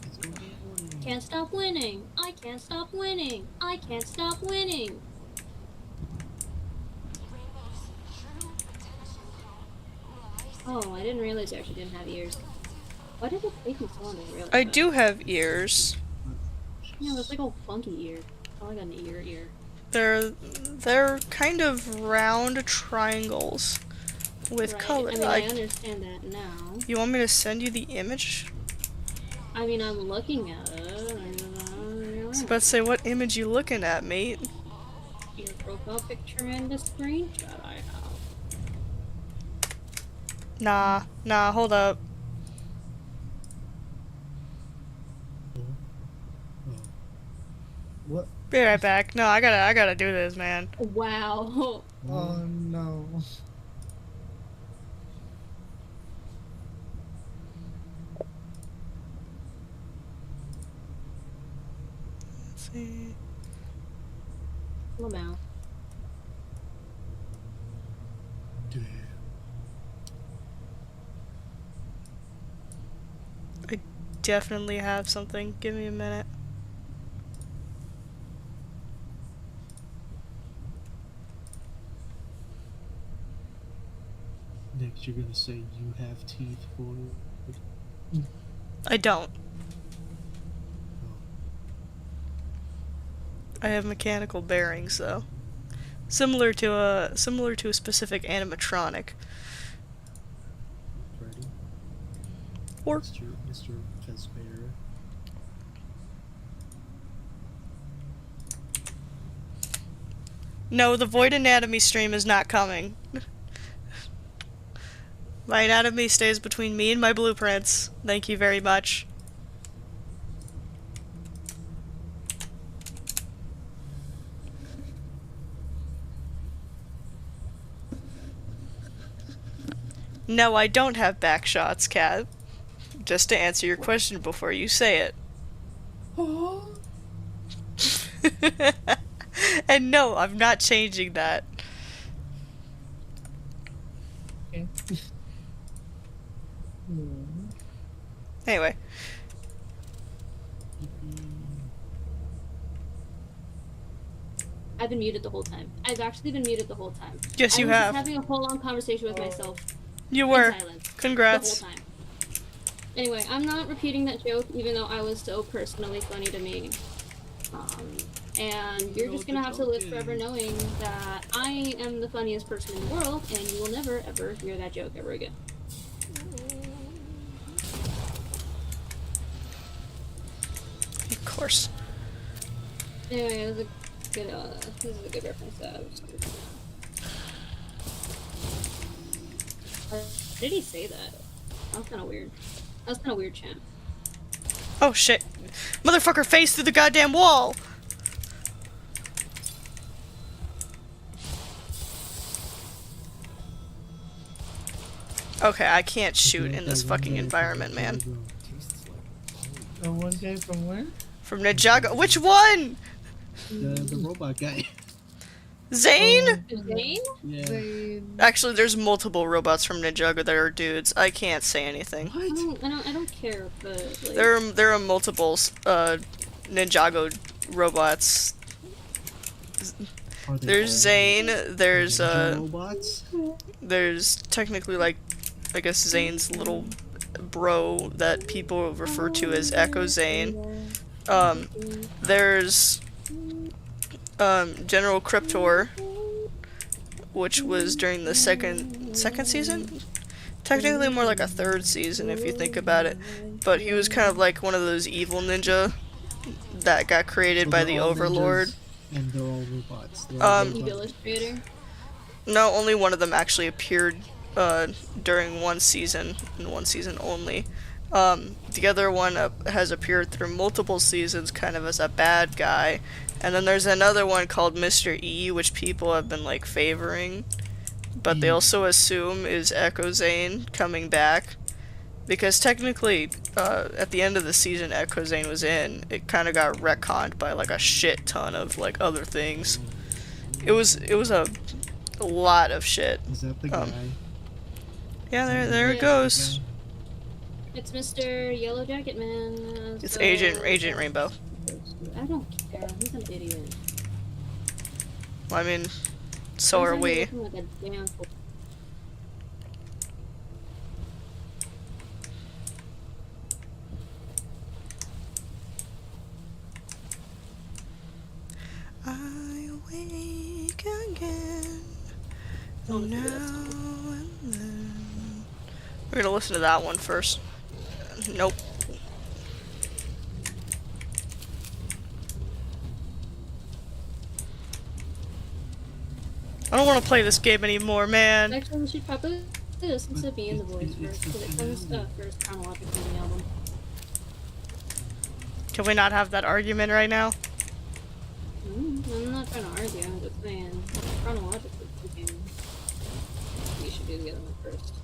Let's go get one. Can't stop winning. I can't stop winning. I can't stop winning. Oh, I didn't realize I actually didn't have ears. Why did it take me so long to realize I that? do have ears. Yeah, it's like all funky ear. Oh, I got an ear. They're kind of round triangles with Right. color. I mean, I understand that now. You want me to send you the image? I mean, I'm looking at it. I was about to say, what image you looking at, mate? Your profile picture and the screenshot I have. Nah, hold up. What? Be right back. No, I gotta do this, man. Wow. Oh no. Let's see. Lamau. Damn. I definitely have something. Give me a minute. Next, you're gonna say you have teeth for. I don't. I have mechanical bearings, though. Similar to a specific animatronic. Freddy. Or Mr. Fazbear. no, the Void Anatomy stream is not coming. My anatomy stays between me and my blueprints. Thank you very much. No, I don't have back shots, Kat. Just to answer your question before you say it. And no, I'm not changing that. Okay. Anyway. I've been muted the whole time. I've actually been muted the whole time. Yes, you I was have. just having a full-on conversation with myself. You were. In silence. Congrats. The whole time. Anyway, I'm not repeating that joke, even though I was so personally funny to me. And you're just gonna have to live forever knowing that I am the funniest person in the world, and you will never, ever hear that joke ever again. Of course. Anyway, this is a good reference to did he say that? That was kind of weird. That was kind of weird, champ. Oh shit. Motherfucker face through the goddamn wall! Okay, I can't shoot in this fucking environment, man. The one guy from where? From Ninjago. Which one? The robot guy. Zane? Zane? Yeah. Zane. Actually, there's multiple robots from Ninjago that are dudes. I can't say anything. I don't care, but like, There are multiple Ninjago robots. Are they There's all Zane. There's robots? there's technically like, I guess Zane's little bro that people refer to as Echo Zane. There's General Cryptor, which was during the second season? Technically more like a third season if you think about it. But he was kind of like one of those evil ninja that got created by the They're all Overlord. ninjas, and they're all robots. They're all Eve robots. Illustrator. No, only one of them actually appeared during one season, and one season only. The other one has appeared through multiple seasons kind of as a bad guy. And then there's another one called Mr. E, which people have been like favoring. But they also assume is Echo Zane coming back. Because technically, at the end of the season Echo Zane was in, it kind of got retconned by like a shit ton of like other things. It was a lot of shit. Is that the guy? Yeah, there it goes. It's Mr. Yellow Jacket Man. It's so- Agent Rainbow. I don't care. He's an idiot. I mean, so Why are is he we. looking like a damn fool? Honestly, Now that's and then. We're gonna listen to that one first. Nope. I don't want to play this game anymore, man. actually we should probably listen to Be in the Voice first because it comes first chronologically in the album. Can we not have that argument right now? I'm not trying to argue. I'm just saying chronologically speaking, we should do the other one first.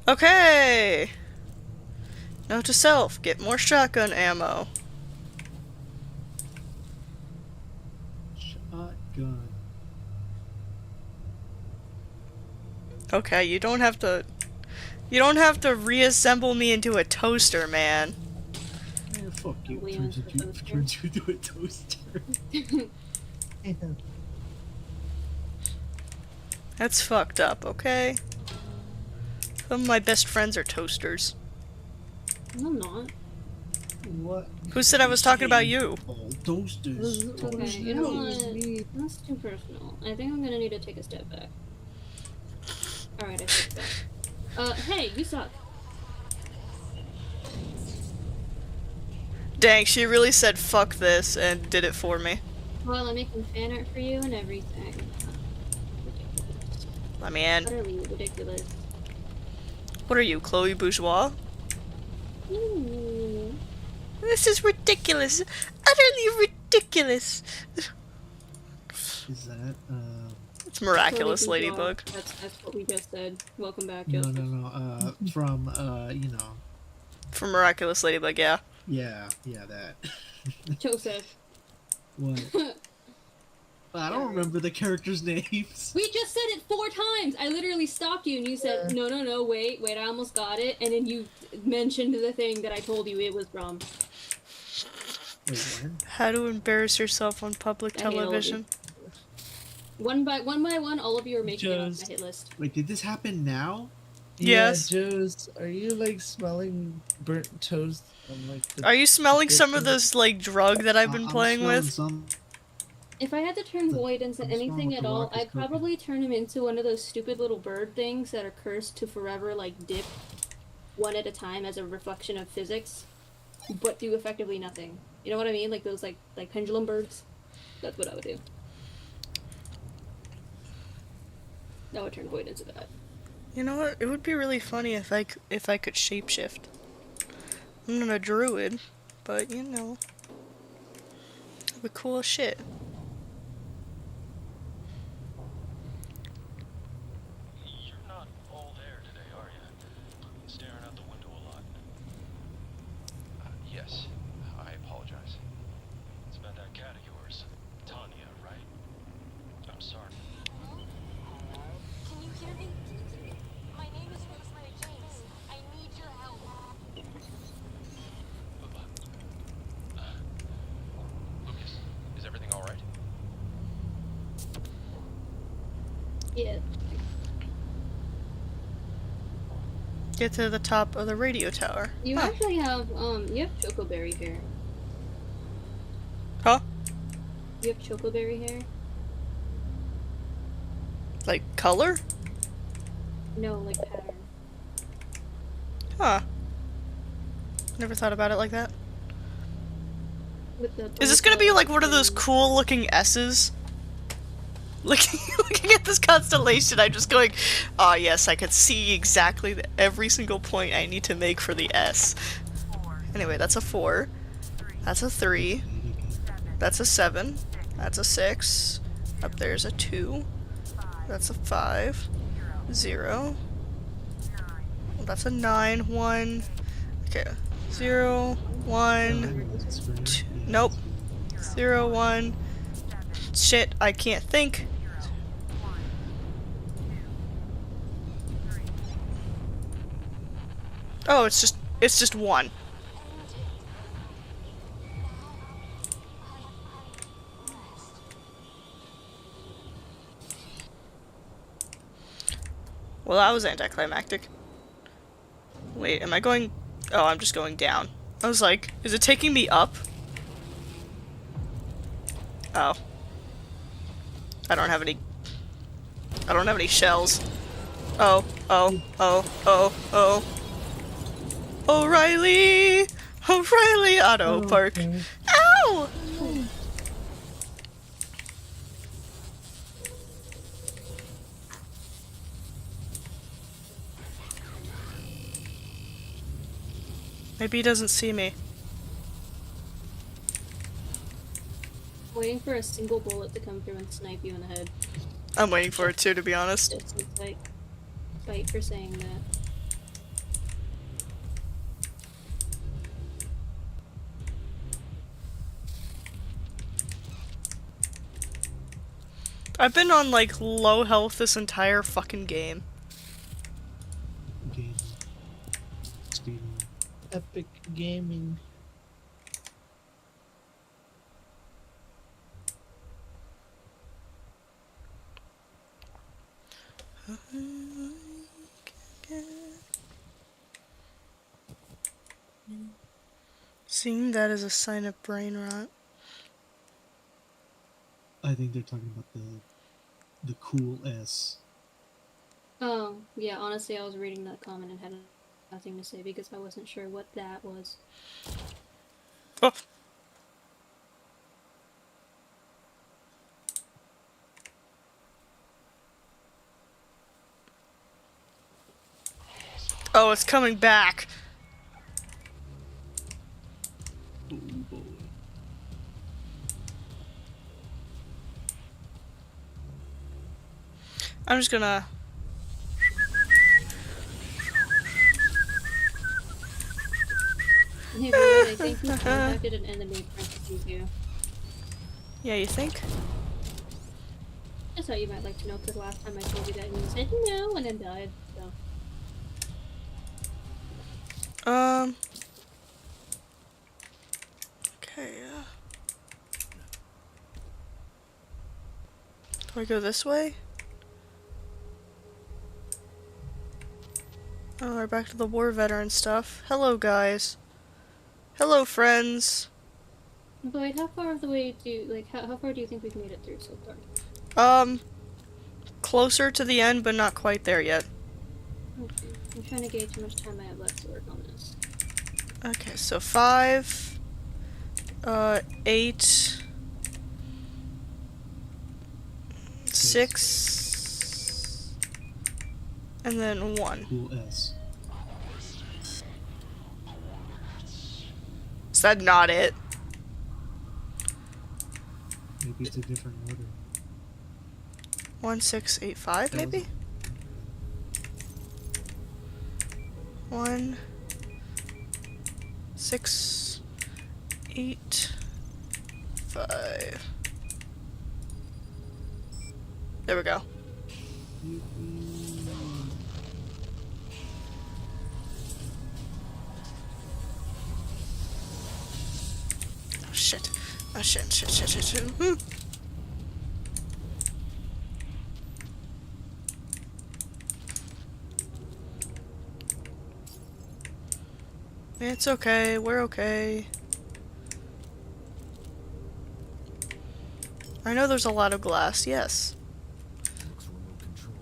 Okay. Note to self: get more shotgun ammo. Shotgun. Okay, you don't have to. You don't have to reassemble me into a toaster, man. Man, fuck you. Leon's the toaster. Turns you into a toaster. That's fucked up, okay? Some of my best friends are toasters. No, I'm not. What? Who said I was talking about you? All toasters. Okay, you know what? That's too personal. I think I'm gonna need to take a step back. Alright, I take it back. Hey, you suck. Dang, she really said fuck this and did it for me. Well, I'm making fan art for you and everything. Ridiculous. Let me in. Utterly ridiculous. What are you, Chloe Bourgeois? Ooh. This is ridiculous. Utterly ridiculous. Is that, It's miraculous, Chloe Bourgeois. Ladybug. That's what we just said. Welcome back, no, Joseph. from, you know, For Miraculous Ladybug, yeah. yeah, that. Joseph. What? I don't remember the characters' names. We just said it 4 times! I literally stopped you and you said, no, wait, I almost got it. And then you mentioned the thing that I told you it was from. Wait, when? How to embarrass yourself on public I hate all of television. One by one, all of you are making it off Joe's- my hit list. Wait, did this happen now? Yes. Yeah, Joe's, are you like smelling burnt toast on like the Are you smelling some of this, like, drug that I've been I'm playing smelling with? Some... If I had to turn Void into I'm just anything wrong with at the all, rock is I'd cooking. probably turn him into one of those stupid little bird things that are cursed to forever, like, dip one at a time as a reflection of physics, but do effectively nothing. You know what I mean? Like those, like pendulum birds? That's what I would do. I would turn Void into that. You know what? It would be really funny if I could shapeshift. I'm not a druid, but you know, it'd be cool as shit. You're not all there today, are you? Staring out the window a lot. Yes, I apologize. It's about that cat of yours, Tanya, right? I'm sorry. Can you hear me? My name is Rosemary James. I need your help. Lucas, is everything all right? Yeah. Get to the top of the radio tower. You Huh. actually have, you have chocoberry hair. Huh? You have chocoberry hair? Like color? No, like pattern. Huh. Never thought about it like that. With the Is this gonna be like one of those cool looking S's? Looking at this constellation, I'm just going, ah yes, I can see exactly every single point I need to make for the S. Anyway, that's a 4. That's a 3. That's a 7. That's a 6. Up there's a 2. That's a 5. 0. That's a 9. 1. Okay. 0. 1. 2. Nope. 0. 1. Shit, I can't think. Oh, it's just one. Well, that was anticlimactic. Wait, am I going... Oh, I'm just going down. I was like, is it taking me up? Oh. I don't have any shells. Oh, oh, oh, oh, oh. O'Reilly! O'Reilly Auto Park. Okay. Ow! Maybe he doesn't see me. Waiting for a single bullet to come through and snipe you in the head. I'm waiting for it too, to be honest. It's like, fight for saying that. I've been on like low health this entire fucking game. Game. Speed. Epic gaming. Seeing that as a sign of brain rot. I think they're talking about the cool S. Oh, yeah, honestly, I was reading that comment and had nothing to say because I wasn't sure what that was. Oh. Oh, it's coming back. Oh boy. I'm just gonna... Hey, by the way, I think we contacted an enemy parentheses you. Yeah, you think? Just thought you might like to know because last time I told you that and you said no and then died, so. Okay, do I go this way? Oh, we're back to the war veteran stuff. Hello, guys. Hello, friends. But wait, how far of the way do, like, how far do you think we've made it through so far? Closer to the end, but not quite there yet. Okay, I'm trying to gauge how much time I have left to work on this. Okay, so 5, 8, 6, and then 1. Cool S. Is that not it? Maybe it's a different order. 1, 6, 8, 5, maybe? 1, 6, 8, 5. There we go. Oh shit. Oh shit, shit, shit, shit, shit. It's okay, we're okay. I know there's a lot of glass, yes. Looks remote controlled.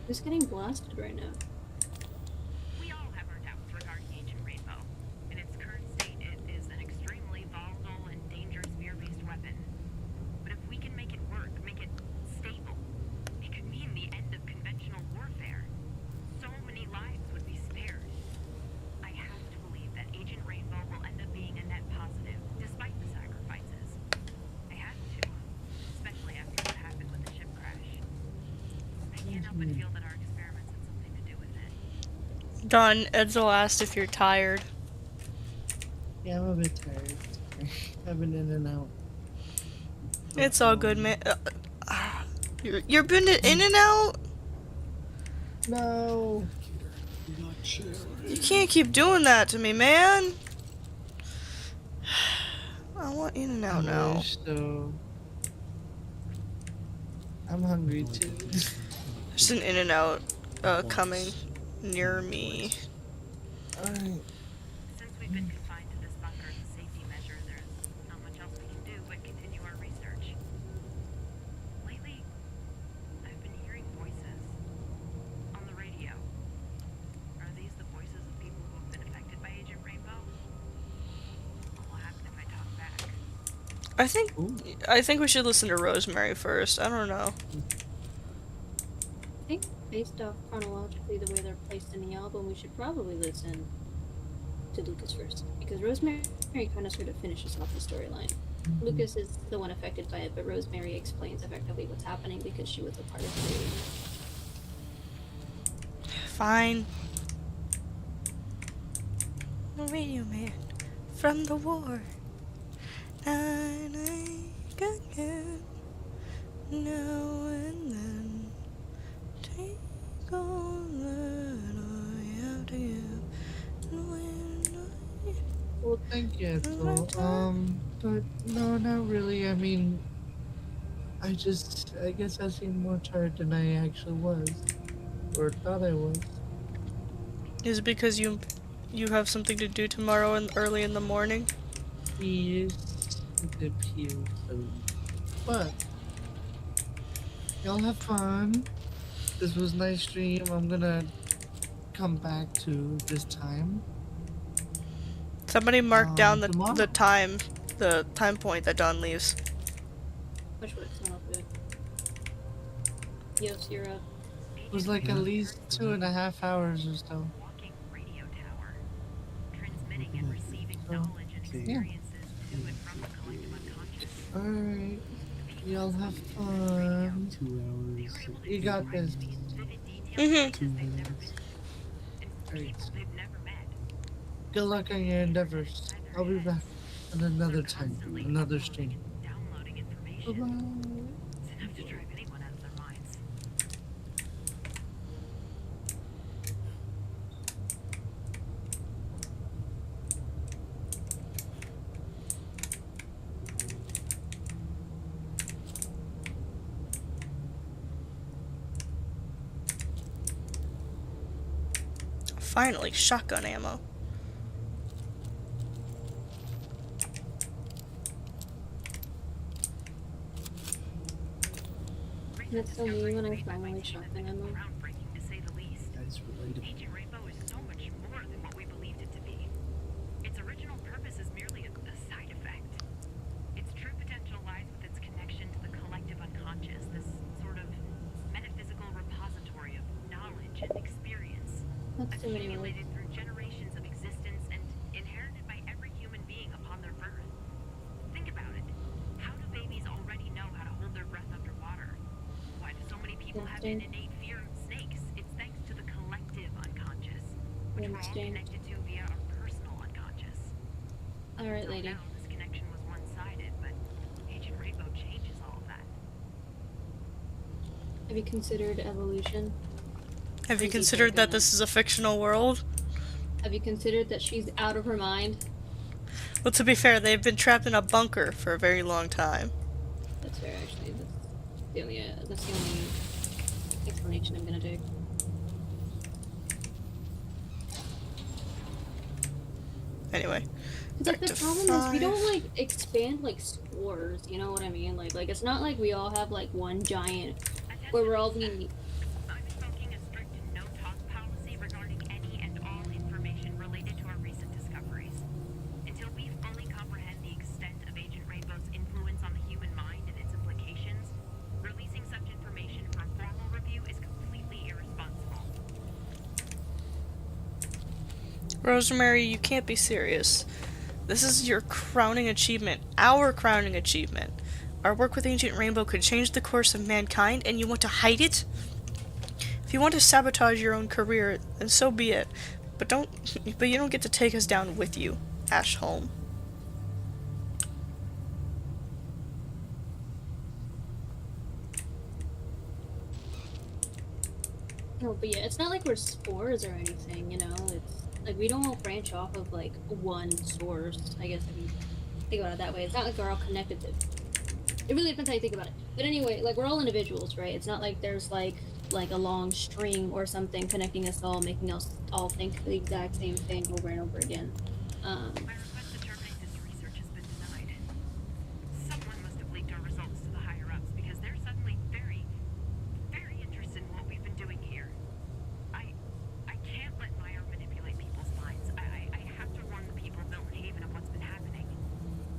Who's getting blasted right now? We all have our doubts regarding Agent Rainbow. In its current state, it is an extremely volatile and dangerous fear-based weapon. Done. Edsel asked if you're tired. Yeah, I'm a bit tired. I've been in and out. It's all good, man. You're been in and out? No. You can't keep doing that to me, man. I want in and out now. Wish, though. I'm hungry too. There's an in and out coming near me. Alright. Since we've been confined to this bunker as a safety measure, there's not much else we can do but continue our research. Lately, I've been hearing voices on the radio. Are these the voices of people who have been affected by Agent Rainbow? What will happen if I talk back? I think we should listen to Rosemary first. I don't know. I think based off chronologically the way they're placed in the album, we should probably listen to Lucas first. Because Rosemary kind of sort of finishes off the storyline. Lucas is the one affected by it, but Rosemary explains effectively what's happening because she was a part of the radio. Fine. The radio man from the war. And I got you now and then. Take all that I have to give. And when Well, thank you, Ethel. But no, not really. I mean, I guess I seem more tired than I actually was. Or thought I was. Is it because you have something to do tomorrow and early in the morning? Yes, it appears so. But, y'all have fun. This was a nice stream. I'm gonna come back to this time. Somebody mark down tomorrow? the time point that Dawn leaves. Which works not good. Yes, you're up. It was like at least 2.5 hours or so. Walking radio tower, transmitting and receiving knowledge and experiences to and from the collective unconscious. Alright. Y'all have fun. 2 hours. You got this. Mhm. 2 minutes. Great. They've never met. Good luck on your endeavors. I'll be back on another time, another stream. Downloading information. Bye-bye. It's enough to drive anyone out of their minds. Finally, shotgun ammo. That's so me when I finally shotgun ammo. Groundbreaking to say the least. That is relatable. Agent Rainbow is so much more than what we believed it to be. Its original purpose is merely a side effect. Its true potential lies with its connection to the collective unconscious, this sort of metaphysical repository of knowledge and experience, That's too many words. accumulated through generations of existence and inherited by every human being upon their birth. Think about it. How do babies already know how to hold their breath underwater? Why do so many people have an innate fear of snakes? It's thanks to the collective unconscious, which we're all Interesting. connected to via our personal unconscious. Alright, Until lady. now, this connection was one-sided, but Agent Rainbow changes all of that. Have you considered evolution? Have you Crazy considered that thinking. this is a fictional world? Have you considered that she's out of her mind? Well, to be fair, they've been trapped in a bunker for a very long time. That's fair, actually. That's the only explanation I'm gonna do. Anyway. Like, the Back to problem is we don't 5. like expand like spores, you know what I mean? Like it's not like we all have like one giant where we're all being I'm invoking a strict no-talk policy regarding any and all information related to our recent discoveries. Until we fully comprehend the extent of Agent Rainbow's influence on the human mind and its implications, releasing such information for formal review is completely irresponsible. Rosemary, you can't be serious. This is your crowning achievement. Our crowning achievement. Our work with Agent Rainbow could change the course of mankind, and you want to hide it? If you want to sabotage your own career, then so be it. But you don't get to take us down with you, Ashholm. No, but yeah, it's not like we're spores or anything, you know? It's like we don't all branch off of like one source, I guess if you think about it that way. It's not like we're all connected to. It really depends how you think about it. But anyway, like we're all individuals, right? It's not like there's like a long string or something connecting us all, making us all think the exact same thing over and over again. My request to terminate this research has been denied. Someone must have leaked our results to the higher-ups because they're suddenly very, very interested in what we've been doing here. I can't let Meyer manipulate people's minds. I have to warn the people of Milton Haven of what's been happening.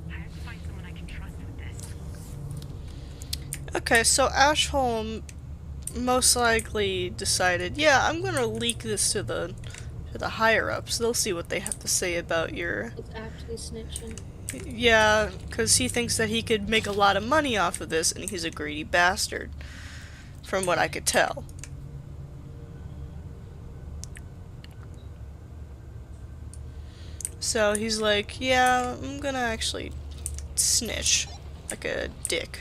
I have to find someone I can trust with this. Okay, so Ashholm most likely decided, yeah, I'm gonna leak this to the higher ups. They'll see what they have to say about your. It's actually snitching. Yeah, because he thinks that he could make a lot of money off of this, and he's a greedy bastard, from what I could tell. So he's like, yeah, I'm gonna actually snitch like a dick.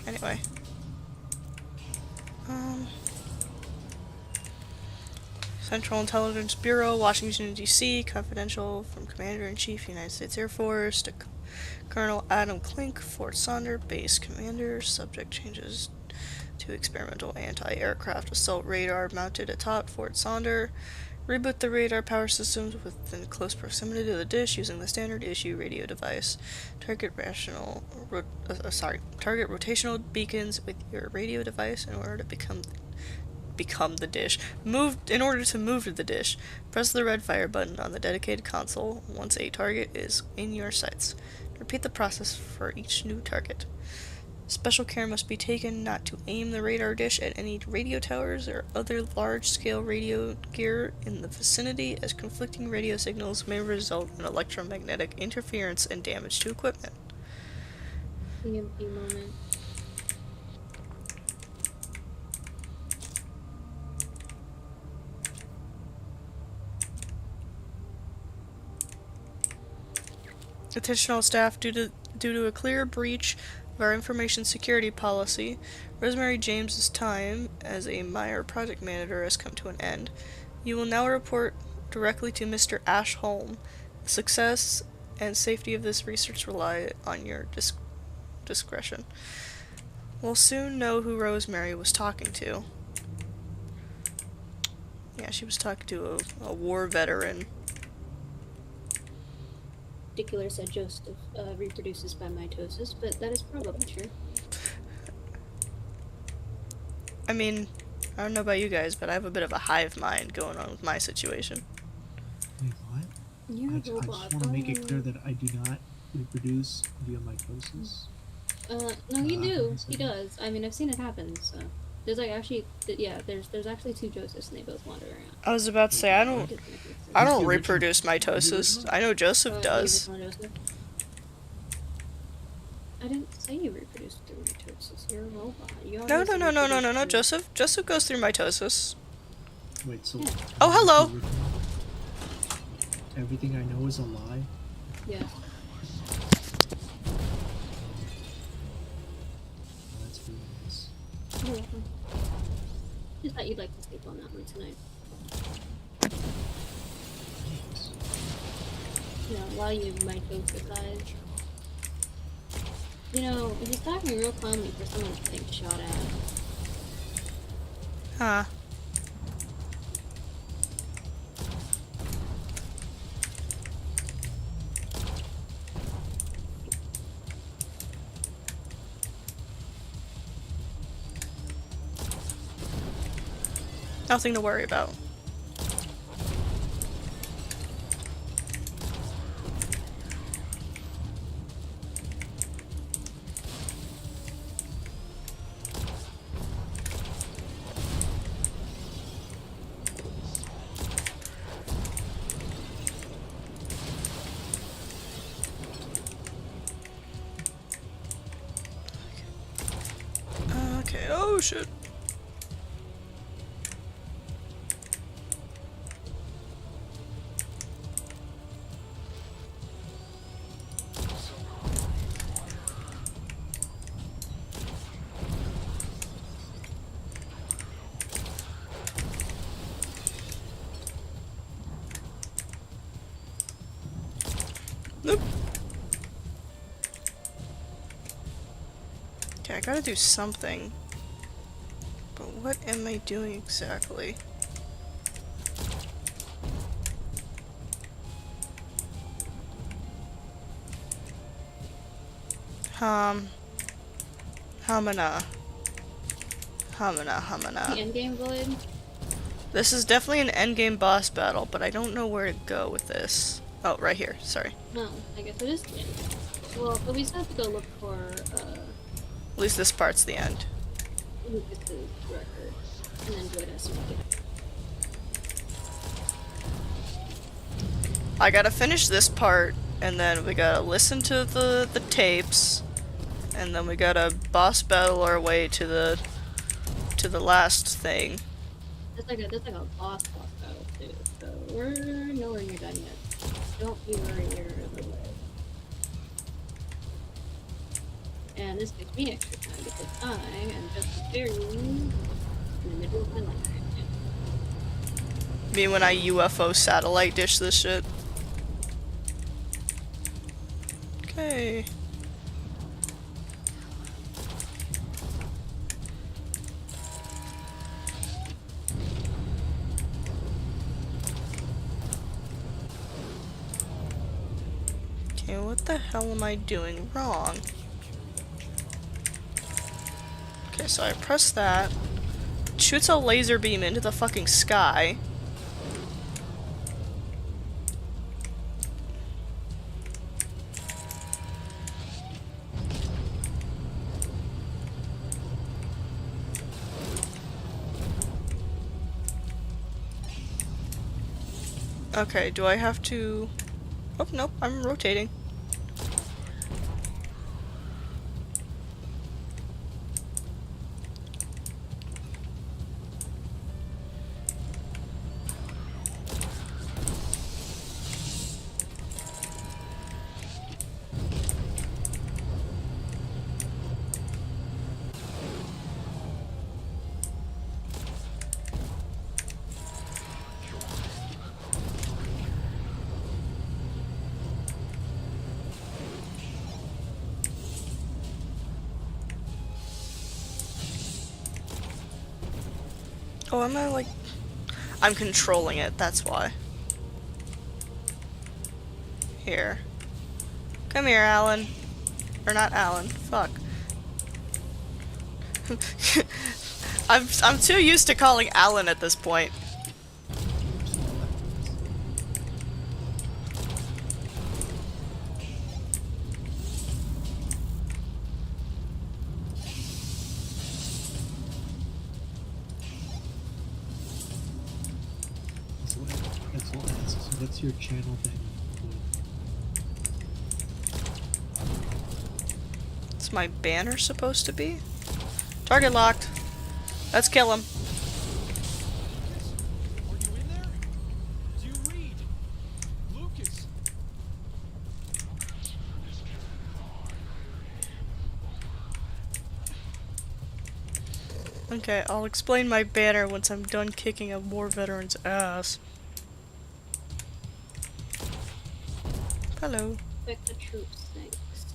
Anyway. Central Intelligence Bureau, Washington, D.C., confidential from Commander-in-Chief, United States Air Force, to Colonel Adam Klink, Fort Sonder, Base Commander, subject changes to experimental anti-aircraft assault radar mounted atop Fort Sonder. Reboot the radar power systems within close proximity to the dish using the standard issue radio device. Target rotational beacons with your radio device in order to become the dish. In order to move to the dish, press the red fire button on the dedicated console once a target is in your sights. Repeat the process for each new target. Special care must be taken not to aim the radar dish at any radio towers or other large-scale radio gear in the vicinity, as conflicting radio signals may result in electromagnetic interference and damage to equipment. EMP moment. Attention all staff, due to a clear breach of our information security policy, Rosemary James's time as a Meyer project manager has come to an end. You will now report directly to Mr. Ashholm. The success and safety of this research rely on your discretion. We'll soon know who Rosemary was talking to. Yeah, she was talking to a war veteran. Particular said Joseph reproduces by mitosis, but that is probably true. I mean, I don't know about you guys, but I have a bit of a hive mind going on with my situation. Wait, what? You're I a just robot. want to make it clear that I do not reproduce via mitosis. No, you do. He does. I mean, I've seen it happen, so. There's like actually, yeah, there's actually two Josephs and they both wander around. I was about to say, I don't reproduce mitosis. I know Joseph does. I didn't say you reproduced through mitosis. You're a robot. No. Joseph goes through mitosis. Wait, so... Oh, hello! Everything I know is a lie? Yeah. That's really nice. You're welcome. Just thought you'd like to sleep on that one tonight. Thanks. You know, while you mitosize. You know, he's talking real calmly for someone to think shot at. Huh. Nothing to worry about. Okay, oh shit. Nope. Okay, I gotta do something. But what am I doing exactly? Hamana. The endgame void. This is definitely an endgame boss battle, but I don't know where to go with this. Oh, right here. Sorry. No, I guess it is the end. Well, but we still have to go look for, At least this part's the end. Lucas's record. And then do it as soon as we get it. I gotta finish this part, and then we gotta listen to the tapes, and then we gotta boss battle our way to the last thing. That's like a boss battle too. So we're nowhere near done yet. Don't be worried you're the way. And this gives me extra time because I am just very in the middle of my life right now. Me when I UFO satellite dish this shit. Okay. Okay, what the hell am I doing wrong? Okay, so I press that. Shoots a laser beam into the fucking sky. Okay, do I have to... Oh, nope, I'm rotating. Oh, am I like... I'm controlling it, that's why. Here. Come here, Alan. Or not Alan, fuck. I'm too used to calling Alan at this point. So what's your channel thing? What's my banner supposed to be? Target locked. Let's kill him. Are you in there? Do you read? Lucas! Okay, I'll explain my banner once I'm done kicking a war veteran's ass. Hello. Pick the troops next.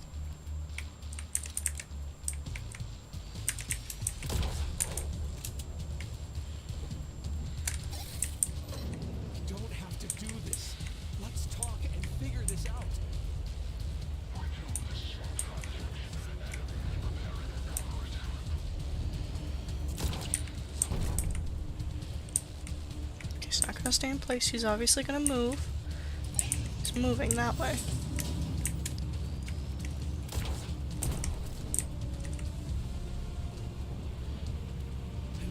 You don't have to do this. Let's talk and figure this out. Okay, he's not gonna stay in place. He's obviously gonna move. He's moving that way. I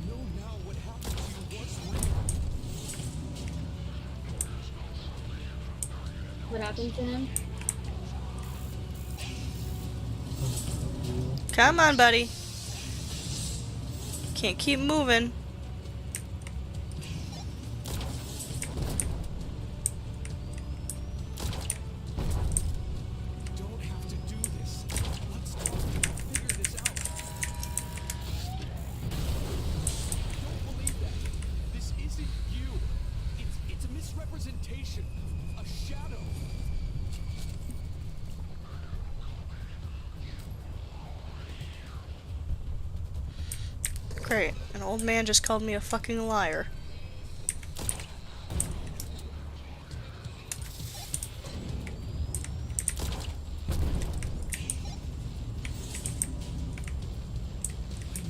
know now what happened to you was real. What happened to him? Come on, buddy. Can't keep moving. You don't have to do this. Let's talk and figure this out. Don't believe that. This isn't you. It's a misrepresentation. A shadow. Great. An old man just called me a fucking liar. I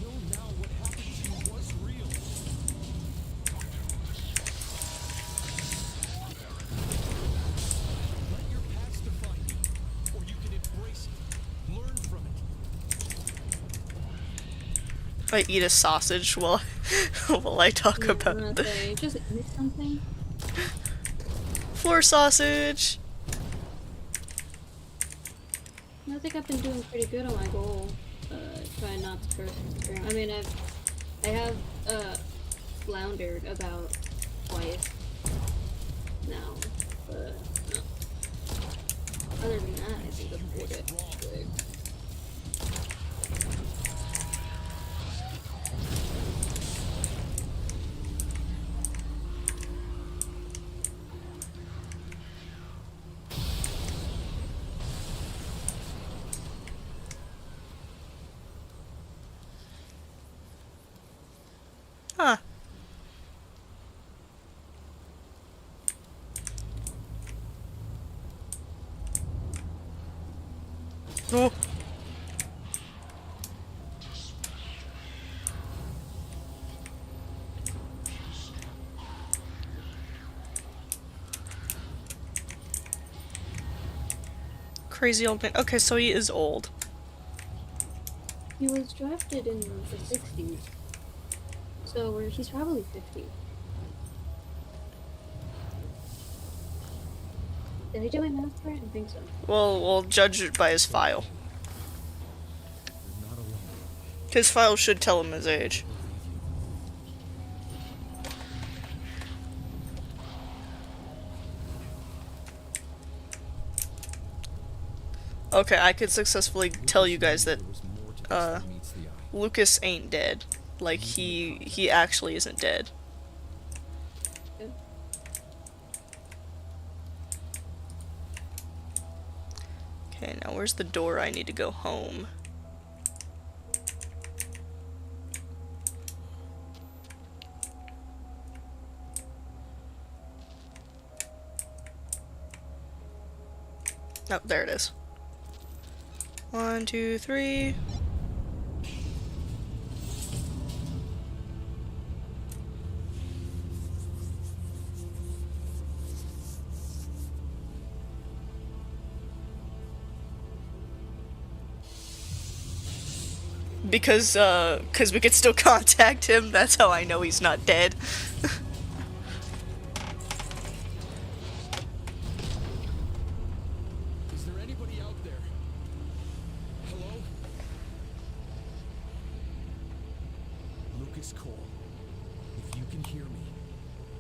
know now what happened to you was real. Let your past define you, or you can embrace it, learn from it. I eat a sausage while while I talk Yeah, about I'm gonna the say, just eat something. floor sausage. I think I've been doing pretty good on my goal. Trying not to curse Instagram. I mean, I have floundered about twice now, but other than that, I think I'm pretty good. Huh. Oh. Crazy old man. Okay, so he is old. He was drafted in the 60s, so he's probably 50. Did I do my math right? I think so. Well, we'll judge it by his file. You're not alone. His file should tell him his age. Okay, I could successfully tell you guys that There was more to this than meets the eye. Lucas ain't dead. Like, he actually isn't dead. Good. Okay, now where's the door I need to go home? Oh, there it is. 1, 2, 3. Because we could still contact him, that's how I know he's not dead. Is there anybody out there? Hello? Lucas Cole. If you can hear me,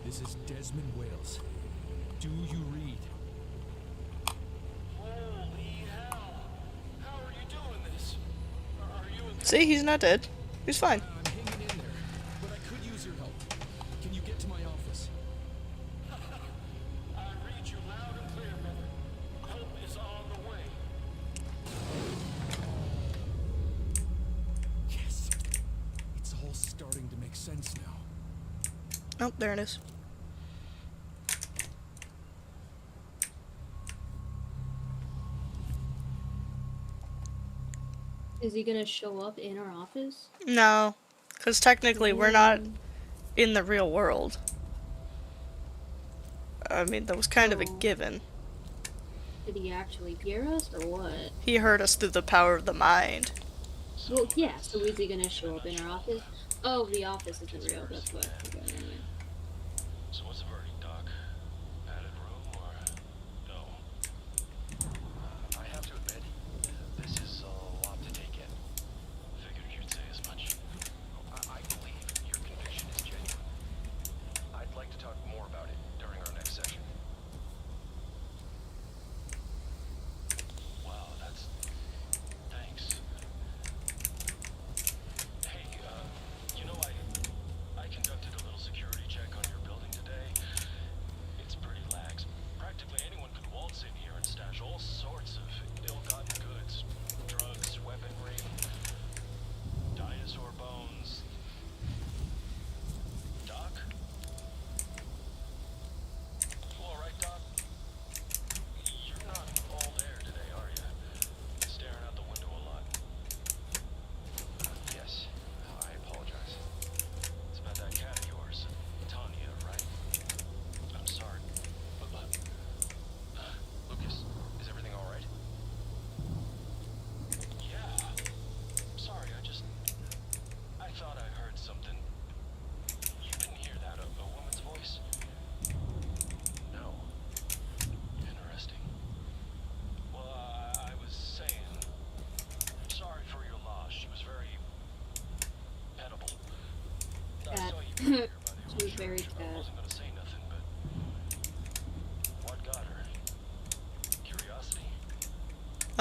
this is Desmond Wales. Do you read? Holy hell! How are you doing this? Are you in See, he's not dead. He's fine. I'm hanging in there, but I could use your help. Can you get to my office? I read you loud and clear, brother. Help is on the way. Yes. It's all starting to make sense now. Oh, there it is. Is he gonna show up in our office? No, because technically we're not in the real world. I mean, that was kind of a given. Did he actually hear us, or what? He heard us through the power of the mind. Well, yeah, so is he gonna show up in our office? Oh, the office isn't real, that's what. Okay, never mind. So what's the verdict, Doc? Added room or no? I have to admit, this is a lot to take in. Figured you'd say as much. I believe your conviction is genuine. I'd like to talk more about it during our next session. Wow, that's... Thanks. Hey, you know, I conducted a little security check on your building today.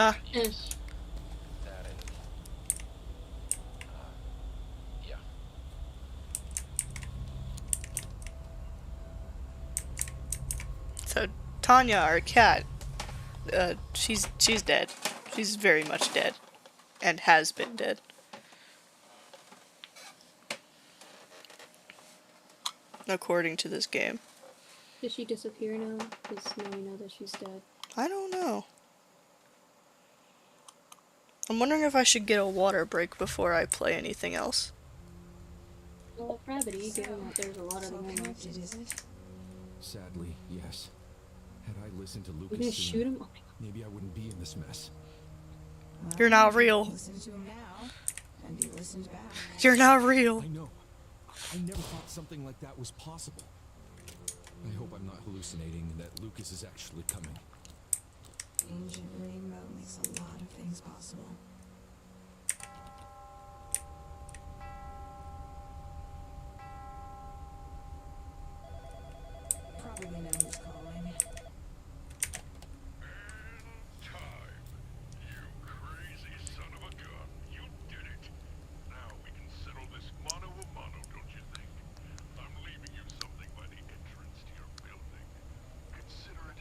Ah, Eh. That and yeah. so Tanya, our cat, she's dead. She's very much dead, and has been dead. According to this game. Did she disappear now? Because now we know that she's dead. I don't know. I'm wondering if I should get a water break before I play anything else. Well, gravity, given that there's a lot of It's all them. connected, is it? Sadly, yes. Had I listened to You're Lucas gonna sooner, shoot him? Oh my god. maybe I wouldn't be in this mess. You're not real. Listen to him now, and he listened back. You're not real. I know. I never thought something like that was possible. I hope I'm not hallucinating and that Lucas is actually coming. Ancient Rainbow makes a lot of things possible. Probably know who's calling. Time. You crazy son of a gun. You did it. Now we can settle this mano a mano, don't you think? I'm leaving you something by the entrance to your building. Consider it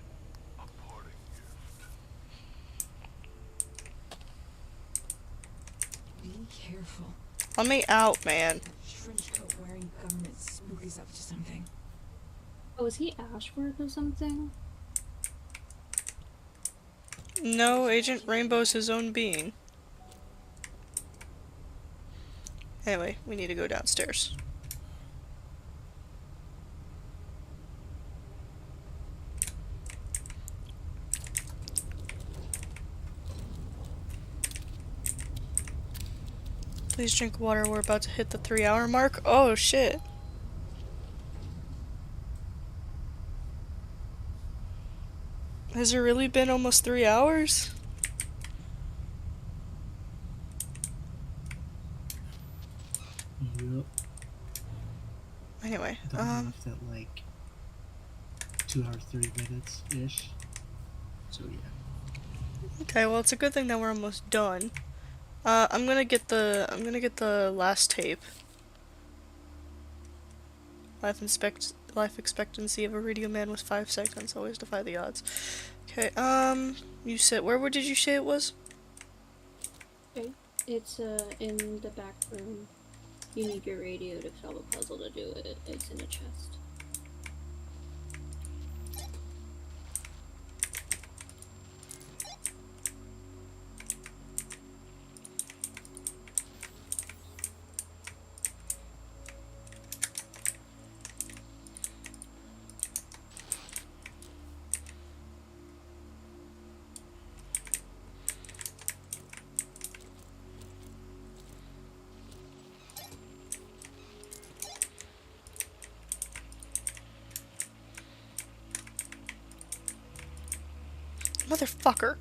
a parting gift. Be careful. Let me out, man. Trench coat wearing government spook is up to something. Oh, is he Ashford or something? No, Agent Rainbow's his own being. Anyway, we need to go downstairs. Please drink water, we're about to hit the 3-hour mark. Oh shit. Has it really been almost 3 hours? Yep. Anyway, Got left at like 2 hours 30 minutes ish. So yeah. okay, well it's a good thing that we're almost done. I'm gonna get the last tape. Life expectancy of a radio man was 5 seconds. Always defy the odds. Okay, you said did you say it was? Okay. It's in the back room. You need your radio to solve a puzzle to do it. It's in a chest. Motherfucker.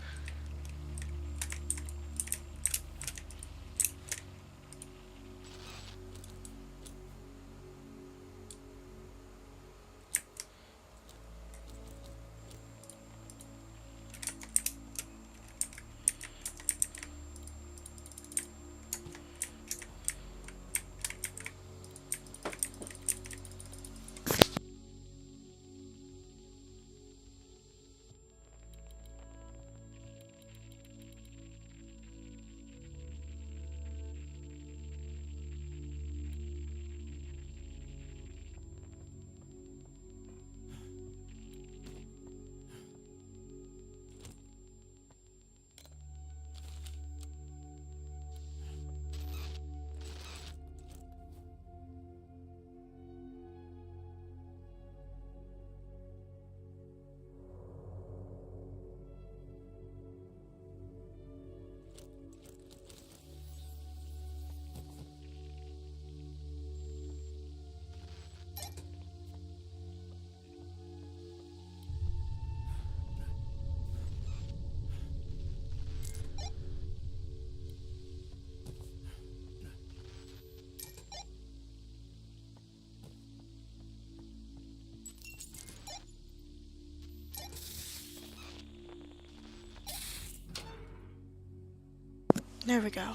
There we go.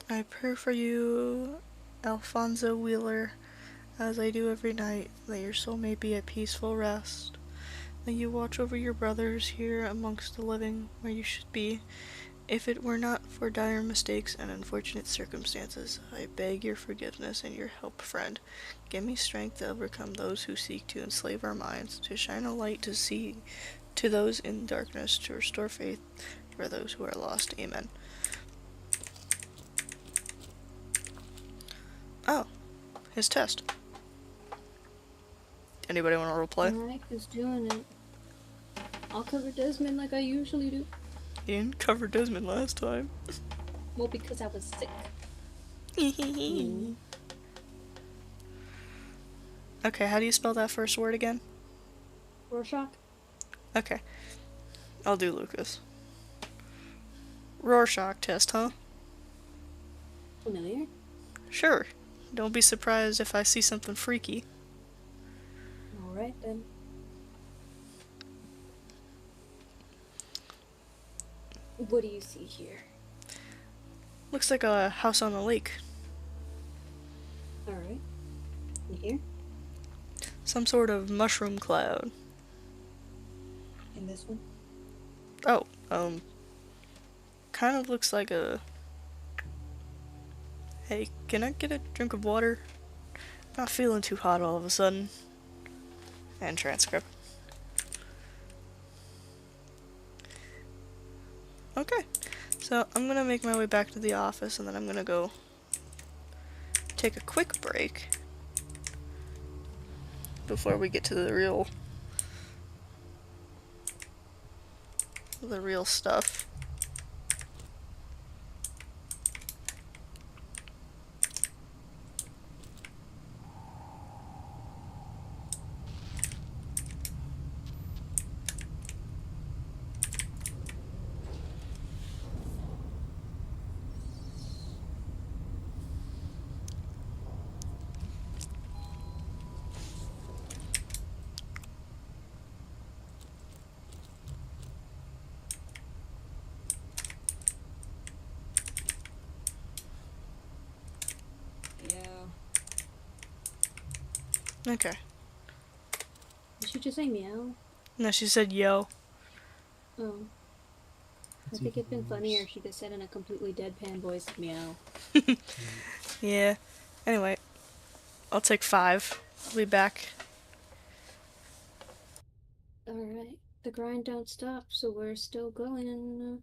I pray for you, Alfonso Wheeler, as I do every night, that your soul may be at peaceful rest, that you watch over your brothers here amongst the living where you should be. If it were not for dire mistakes and unfortunate circumstances, I beg your forgiveness and your help, friend. Give me strength to overcome those who seek to enslave our minds, to shine a light to see to those in darkness, to restore faith for those who are lost. Amen. Oh, his test. Anybody want to roleplay? Alright, who's doing it? I'll cover Desmond like I usually do. You didn't cover Desmond last time. Well, because I was sick. Okay, how do you spell that first word again? Rorschach? Okay. I'll do Lucas. Rorschach test, huh? Familiar? Sure. Don't be surprised if I see something freaky. Alright then. What do you see here? Looks like a house on a lake. Alright. And here? Some sort of mushroom cloud. And this one? Oh, kind of looks like a... Hey, can I get a drink of water? Not feeling too hot all of a sudden. And transcript. Okay, so I'm gonna make my way back to the office and then I'm gonna go take a quick break before we get to the real stuff. Okay. Did she just say meow? No, she said yo. Oh. I think it'd been funnier if she just said in a completely deadpan voice, meow. Yeah. Anyway, I'll take 5. I'll be back. Alright. The grind don't stop, so we're still going.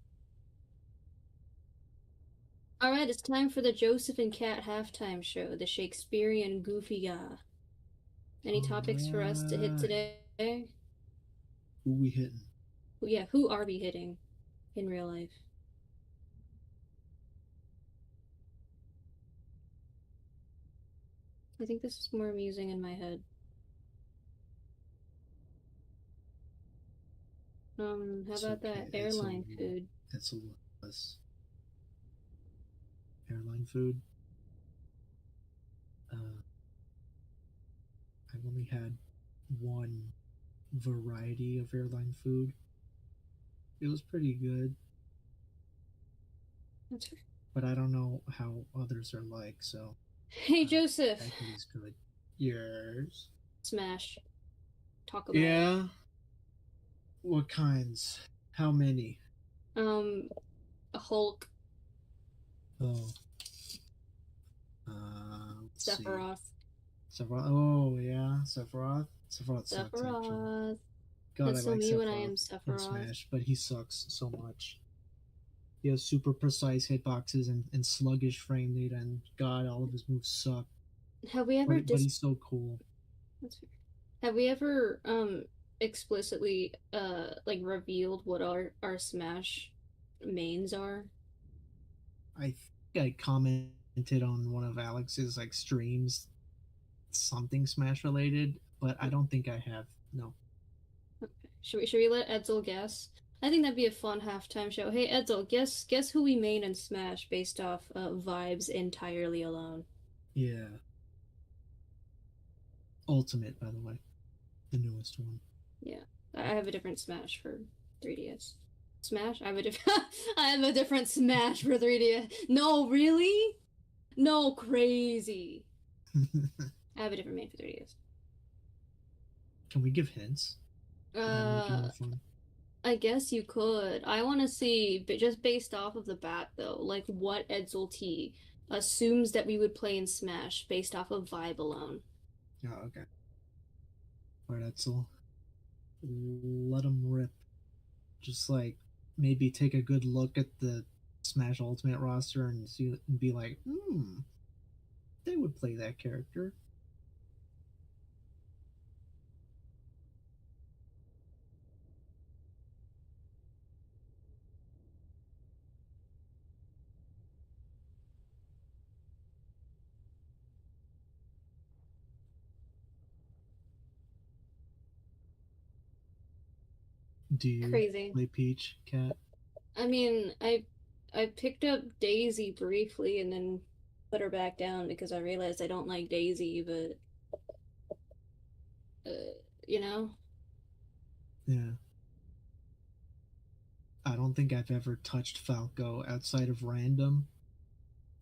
Alright, it's time for the Joseph and Kat halftime show, the Shakespearean Goofy Ga. Any topics for us to hit today? Who we hitting? Yeah, who are we hitting in real life? I think this is more amusing in my head. How It's about okay, that airline food? It's a little less. Airline food? I've only had one variety of airline food. It was pretty good, That's fair. but I don't know how others are like, so Hey, Joseph! I think it's good. Yours? Smash. Talk about it. Yeah? What kinds? How many? A Hulk, Oh. Let's see. Sephiroth. Sephiroth. Oh, yeah. Sephiroth. Sephiroth sucks, actually. Sephiroth. God, That's I so like me Sephiroth when I am in Sephiroth. Smash, but he sucks so much. He has super precise hitboxes and sluggish frame data, and God, all of his moves suck. Have we ever But he's so cool. That's fair. Have we ever explicitly like revealed what our Smash mains are? I think I commented on one of Alex's like streams, something Smash related, but I don't think I have. No. Okay. Should we let Edsel guess? I think that'd be a fun halftime show. Hey Edsel, guess who we main in Smash based off vibes entirely alone. Yeah. Ultimate, by the way, the newest one. Yeah, I have a different Smash for 3DS. Smash? I have a different I have a different Smash for 3DS. No, really? No, crazy. I have a different main for 3DS. Can we give hints? That'll make it more fun. I guess you could. I want to see, but just based off of the bat though, like what Edsel T assumes that we would play in Smash based off of vibe alone. Oh, okay. Alright, Edsel. Let him rip. Just like maybe take a good look at the Smash Ultimate roster and see and be like, they would play that character. Do you Crazy. play Peach, Cat? I mean, I picked up Daisy briefly and then put her back down because I realized I don't like Daisy, but you know? Yeah. I don't think I've ever touched Falco outside of random.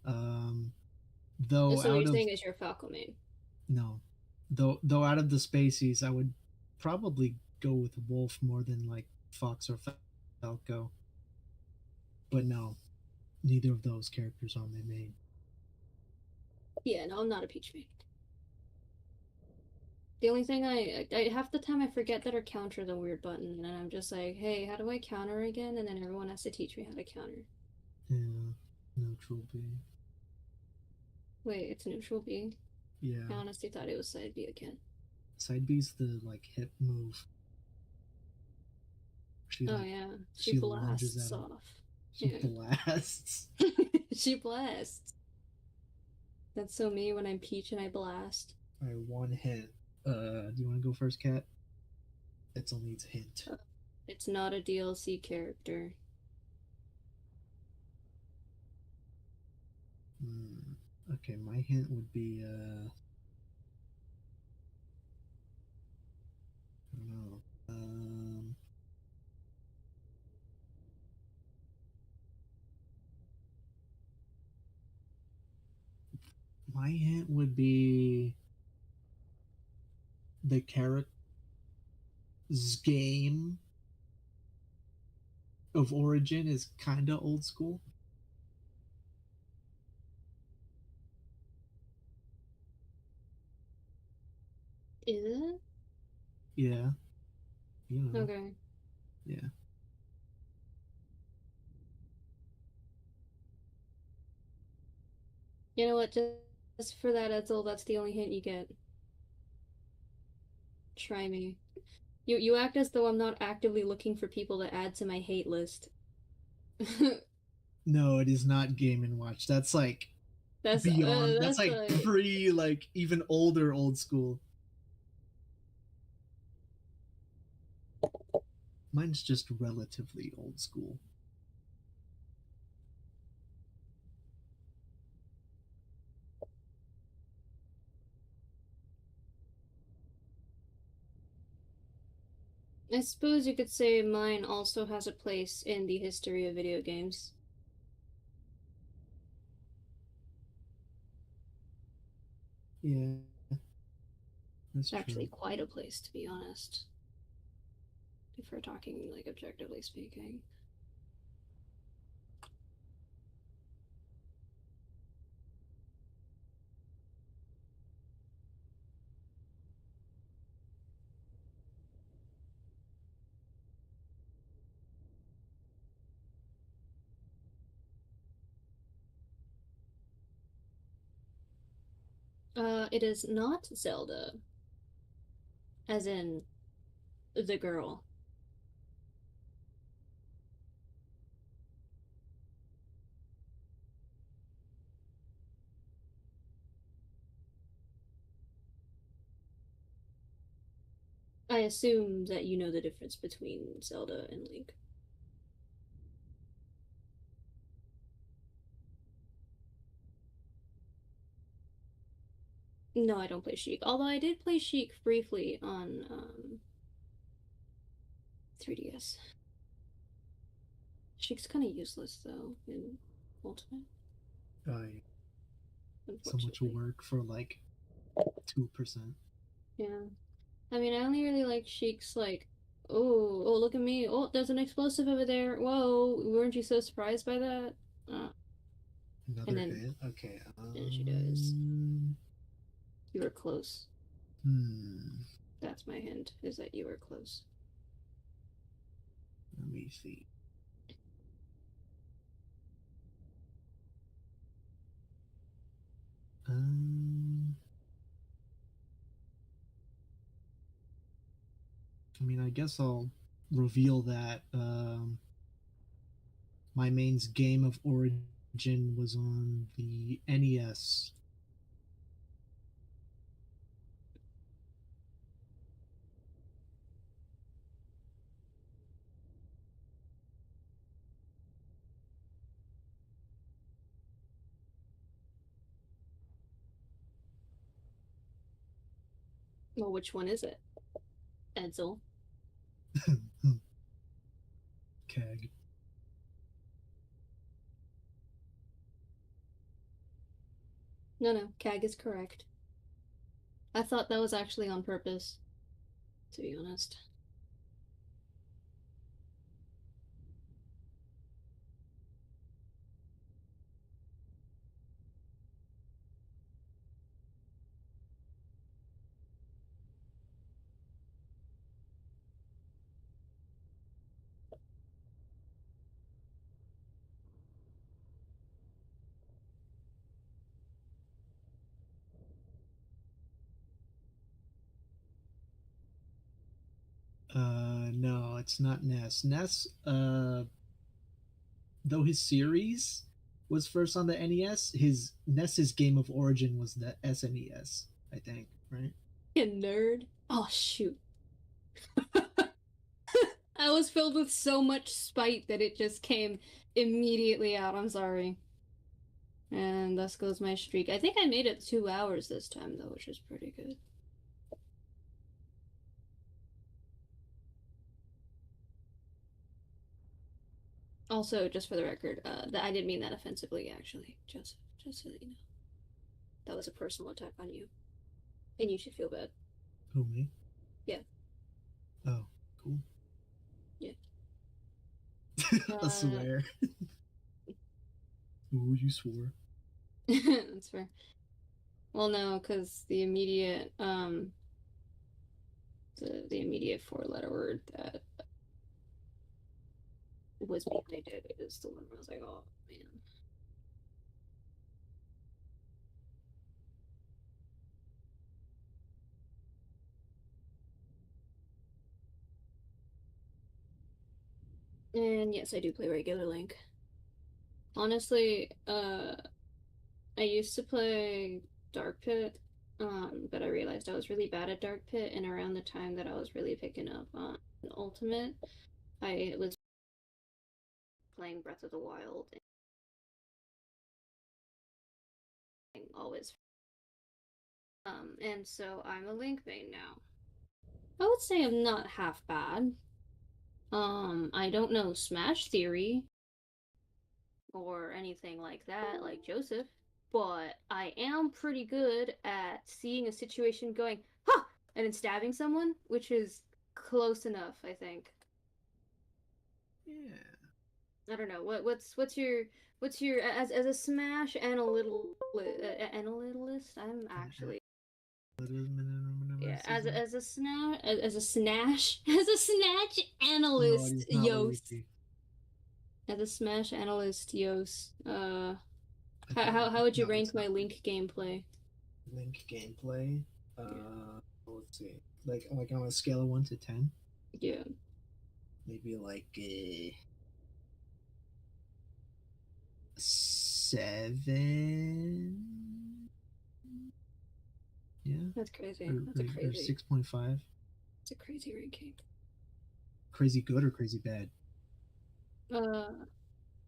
Though So out what you're of saying is you're a Falco main. no, though out of the Spaceys, I would probably go with Wolf more than like Fox or Falco. But no, neither of those characters are my main. Yeah, no, I'm not a Peach main. The only thing I half the time I forget that her counter is a weird button, and I'm just like, hey, how do I counter again? And then everyone has to teach me how to counter. Yeah, neutral B. Wait, it's neutral B? Yeah, I honestly thought it was side B again. side B's the like hip move. She, Oh like, yeah, she she lunges blasts at him. off. She Yeah. blasts. She blasts. That's so me when I'm Peach and I blast. Alright, one hint. Do you want to go first, Cat? It's only its hint. It's not a DLC character. Okay, my hint would be I don't know. My hint would be the character's game of origin is kind of old school. Is it? Yeah. You know. Okay. Yeah. You know what? Just for that, Edsel, that's the only hint you get. Try me. You act as though I'm not actively looking for people to add to my hate list. No, it is not Game and Watch. That's like That's beyond. That's like like pre, like even older, old school. Mine's just relatively old school. I suppose you could say mine also has a place in the history of video games. Yeah. That's Actually, true. quite a place, to be honest. If we're talking, like, objectively speaking. It is not Zelda. As in, the girl. I assume that you know the difference between Zelda and Link. No, I don't play Sheik. Although I did play Sheik briefly on 3DS. Sheik's kind of useless though in Ultimate. So much Unfortunately. work for like 2%. Yeah. I mean, I only really like Sheik's like, oh, look at me. Oh, there's an explosive over there. Whoa, weren't you so surprised by that? Another And then hit. Okay. then she does. You were close. That's my hint, is that you were close. Let me see. I mean, I guess I'll reveal that my main's game of origin was on the NES. Well, which one is it? Edsel. Keg. No, Kag is correct. I thought that was actually on purpose, to be honest. No, it's not Ness. Ness, though his series was first on the NES, his Ness's game of origin was the SNES, I think, right? You nerd. Oh, shoot. I was filled with so much spite that it just came immediately out. I'm sorry. And thus goes my streak. I think I made it 2 hours this time, though, which is pretty good. Also, just for the record, that I didn't mean that offensively, actually. Just so that you know. That was a personal attack on you. And you should feel bad. Who, me? Yeah. Oh, cool. Yeah. I swear. Ooh, you swore. That's fair. Well, no, because the immediate, the immediate 4-letter word that was me when I did it is the one where I was like, oh, man. And yes, I do play regular Link. Honestly, I used to play Dark Pit, but I realized I was really bad at Dark Pit, and around the time that I was really picking up on Ultimate, I was playing Breath of the Wild and always. And so I'm a Link main now. I would say I'm not half bad. I don't know Smash Theory or anything like that, like Joseph, but I am pretty good at seeing a situation going, huh, and then stabbing someone, which is close enough, I think. Yeah. I don't know. What's your as a Smash analyst? I'm actually yeah, as a snatch analyst, No, Yost. As a Smash analyst, Yost. How would you rank my Link gameplay? Link gameplay? Let's see. Like on a scale of 1 to 10? Yeah. Maybe like a 7. Yeah. That's crazy. That's crazy. Or 6.5. It's a crazy ranking. Crazy good or crazy bad?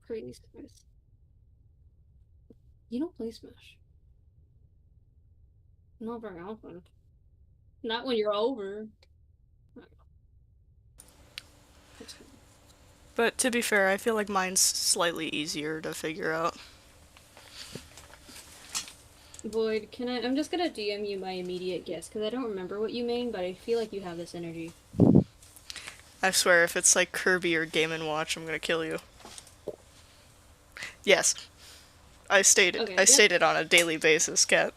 Crazy Smash. You don't play Smash. Not very often. Not when you're over. But to be fair, I feel like mine's slightly easier to figure out. Void, I'm just gonna DM you my immediate guess, because I don't remember what you mean, but I feel like you have this energy. I swear, if it's like Kirby or Game & Watch, I'm gonna kill you. Yes. I state it on a daily basis, Cat.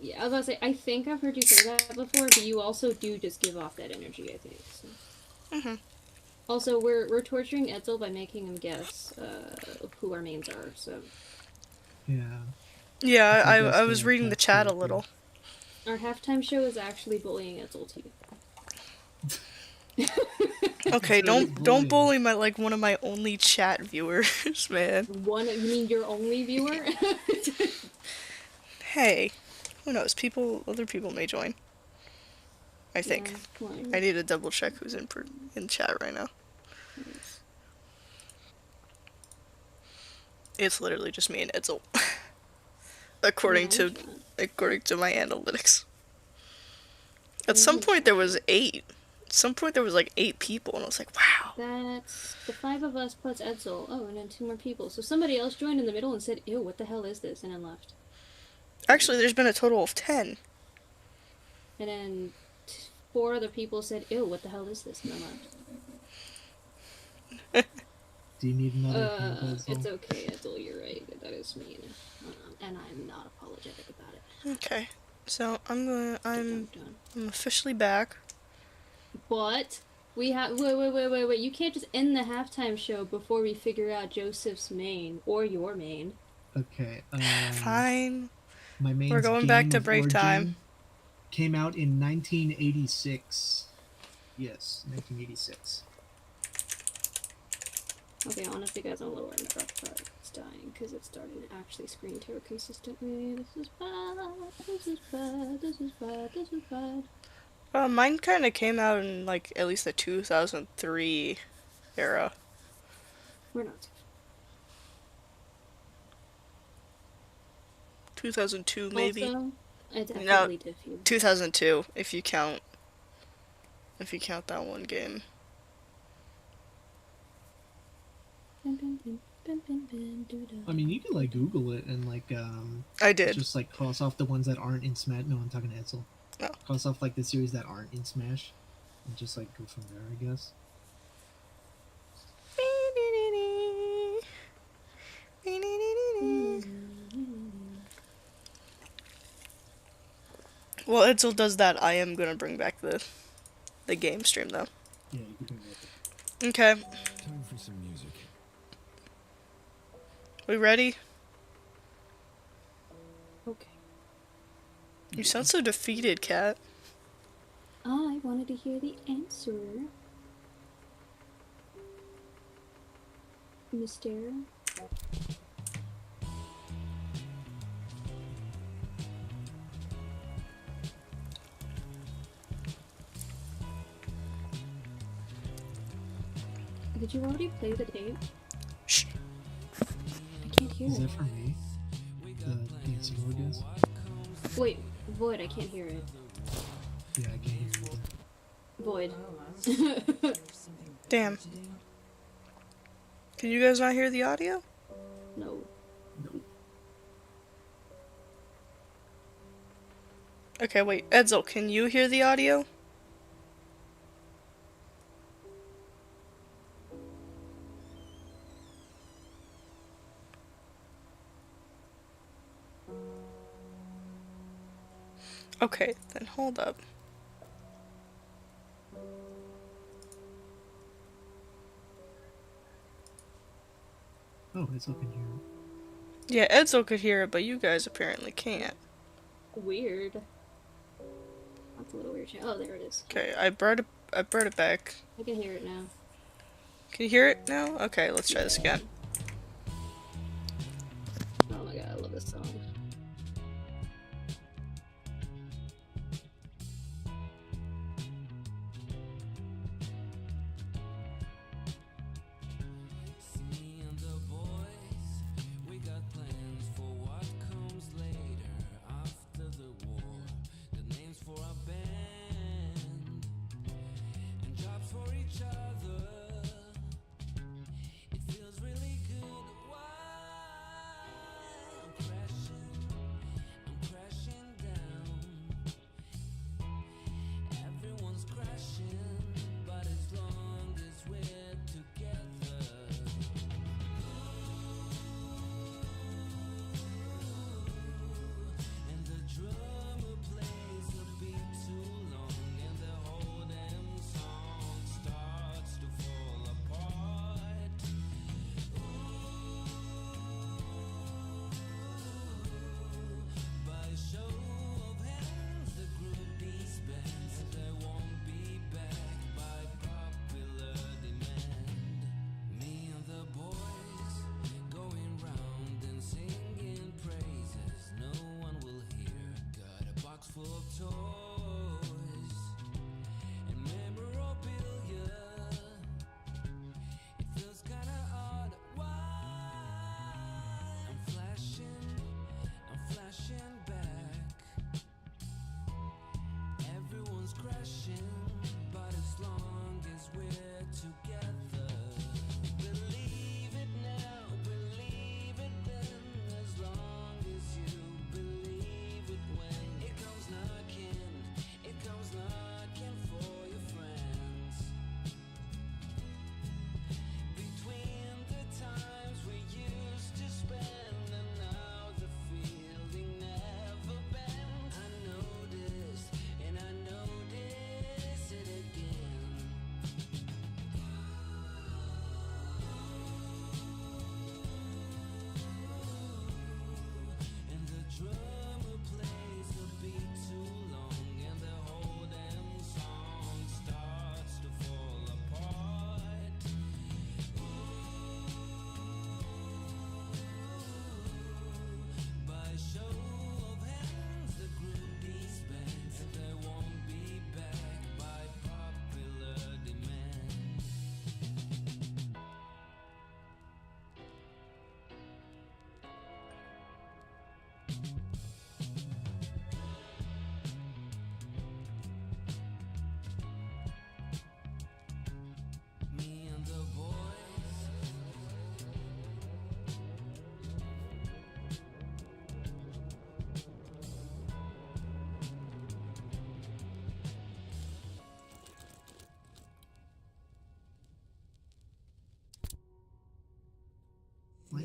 Yeah, I was about to say, I think I've heard you say that before, but you also do just give off that energy, I think. So. Mm-hmm. Also, we're torturing Edsel by making him guess who our mains are, so... Yeah. Yeah, I guess I was they reading the have chat to, a little. Our halftime show is actually bullying Edsel, too. Okay, It's don't bullying. bully my one of my only chat viewers, man. You mean your only viewer? Hey, who knows? Other people may join. I think. Yeah, I need to double check who's in chat right now. It's literally just me and Edsel. according to my analytics. At some point there was 8. At some point there was like 8 people, and I was like, wow. That's the 5 of us plus Edsel. Oh, and then 2 more people. So somebody else joined in the middle and said, ew, what the hell is this? And then left. Actually, there's been a total of 10. And then 4 other people said, ew, what the hell is this? And then left. Do you need another hint, Edsel? It's okay, Edsel, you're right. That is mean. And I'm not apologetic about it. Okay. So I'm Dun. officially back. But we have wait. You can't just end the halftime show before we figure out Joseph's main or your main. Okay. Fine. My main. We're going back to break time. Came out in 1986. Yes, 1986. Okay, honestly, guys, I'm lowering the graphics card. It's dying because it's starting to actually screen tear consistently. This is bad. This is bad. This is bad. This is bad. Mine kind of came out in like at least the 2003 era. We're not. 2002 maybe. Also, I definitely No, did few. 2002 if you count that one game. I mean, you can like Google it and like I did. just like cross off the ones that aren't in Smash. No, I'm talking to Edsel. Oh. Cross off like the series that aren't in Smash, and just like go from there, I guess. Well, Edsel does that. I am gonna bring back the game stream though. Yeah, you can bring that. Okay, Time for some music. we ready? Okay. You sound so defeated, Cat. I wanted to hear the answer. Mister. Did you already play the tape? Shh. I can't hear Is it. that for me? The dancing organs? Wait, Void, I can't hear it. Yeah, I can hear it. Void. Damn. Can you guys not hear the audio? No. Nope. Okay, wait. Edsel, can you hear the audio? Okay, then hold up. Oh, Edsel can hear it. Yeah, Edsel could hear it, but you guys apparently can't. Weird. That's a little weird. Oh, there it is. Okay, I brought it back. I can hear it now. Can you hear it now? Okay, let's try this again. Oh my god, I love this song.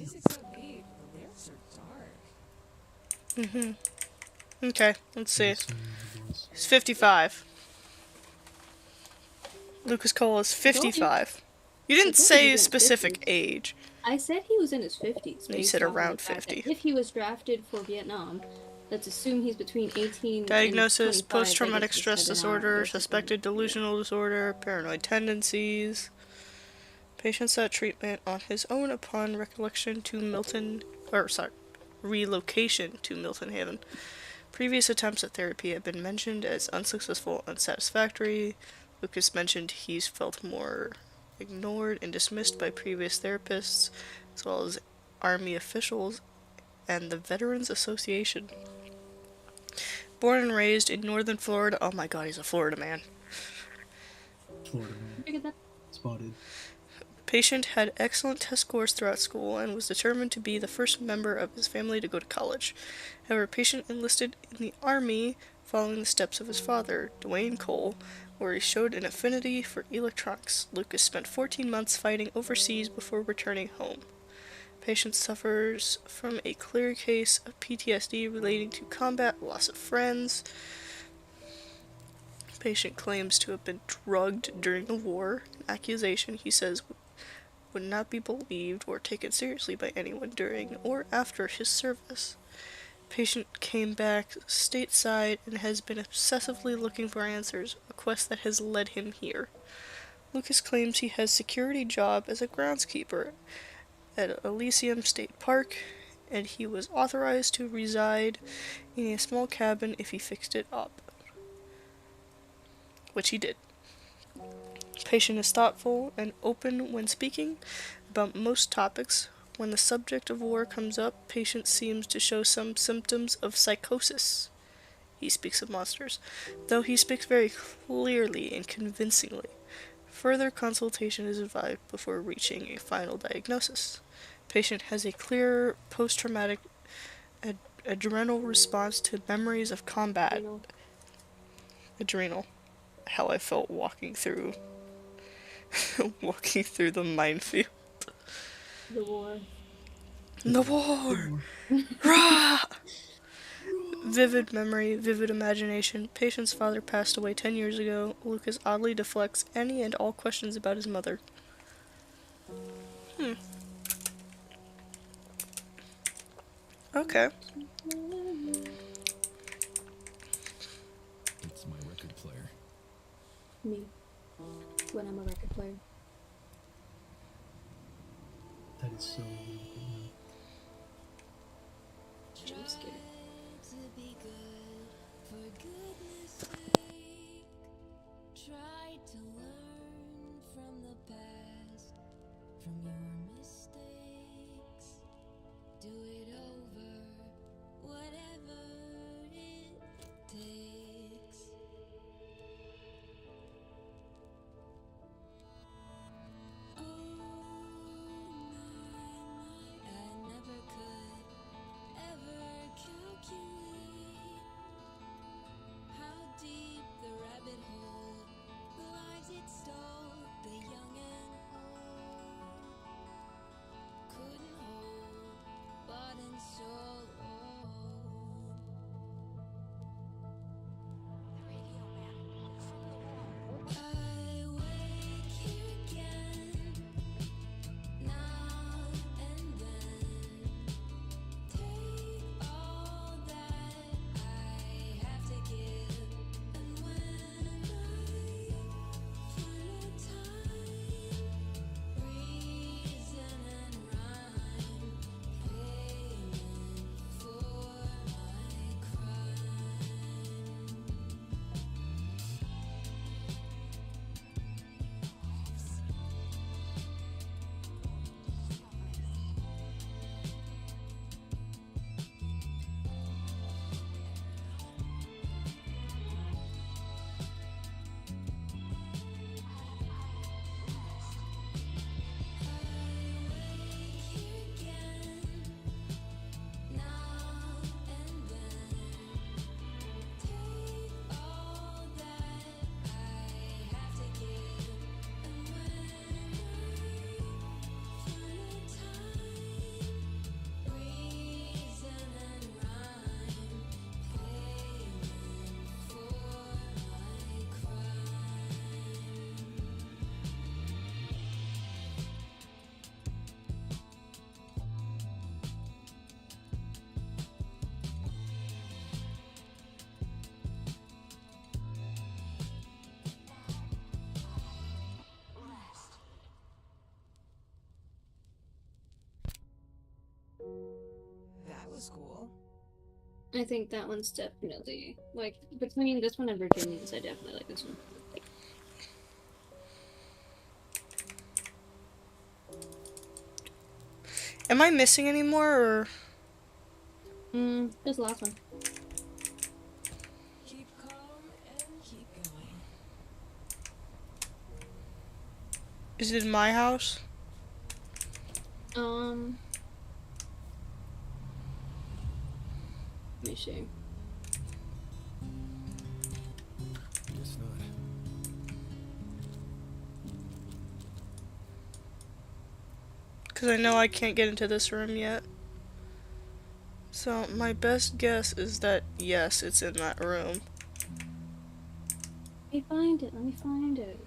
music's upbeat, but the lyrics are dark. Okay, let's see. So many boys. He's 55. Lucas Cole is 55. You didn't told you say he a was in specific 50s. age. I said he was in his 50s. You based said off of around the fact that 50. If he was drafted for Vietnam, let's assume he's between 18 Diagnosis, and 25. post-traumatic that gets stress us to disorder, now. suspected delusional disorder, paranoid tendencies. Patient sought treatment on his own upon relocation to Milton Haven. Previous attempts at therapy have been mentioned as unsuccessful, unsatisfactory. Lucas mentioned he's felt more ignored and dismissed by previous therapists, as well as Army officials and the Veterans Association. Born and raised in northern Florida. Oh my god, he's a Florida man. Florida man. Figured that. Spotted. Patient had excellent test scores throughout school and was determined to be the first member of his family to go to college. However, Patient enlisted in the Army following the steps of his father, Dwayne Cole, where he showed an affinity for electronics. Lucas spent 14 months fighting overseas before returning home. Patient suffers from a clear case of PTSD relating to combat, loss of friends. Patient claims to have been drugged during the war, an accusation he says would not be believed or taken seriously by anyone during or after his service. Patient came back stateside and has been obsessively looking for answers, a quest that has led him here. Lucas claims he has a security job as a groundskeeper at Elysium State Park, and he was authorized to reside in a small cabin if he fixed it up. Which he did. Patient is thoughtful and open when speaking about most topics. When the subject of war comes up, Patient seems to show some symptoms of psychosis. He speaks of monsters, though he speaks very clearly and convincingly. Further consultation is advised before reaching a final diagnosis. Patient has a clear post-traumatic adrenal response to memories of combat. Adrenal. How I felt walking through the minefield. The war. The war! Rah! Vivid memory, vivid imagination. Patient's father passed away 10 years ago. Lucas oddly deflects any and all questions about his mother. Okay. It's my record player. Me. When I'm a record player. That is so weird. I'm scared. Try to learn from the past, from your mistakes. Do it over, whatever it takes. Oh my, I never could ever calculate how deep the rabbit hole, the lives it stole, the young and old. school. I think that one's definitely like between this one and Virginia's. I definitely like this one. Am I missing any more, or This last one. Keep calm and keep going. is it in my house? Let me see. Guess not. Because I know I can't get into this room yet. So my best guess is that yes, it's in that room. Let me find it. Let me find it.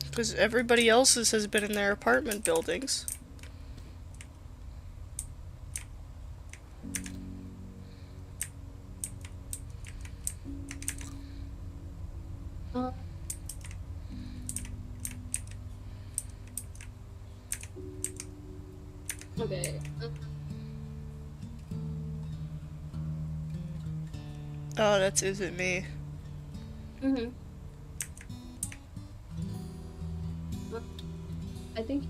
Because everybody else's has been in their apartment buildings. Okay. Oh, that's isn't me. I think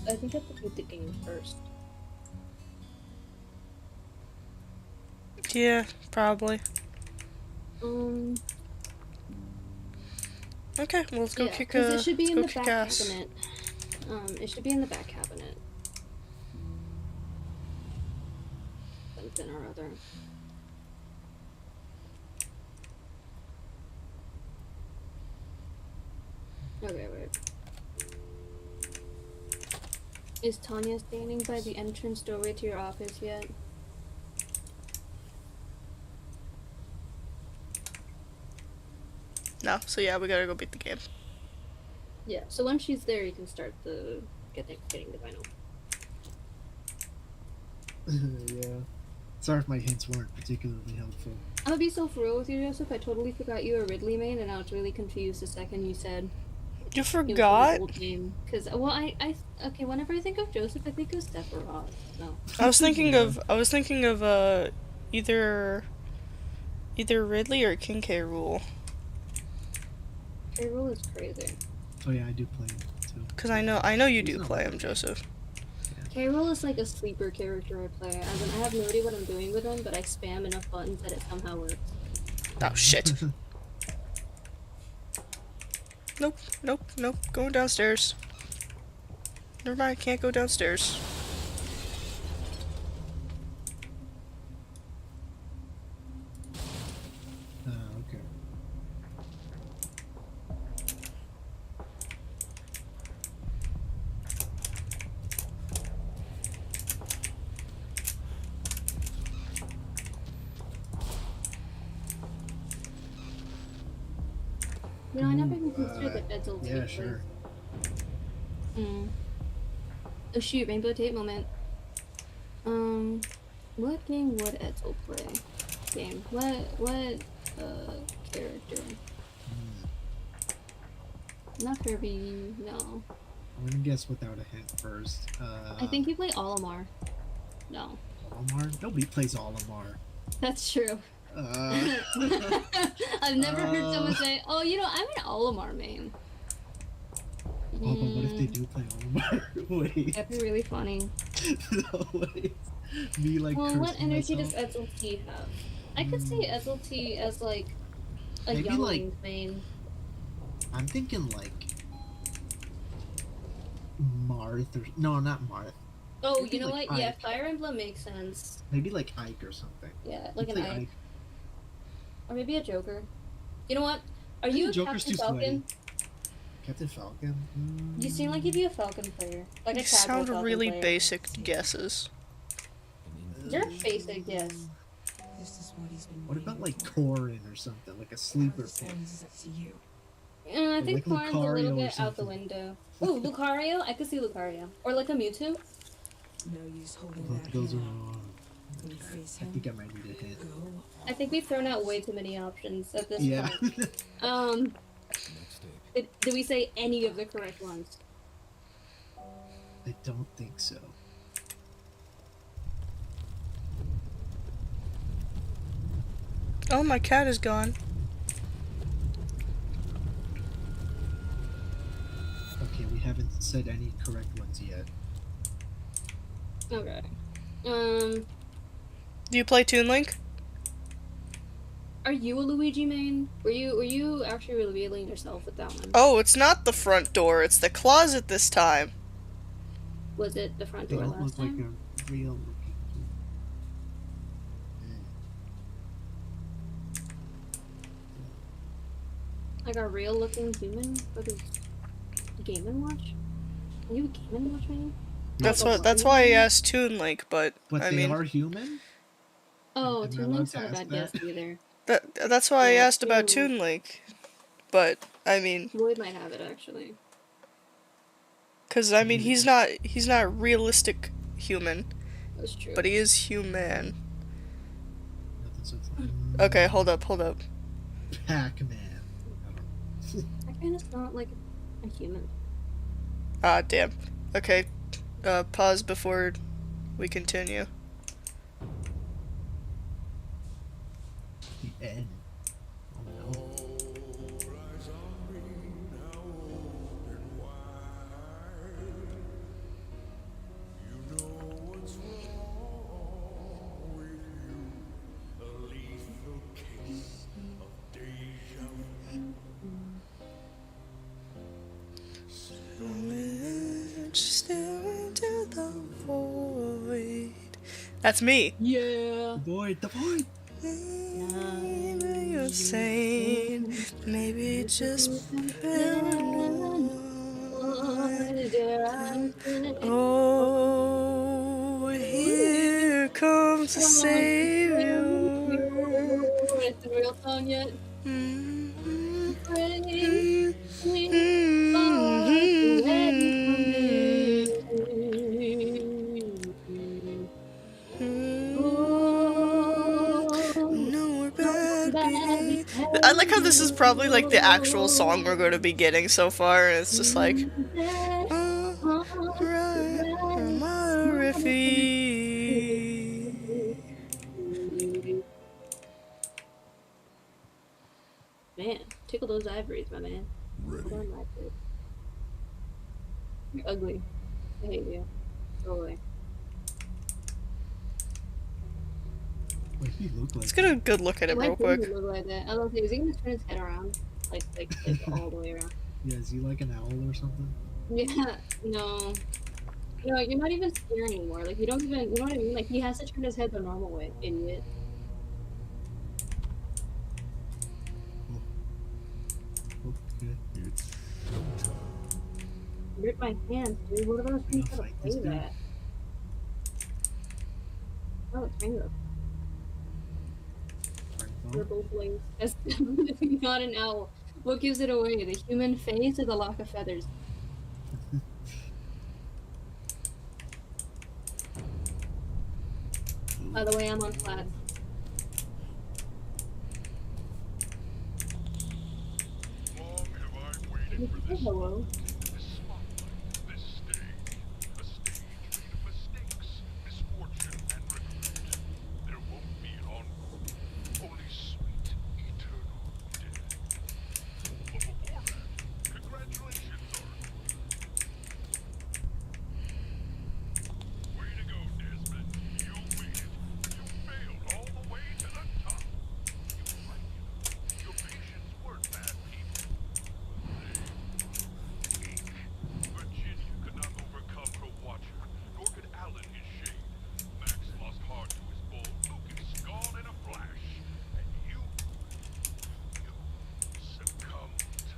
I have to beat the game first. Yeah, probably. Okay, well, let's go Yeah, kick 'cause it should be let's in go the kick back ass. cabinet. It should be in the back cabinet. Something or other. Okay, wait. Is Tanya standing by the entrance doorway to your office yet? No, so yeah, we gotta go beat the game. Yeah, so once she's there, you can start getting the vinyl. Yeah. Sorry if my hints weren't particularly helpful. I'm gonna be so for real with you, Joseph. I totally forgot you were Ridley main, and I was really confused the second you said You it was from the forgot? old game. Cause well, okay. Whenever I think of Joseph, I think of Sephiroth. No. I was thinking of either Ridley or King K. Rool. K. Rool is crazy. Oh yeah, I do play him too. Cause I know you He's do not play bad. him, Joseph. K. Rool is like a sleeper character I play. As in, I have no idea what I'm doing with him, but I spam enough buttons that it somehow works. Oh shit. Nope. Going downstairs. Never mind, can't go downstairs. Okay. You know, I never even considered that Edsel Yeah, sure. Oh shoot, Rainbow Tape moment. What game would Edsel play? What character? Not Kirby, no. I'm gonna guess without a hint first. I think you play Olimar. No. Olimar? Nobody plays Olimar. That's true. I've never heard someone say, oh, you know, I'm an Olimar main. Oh, but what if they do play Olimar? Wait. That'd be really funny. No, wait. Me like Well, what cursing energy myself? does Edsel T have? I could see Edsel T as like a Maybe, youngling's main. I'm thinking like Marth or no, not Marth. Oh, maybe you know like what? Yeah, Ike. Fire Emblem makes sense. Maybe like Ike or something. Yeah, like You an play Ike. Or maybe a Joker. You know what? Are you a Joker's Captain too Falcon? Captain Falcon? You seem like you'd be a Falcon player. Like a You casual sound Falcon really player. basic guesses. You're basic, yes. This is what he's been What waiting about like for. Corin or something, like a sleeper This pick? ends up to you. And I think like Corrin's a little Lucario or bit out the something. window. Ooh, Lucario? I could see Lucario. Or like a Mewtwo. No use holding Both back of those are now. wrong. When you face I him, think I might need a hint. go I think we've thrown out way too many options at this Yeah. point. Next tape. Did we say any of the correct ones? I don't think so. Oh, my cat is gone. Okay, we haven't said any correct ones yet. Okay. Do you play Toon Link? Are you a Luigi main? Were you actually revealing yourself with that one? Oh, it's not the front door, it's the closet this time. Was it the front They door don't last look like time? a real looking. Like a real looking human for this Game & Watch? Are you a Game & Watch main? That's why I asked Toon Link, but But I they mean are human? Oh, Am I Toon allowed Link's to not a ask bad guess that? either. that's why I Yeah, asked about Toon- Toon Link. But I mean, Lloyd might have it actually. cuz I mean, he's not a realistic human, That's true. but he is human. Nothing so fun. Okay, hold up. Pac-Man. I don't know. That kind of not like a human. Ah, damn. Okay. Pause before we continue. The end. Oh no. Staring to the void. That's me. Yeah. The void, the void! Maybe you're sane. Maybe just paranoid. Oh, here comes the savior. Is the real song yet? I like how this is probably like the actual song we're going to be getting so far, and it's just like, Man, tickle those ivories, my man. Hold on, my dude. You're ugly. I hate you. Go away. What do you look like? let's get a good look at it Why real didn't quick. he look like that? I was like, is he gonna turn his head around? Like all the way around. Yeah, is he like an owl or something? Yeah, no. No, you're not even scared anymore. Like, you don't even, you know what I mean? Like, he has to turn his head the normal way, idiot. Okay. You hurt my hands, dude. What are those things I'll to fight play this dude. that? Oh, it's Ringo. Purple blaze. That's definitely not an owl. What gives it away? The human face or the lock of feathers? By the way, I'm on flat. Long have I waited for this. Hello. This spotlight, this stage. A stage made of mistakes, misfortune, and regret. There won't be an encore. Only sweet, eternal death. But before that, congratulations, Art. Way to go, Desmond. You made it. You failed all the way to the top. You were right. Your patients weren't bad people. Virginia could not overcome her watcher, nor could Alan his shade. Max lost heart to his bull. Lucas gone in a flash. And you succumbed to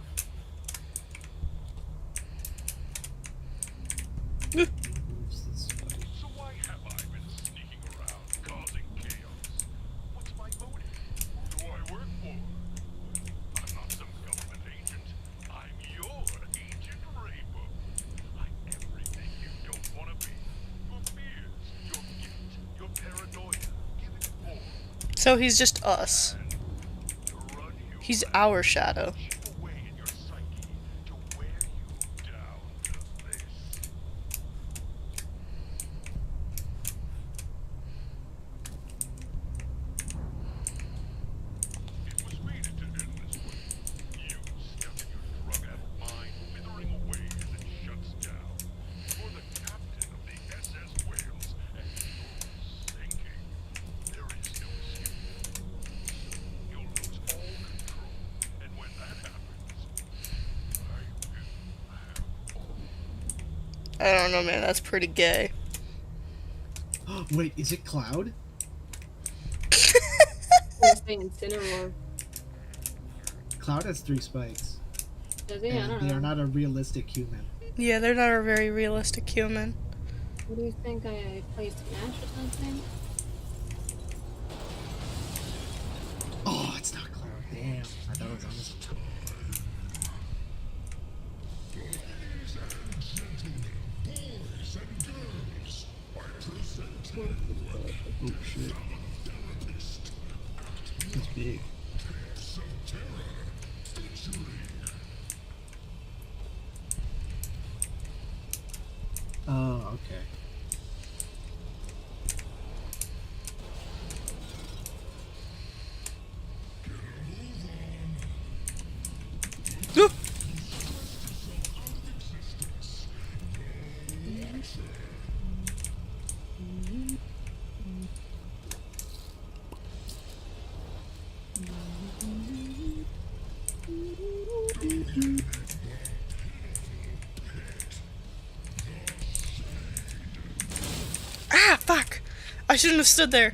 Who's this guy? So why have I been sneaking around, causing chaos? What's my motive? Who do I work for? I'm not some government agent. I'm your Agent Rainbow. I'm everything you don't want to be. Your fears, your guilt, your paranoia. Give it form So he's just us. to run you He's our shadow. chip away in your psyche to wear you down to this. I don't know, man. That's pretty gay. Wait, is it Cloud? We're saying Incineroar. Cloud has 3 spikes. Does he? I And don't they know. are not a realistic human. Yeah, they're not a very realistic human. What do you think? I play Smash or something? Oh, it's not Cloud. Damn. I thought it was Amazon. Oh shit. It's big. Oh, okay. Ah, fuck! I shouldn't have stood there.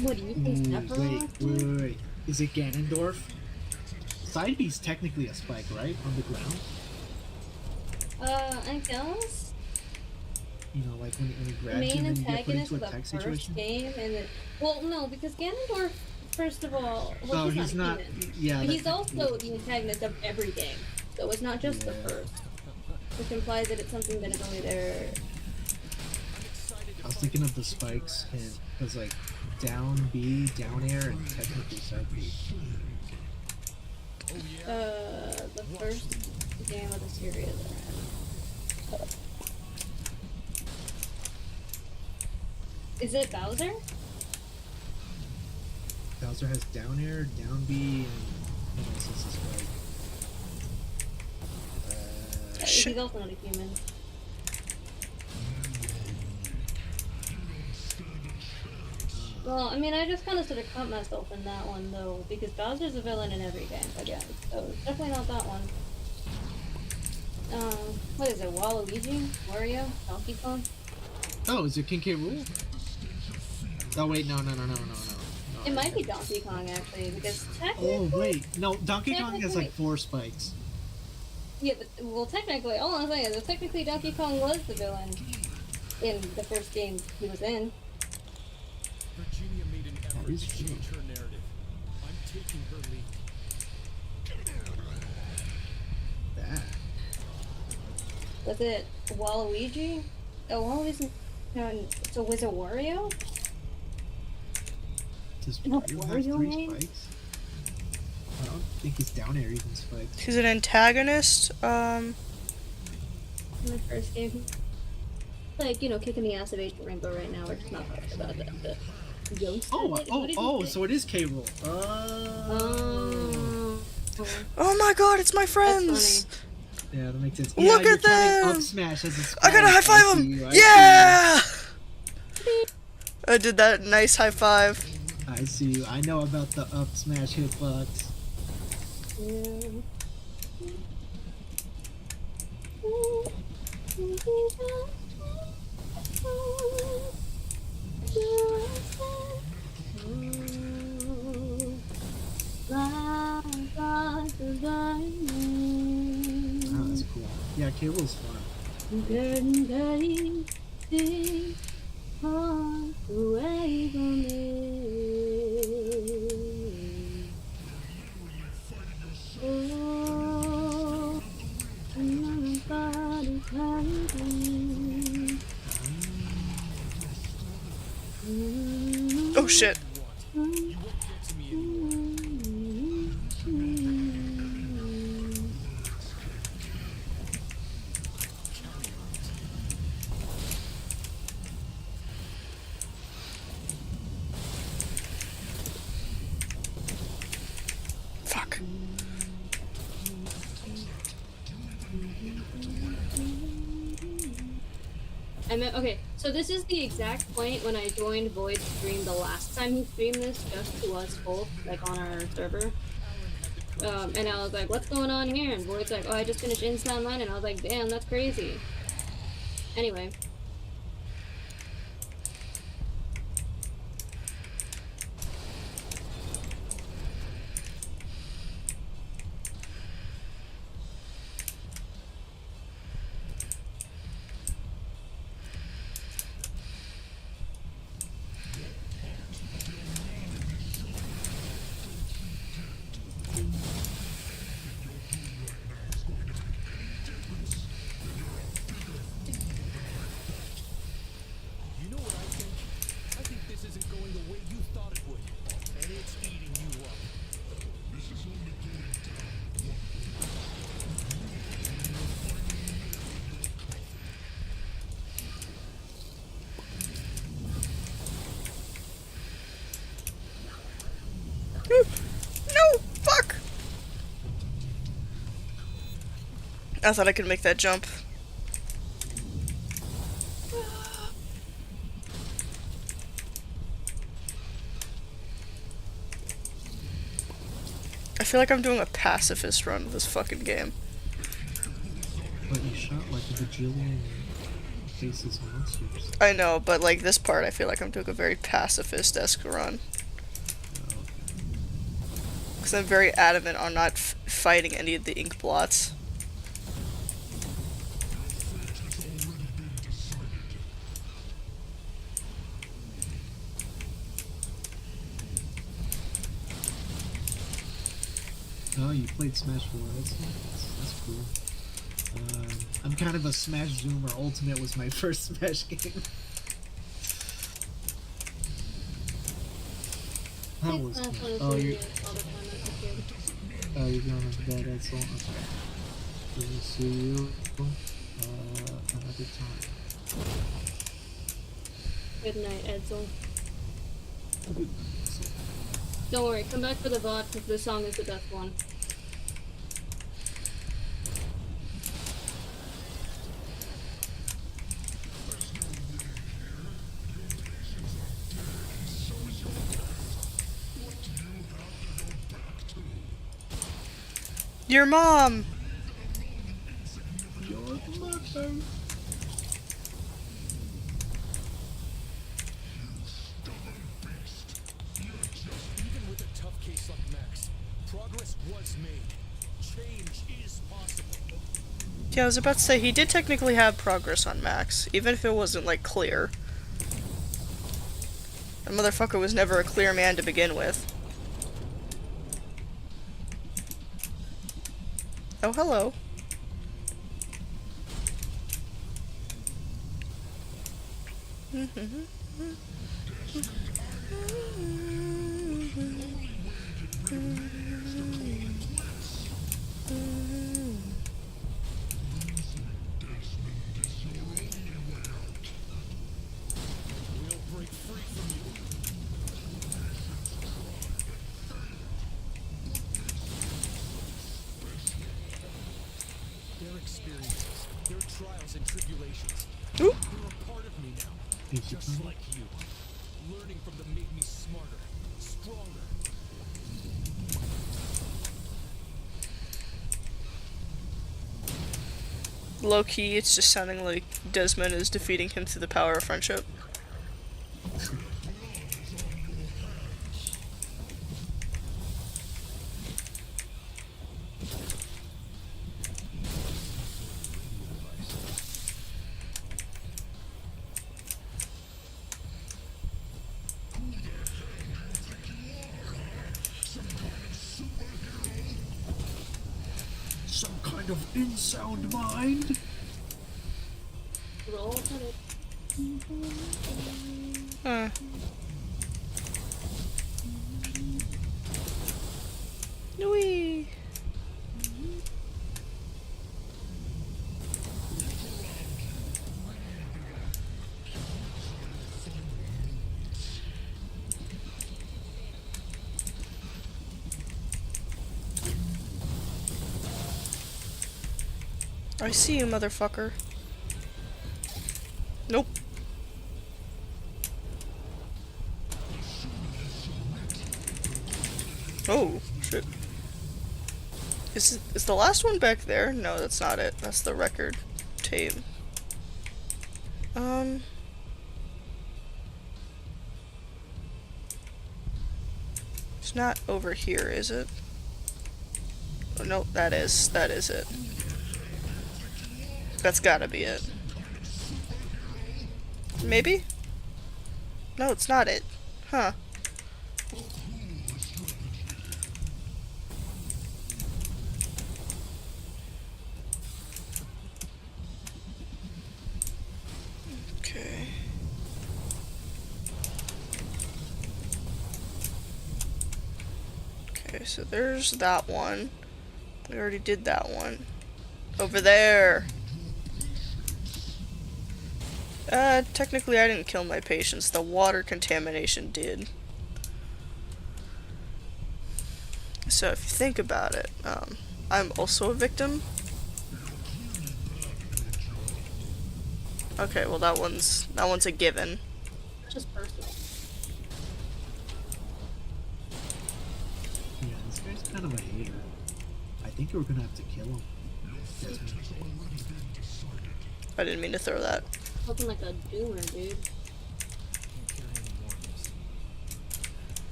What do you think, Sephiroth? Wait. Is it Ganondorf? Side B's technically a spike, right? On the ground? I guess. You know, like when you grab Main him and you get put antagonist into of a the tech first situation? game, and then, well, no, because Ganondorf, first of all, well, Oh, he's not he's human, yeah. but that- he's also the antagonist of every game, so it's not just the first, which implies that it's something that is only there. I was thinking of the spikes, and it was like down B, down air, and technically side B. The first game of the series. Is it Bowser? Bowser has down air, down B, and what else is a spike? He's also not a human. Well, I mean, I just kind of sort of caught myself in that one, though, because Bowser's a villain in every game, again, so it's definitely not that one. What is it, Waluigi? Wario? Donkey Kong? Oh, is it King K. Rool? Oh wait, no. It might be Donkey Kong, actually, because Oh technically... wait, no. Donkey Kong has like Technically- 4 spikes. Yeah, but, well, technically, all I'm saying is that technically Donkey Kong was the villain in the first game he was in. Virginia made an effort is to true. change her narrative. I'm taking her lead. That. Was it Waluigi? Oh, Waluigi's... So was it Wario? Does No, Wario have Wario 3 name? spikes? I don't think his down air even spikes. He's an antagonist. In the first game. Like, you know, kicking the ass of Agent Rainbow right now. We're just not talking about that. But Youngster? What did he say? So it is K. Rool. Oh. Oh my god, it's my That's friends! Yeah, that makes sense. Look you're at counting them! Up smash as a spike. I gotta high five I see him! you, I see Yeah! I did that nice high five. you. I see you. I know about the up smash hitbox. Oh, that's cool. Yeah, K. Rool's fun. Oh, Oh shit. You won't get to me anymore. Fuck. Okay, so this is the exact point when I joined Void's stream the last time he streamed this, just to us both, like on our server. And I was like, what's going on here? And Void's like, oh, I just finished Insta Online, and I was like, damn, that's crazy. Anyway. You know what I think? I think this isn't going the way you thought it would. And it's eating you up. No! Fuck! I thought I could make that jump. I feel like I'm doing a pacifist run of this fucking game. But you shot like a bajillion faces monsters. I know, but like this part, I feel like I'm doing a very pacifist-esque run. Because I'm very adamant on not fighting any of the ink blots. Oh, you played Smash 4. That's cool. I'm kind of a Smash Zoomer. Ultimate was my first Smash game. That was cool. Oh, you're going to bed, Edsel? Okay. We'll see you another time. Good night, Edsel. Don't worry, come back for the VOD because this song is the best one. Your mom! Your mother. Even with a tough case like Max, progress was made. Change is possible. Yeah, I was about to say, he did technically have progress on Max, even if it wasn't, like, clear. That motherfucker was never a clear man to begin with. Oh, hello. We'll break free from you. Their experiences, their trials and tribulations, Ooh. they're a part of me now. Just like you. Learning from them made me smarter, stronger. Low-key, it's just sounding like Desmond is defeating him through the power of friendship. Some kind of insound mind? Roll with it. Huh. Whee! I see you, motherfucker. Nope. Oh, shit. Is the last one back there? No, that's not it. That's the record tape. It's not over here, is it? Oh, no, that is it. That's gotta be it. Maybe? No, it's not it. Huh. Okay. Okay, so there's that one. We already did that one. Over there! Technically I didn't kill my patients. The water contamination did. So if you think about it, I'm also a victim. Okay, well that one's a given. Just personal. Yeah, this guy's kind of a hater. I think we're gonna have to kill him. I didn't mean to throw that. Looking like a doomer, dude.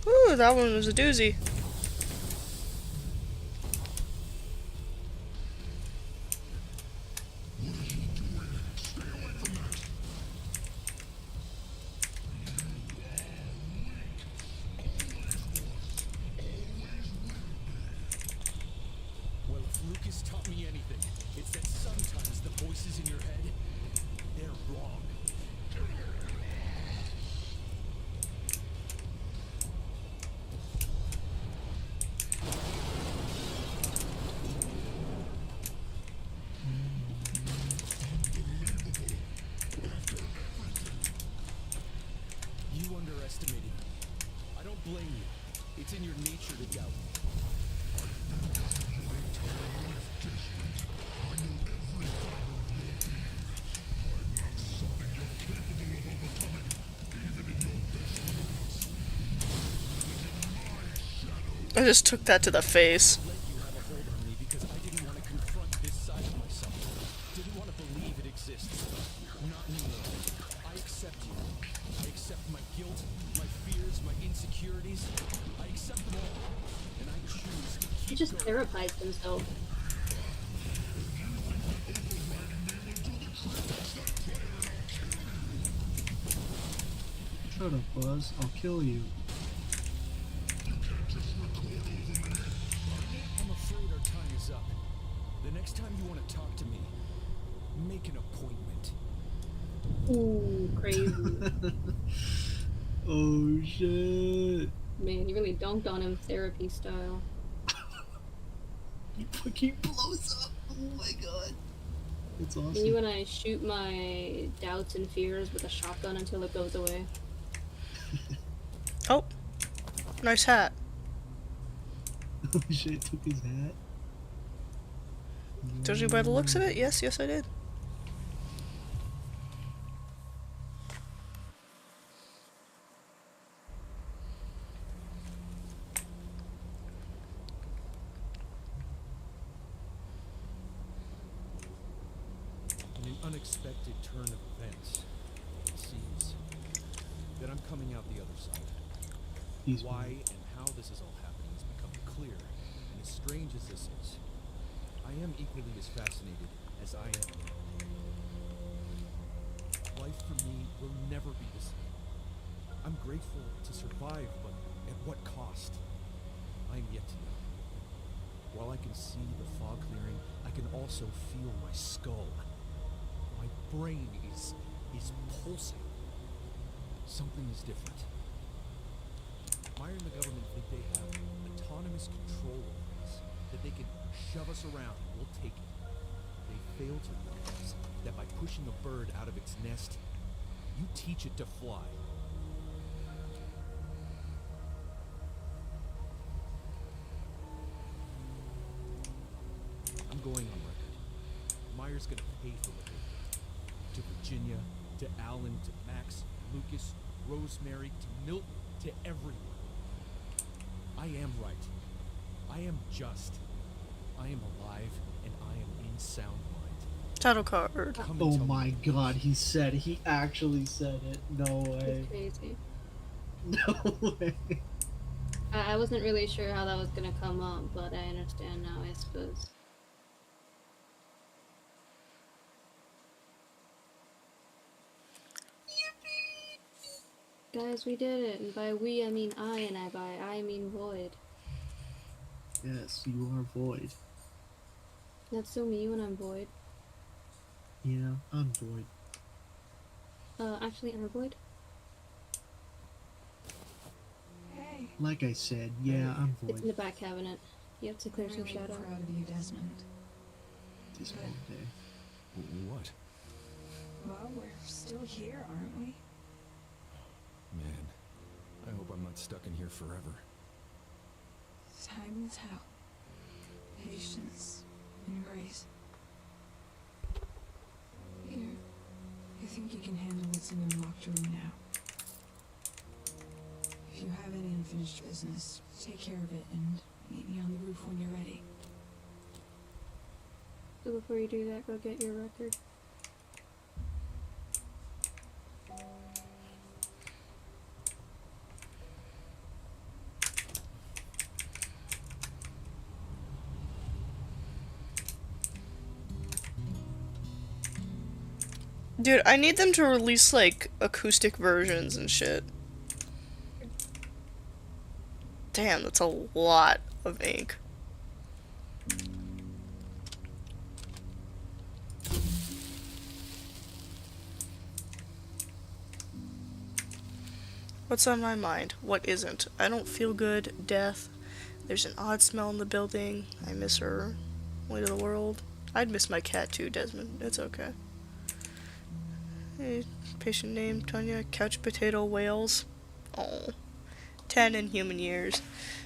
Ooh, that one was a doozy. Well, if Lucas taught me anything, it's that sometimes the voices in your head, they're wrong. You underestimated me. I don't blame you. It's in your nature to doubt. I just took that to the face. Let you have a hold on me because I didn't want to confront this side of myself. Didn't want to believe it exists. Not anymore. I accept you. I accept my guilt, my fears, my insecurities. I accept them all. And I choose to He keep just therapized himself. Shut up, Buzz. I'll kill you. I'm afraid our time is up. The next time you want to talk to me, make an appointment. Ooh, crazy. Oh shit. Man, you really dunked on him therapy style. He fucking blows up. Oh my god. It's awesome. Me when I shoot my doubts and fears with a shotgun until it goes away. Oh, nice hat. Oh shit, took his hat. Judging by the looks of it, yes, I did. In an unexpected turn of events, it seems that I'm coming out the other side. He's Why and how this is all happening is becoming clear, and as strange as this is, I am equally as fascinated as I am. Life for me will never be the same. I'm grateful to survive, but at what cost? I am yet to know. While I can see the fog clearing, I can also feel my skull. My brain is pulsing. Something is different. they have autonomous control over us, that they can shove us around and we'll take it. They fail to realize that by pushing a bird out of its nest, you teach it to fly. I'm going on record. Myers gonna pay for what they did. To Virginia, to Alan, to Max, Lucas, Rosemary, to Milton, to everyone. I am right. I am just. I am alive, and I am in sound mind. Title card. Come and Oh tell my me. god, he actually said it. No way. It's crazy. No way. I wasn't really sure how that was gonna come up, but I understand now, I suppose. Guys, we did it, and by we I mean I, and by I mean Void. Yes, you are Void. That's still me when I'm Void. Yeah, I'm Void. Actually, I'm Void. Hey. Like I said, yeah, I'm It's in Void. the back cabinet. You have to clear some Really shadow. proud of you, Desmond. This whole day. What? Well, we're still here, aren't we? Man, I hope I'm not stuck in here forever. Time will tell. Patience and grace. Here, I think you can handle what's in the locked room now. If you have any unfinished business, take care of it and meet me on the roof when you're ready. So before you do that, go get your record. Dude, I need them to release, like, acoustic versions and shit. Damn, that's a lot of ink. What's on my mind? What isn't? I don't feel good. Death. There's an odd smell in the building. I miss her. Way to the world. I'd miss my cat too, Desmond. It's okay. Hey, patient name, Tanya. Couch potato whales. Oh. 10 in human years.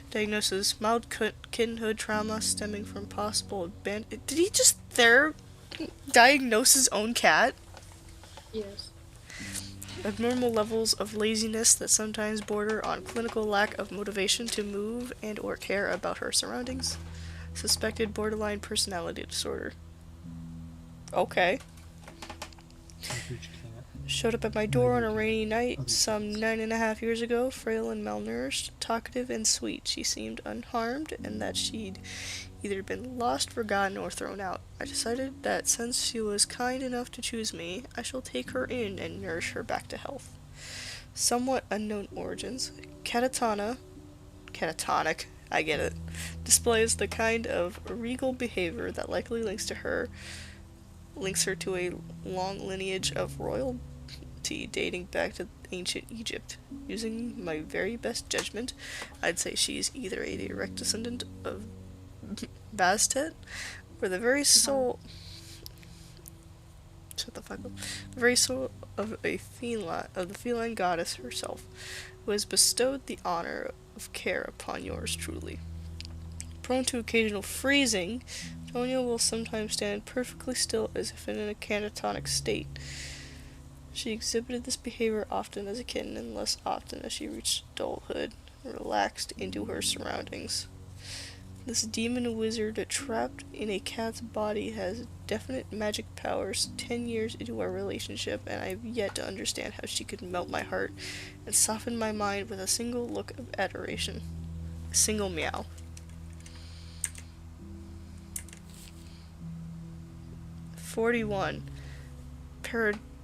Diagnosis, mild kittenhood trauma stemming from possible abandonment. Did he just diagnose his own cat? Yes. Abnormal levels of laziness that sometimes border on clinical lack of motivation to move and or care about her surroundings. Suspected borderline personality disorder. Okay. Average cat. Showed up at my door on a rainy night some 9.5 years ago, frail and malnourished, talkative and sweet. She seemed unharmed, and that she'd either been lost, forgotten, or thrown out. I decided that since she was kind enough to choose me, I shall take her in and nourish her back to health. Somewhat unknown origins. Catatonic, I get it, displays the kind of regal behavior that likely links her to a long lineage of royalty dating back to ancient Egypt. Using my very best judgment, I'd say she's either a direct descendant of Bastet, or the very soul... Shut the fuck up. The very soul of the feline goddess herself, who has bestowed the honor of care upon yours truly. Prone to occasional freezing, Tonya will sometimes stand perfectly still as if in a catatonic state. She exhibited this behavior often as a kitten and less often as she reached adulthood and relaxed into her surroundings. This demon wizard trapped in a cat's body has definite magic powers 10 years into our relationship, and I've yet to understand how she could melt my heart and soften my mind with a single look of adoration. A single meow.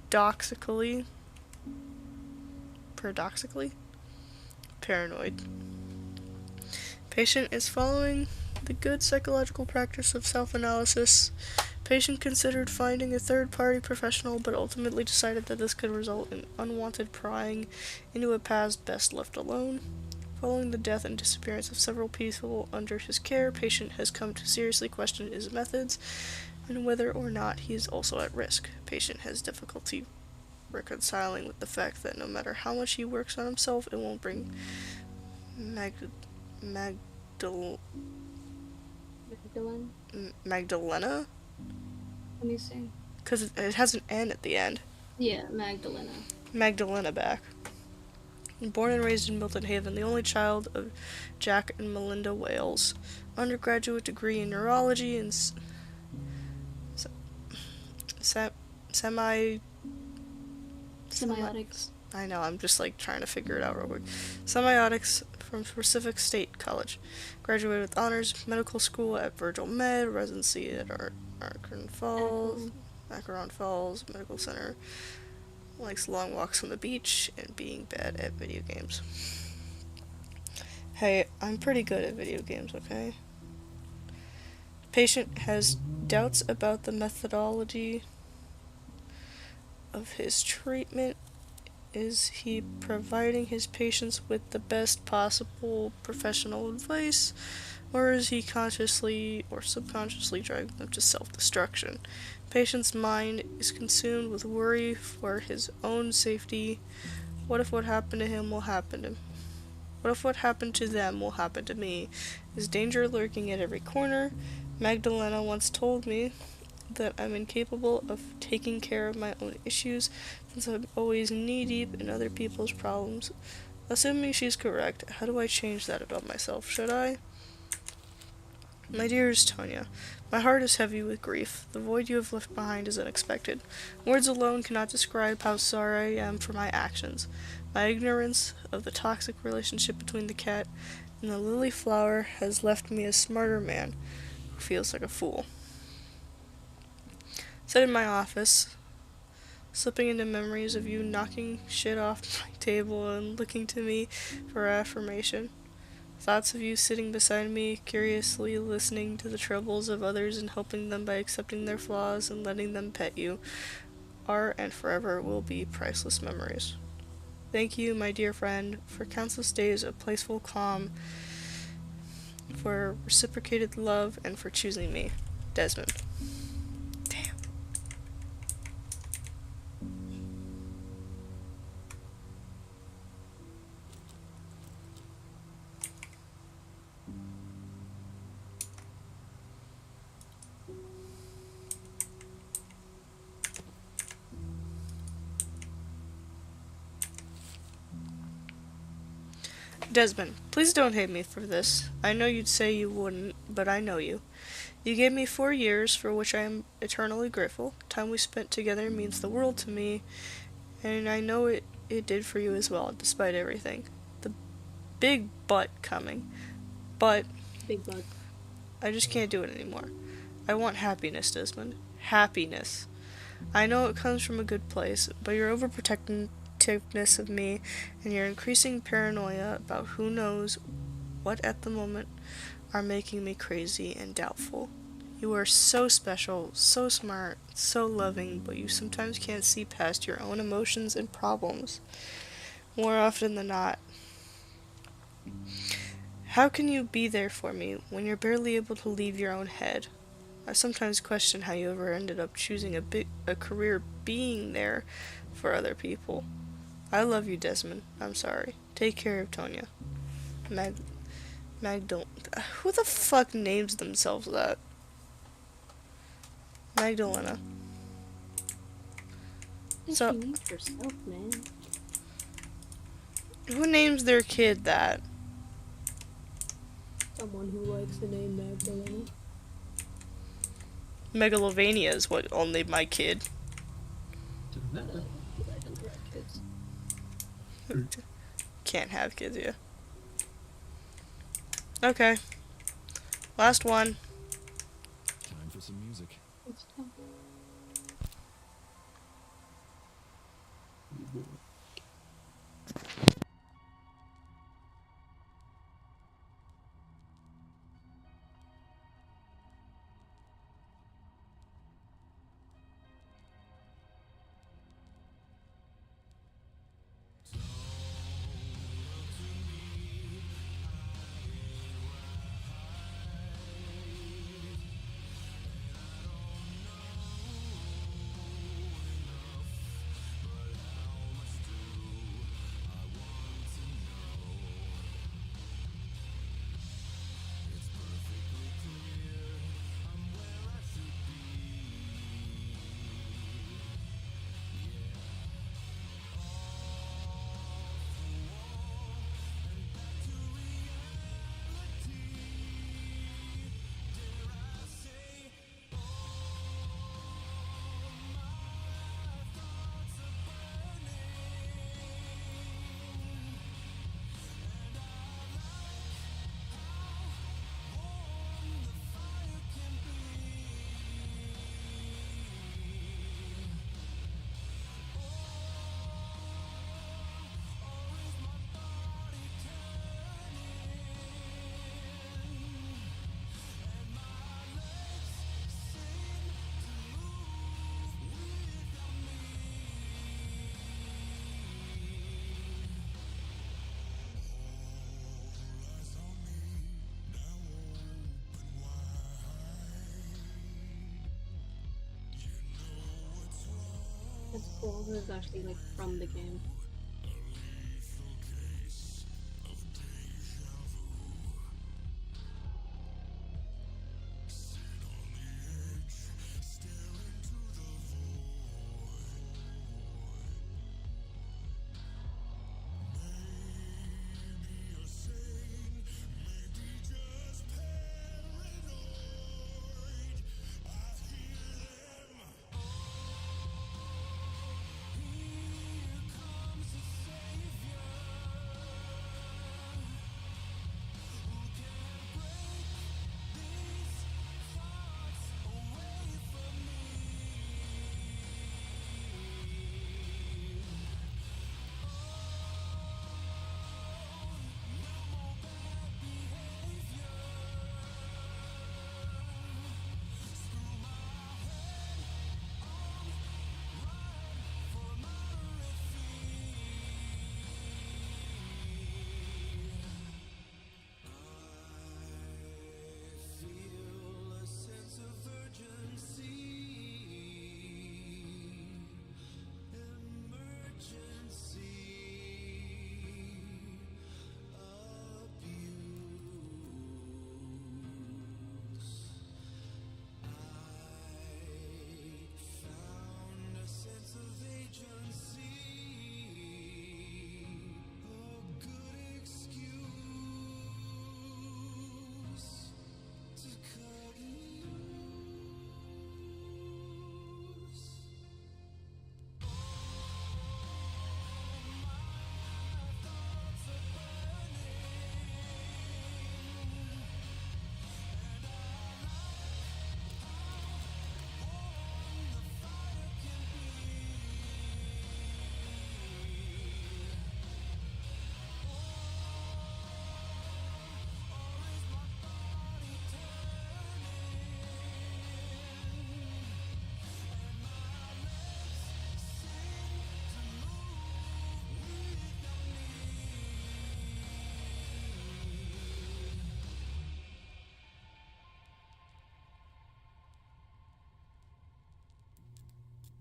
Paradoxically, paranoid. Patient is following the good psychological practice of self-analysis. Patient considered finding a third-party professional, but ultimately decided that this could result in unwanted prying into a past best left alone. Following the death and disappearance of several people under his care, patient has come to seriously question his methods and whether or not he is also at risk. Patient has difficulty reconciling with the fact that no matter how much he works on himself, it won't bring Magdalena? Magdalene? Let me see. Because it has an N at the end. Yeah, Magdalena. Magdalena back. Born and raised in Milton Haven, the only child of Jack and Melinda Wales. Undergraduate degree in neurology and Semiotics. I know, I'm just like trying to figure it out real quick. Semiotics from Pacific State College. Graduated with honors, medical school at Virgil Med, residency at Akron Falls Medical Center. Likes long walks on the beach and being bad at video games. Hey, I'm pretty good at video games, okay? Patient has doubts about the methodology of his treatment. Is he providing his patients with the best possible professional advice, or is he consciously or subconsciously driving them to self-destruction? Patient's mind is consumed with worry for his own safety. What if what happened to him will happen to him? What if what happened to them will happen to me? Is danger lurking at every corner? Magdalena once told me that I'm incapable of taking care of my own issues since I'm always knee-deep in other people's problems. Assuming she's correct, how do I change that about myself? Should I? My dearest Tonya, my heart is heavy with grief. The void you have left behind is unexpected. Words alone cannot describe how sorry I am for my actions. My ignorance of the toxic relationship between the cat and the lily flower has left me a smarter man who feels like a fool. Sit in my office, slipping into memories of you knocking shit off my table and looking to me for affirmation. Thoughts of you sitting beside me, curiously listening to the troubles of others and helping them by accepting their flaws and letting them pet you, are and forever will be priceless memories. Thank you, my dear friend, for countless days of playful calm, for reciprocated love, and for choosing me, Desmond. Damn. Desmond, please don't hate me for this. I know you'd say you wouldn't, but I know you. You gave me 4 years, for which I am eternally grateful. Time we spent together means the world to me, and I know it did for you as well, despite everything. The big but coming. But Big bug. I just can't do it anymore. I want happiness, Desmond. Happiness. I know it comes from a good place, but your overprotectiveness of me and your increasing paranoia about who knows what at the moment are making me crazy and doubtful. You are so special, so smart, so loving, but you sometimes can't see past your own emotions and problems. More often than not. How can you be there for me when you're barely able to leave your own head? I sometimes question how you ever ended up choosing a career being there for other people. I love you, Desmond. I'm sorry. Take care of Tonya. Who the fuck names themselves that? Magdalena. So, She named herself, man. who names their kid that? Someone who likes the name Magdalena. Megalovania is what I'll name my kid. I don't like kids. Can't have kids, yeah. Okay. Last one. Time for some music. It's tough. this is actually like from the game.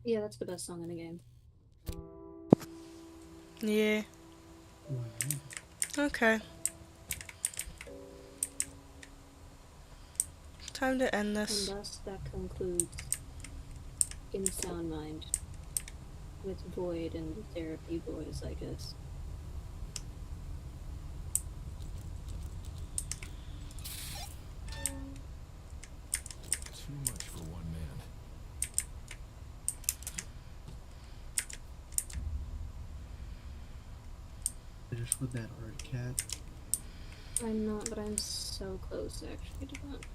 Yeah, that's the best song in the game. Yeah. Okay. Time to end And this. thus that concludes In Sound Mind with Void and the Therapy Boys, I guess. Too much for one man. Finish with that art, cat. I'm not, but I'm so close actually to that.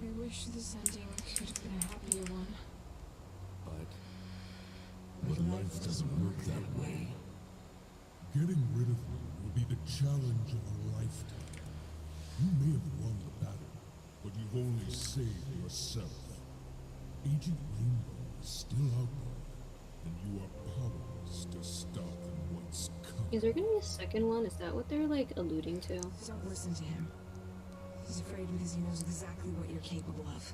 I wish this ending could have been a happier one. But life doesn't work that way. Getting rid of me will be the challenge of a lifetime. You may have won the battle, but you've only saved yourself. Agent Rainbow is still out there, and you are powerless to stop what's coming. Is there gonna be a second one? Is that what they're like alluding to? Don't listen to him. He's afraid because he knows exactly what you're capable of.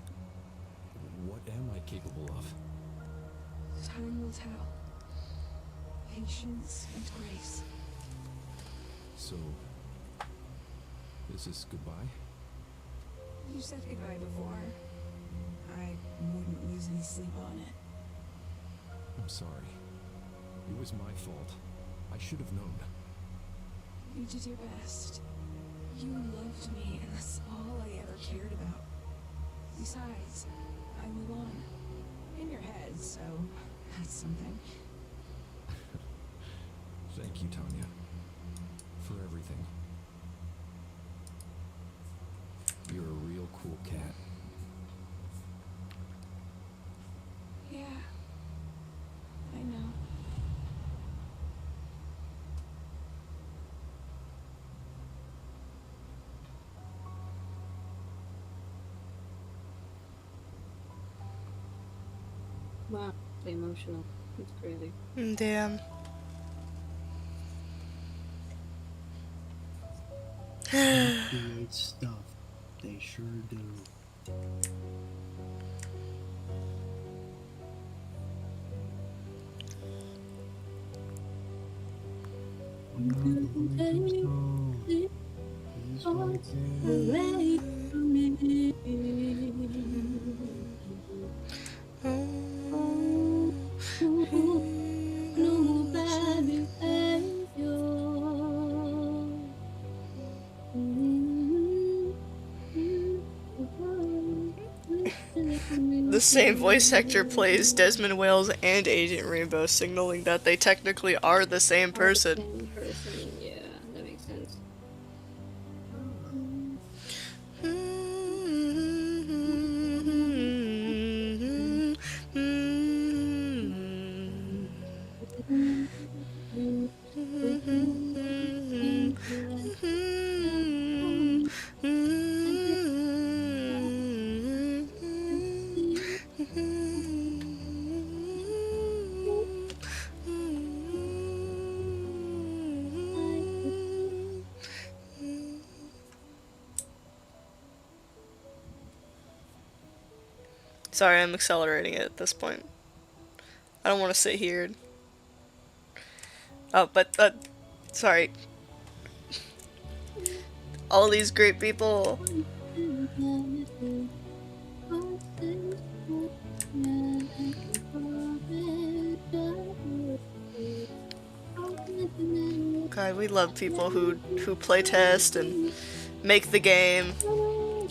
What am I capable of? Time will tell. Patience and grace. So, this is goodbye? You said goodbye before. I wouldn't lose any sleep on it. I'm sorry. It was my fault. I should have known. You did your best. You loved me, and that's all I ever cared about. Besides, I live on. In your head, so that's something. Thank you, Tanya. For everything. You're a real cool cat. Yeah. I know. Wow, so emotional. It's crazy. Damn. They create stuff. They sure do. away from me. No bad behavior. The same voice actor plays Desmond Wales and Agent Rainbow, signaling that they technically are the same person. Same person, yeah, that makes sense. Sorry, I'm accelerating it at this point. I don't want to sit here. Oh, but, sorry. All these great people. God, we love people who play test and make the game,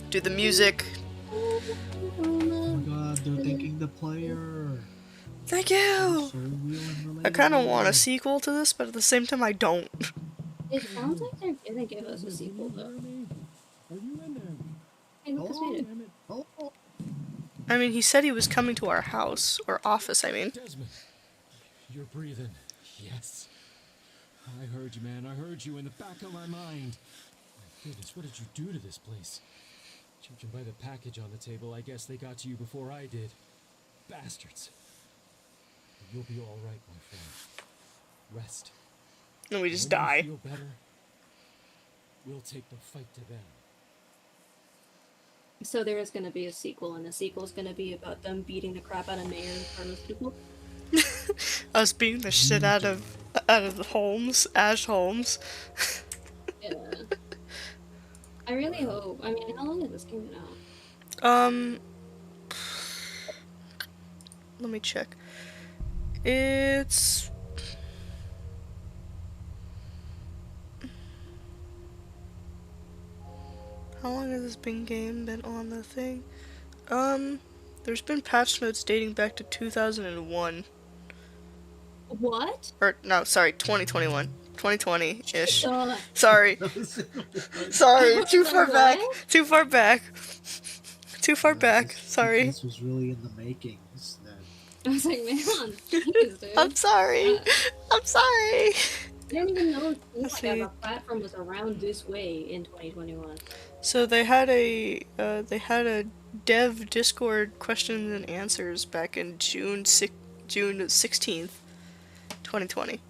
do the music. Oh my god, they're thanking the player. Thank you! So real and I kind of want a relatable. sequel to this, but at the same time I don't. It sounds like they're gonna give us a sequel though. Are you in there? Hey, Lucas made it. Damn it. Oh, I mean, he said he was coming to our house, or office, I mean. Desmond, you're breathing. Yes. I heard you, man. I heard you in the back of my mind. My goodness, what did you do to this place? Judging by the package on the table, I guess they got to you before I did. Bastards. But you'll be all right, my friend. Rest. And we just When you die. feel better, we'll take the fight to them. So there is gonna be a sequel, and the sequel is gonna be about them beating the crap out of Mayor and Carlos people. Us beating the shit out of Holmes, Ash Holmes. Yeah. I really hope. I mean, how long has this game been out? Let me check. It's how long has this game been on the thing? There's been patch notes dating back to 2001. What? Or no, sorry, 2021. 2020-ish. Uh, Sorry. Sorry, too far back. What? Too far back. Too far back. Sorry. This was really in the makings. Then. I was like, man, jeez, dude. I'm sorry. I'm sorry. I didn't even know Let's like, see. a platform was around this way in 2021. So they had a dev Discord questions and answers back in June 16th, 2020.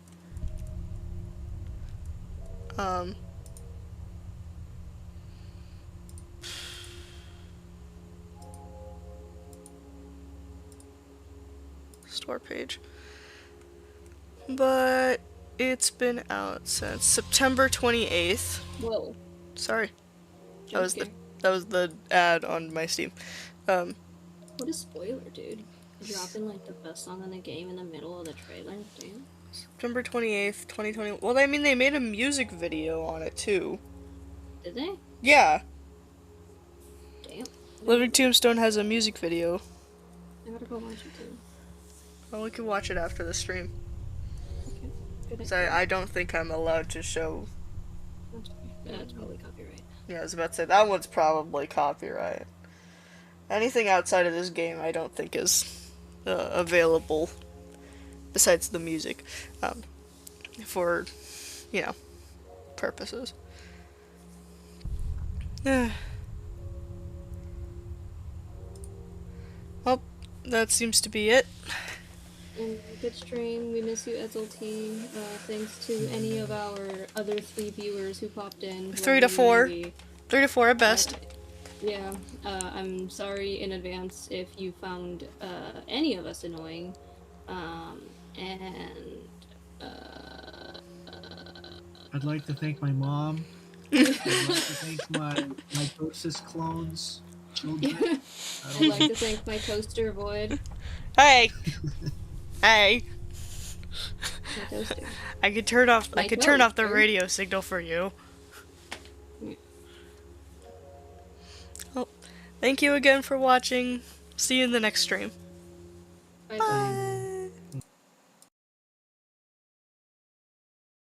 Store page. But it's been out since September 28th. Whoa. Sorry. Jump That scare. was the ad on my Steam. What a spoiler, dude. Dropping like the best song in the game in the middle of the trailer. Damn. September 28th, 2020. Well, I mean, they made a music video on it too. Did they? Yeah. Damn. Living Tombstone has a music video. I gotta go watch it too. Well, we can watch it after the stream. Okay. Good 'Cause idea. I don't think I'm allowed to show. That's okay. That's probably copyright. Yeah, I was about to say, that one's probably copyright. Anything outside of this game I don't think is available, besides the music, for, you know, purposes. Well, that seems to be it. And good stream. We miss you, Ezelty. Thanks to any of our other 3 viewers who popped in. 3 to 4. 3 to 4 at best. Yeah. I'm sorry in advance if you found any of us annoying. And I'd like to thank my mom. I'd like to thank my mitosis clones, children. I'd like to thank my toaster Void. Hey! Hey! My toaster. I could turn off My the toaster. radio signal for you. Well, thank you again for watching. See you in the next stream.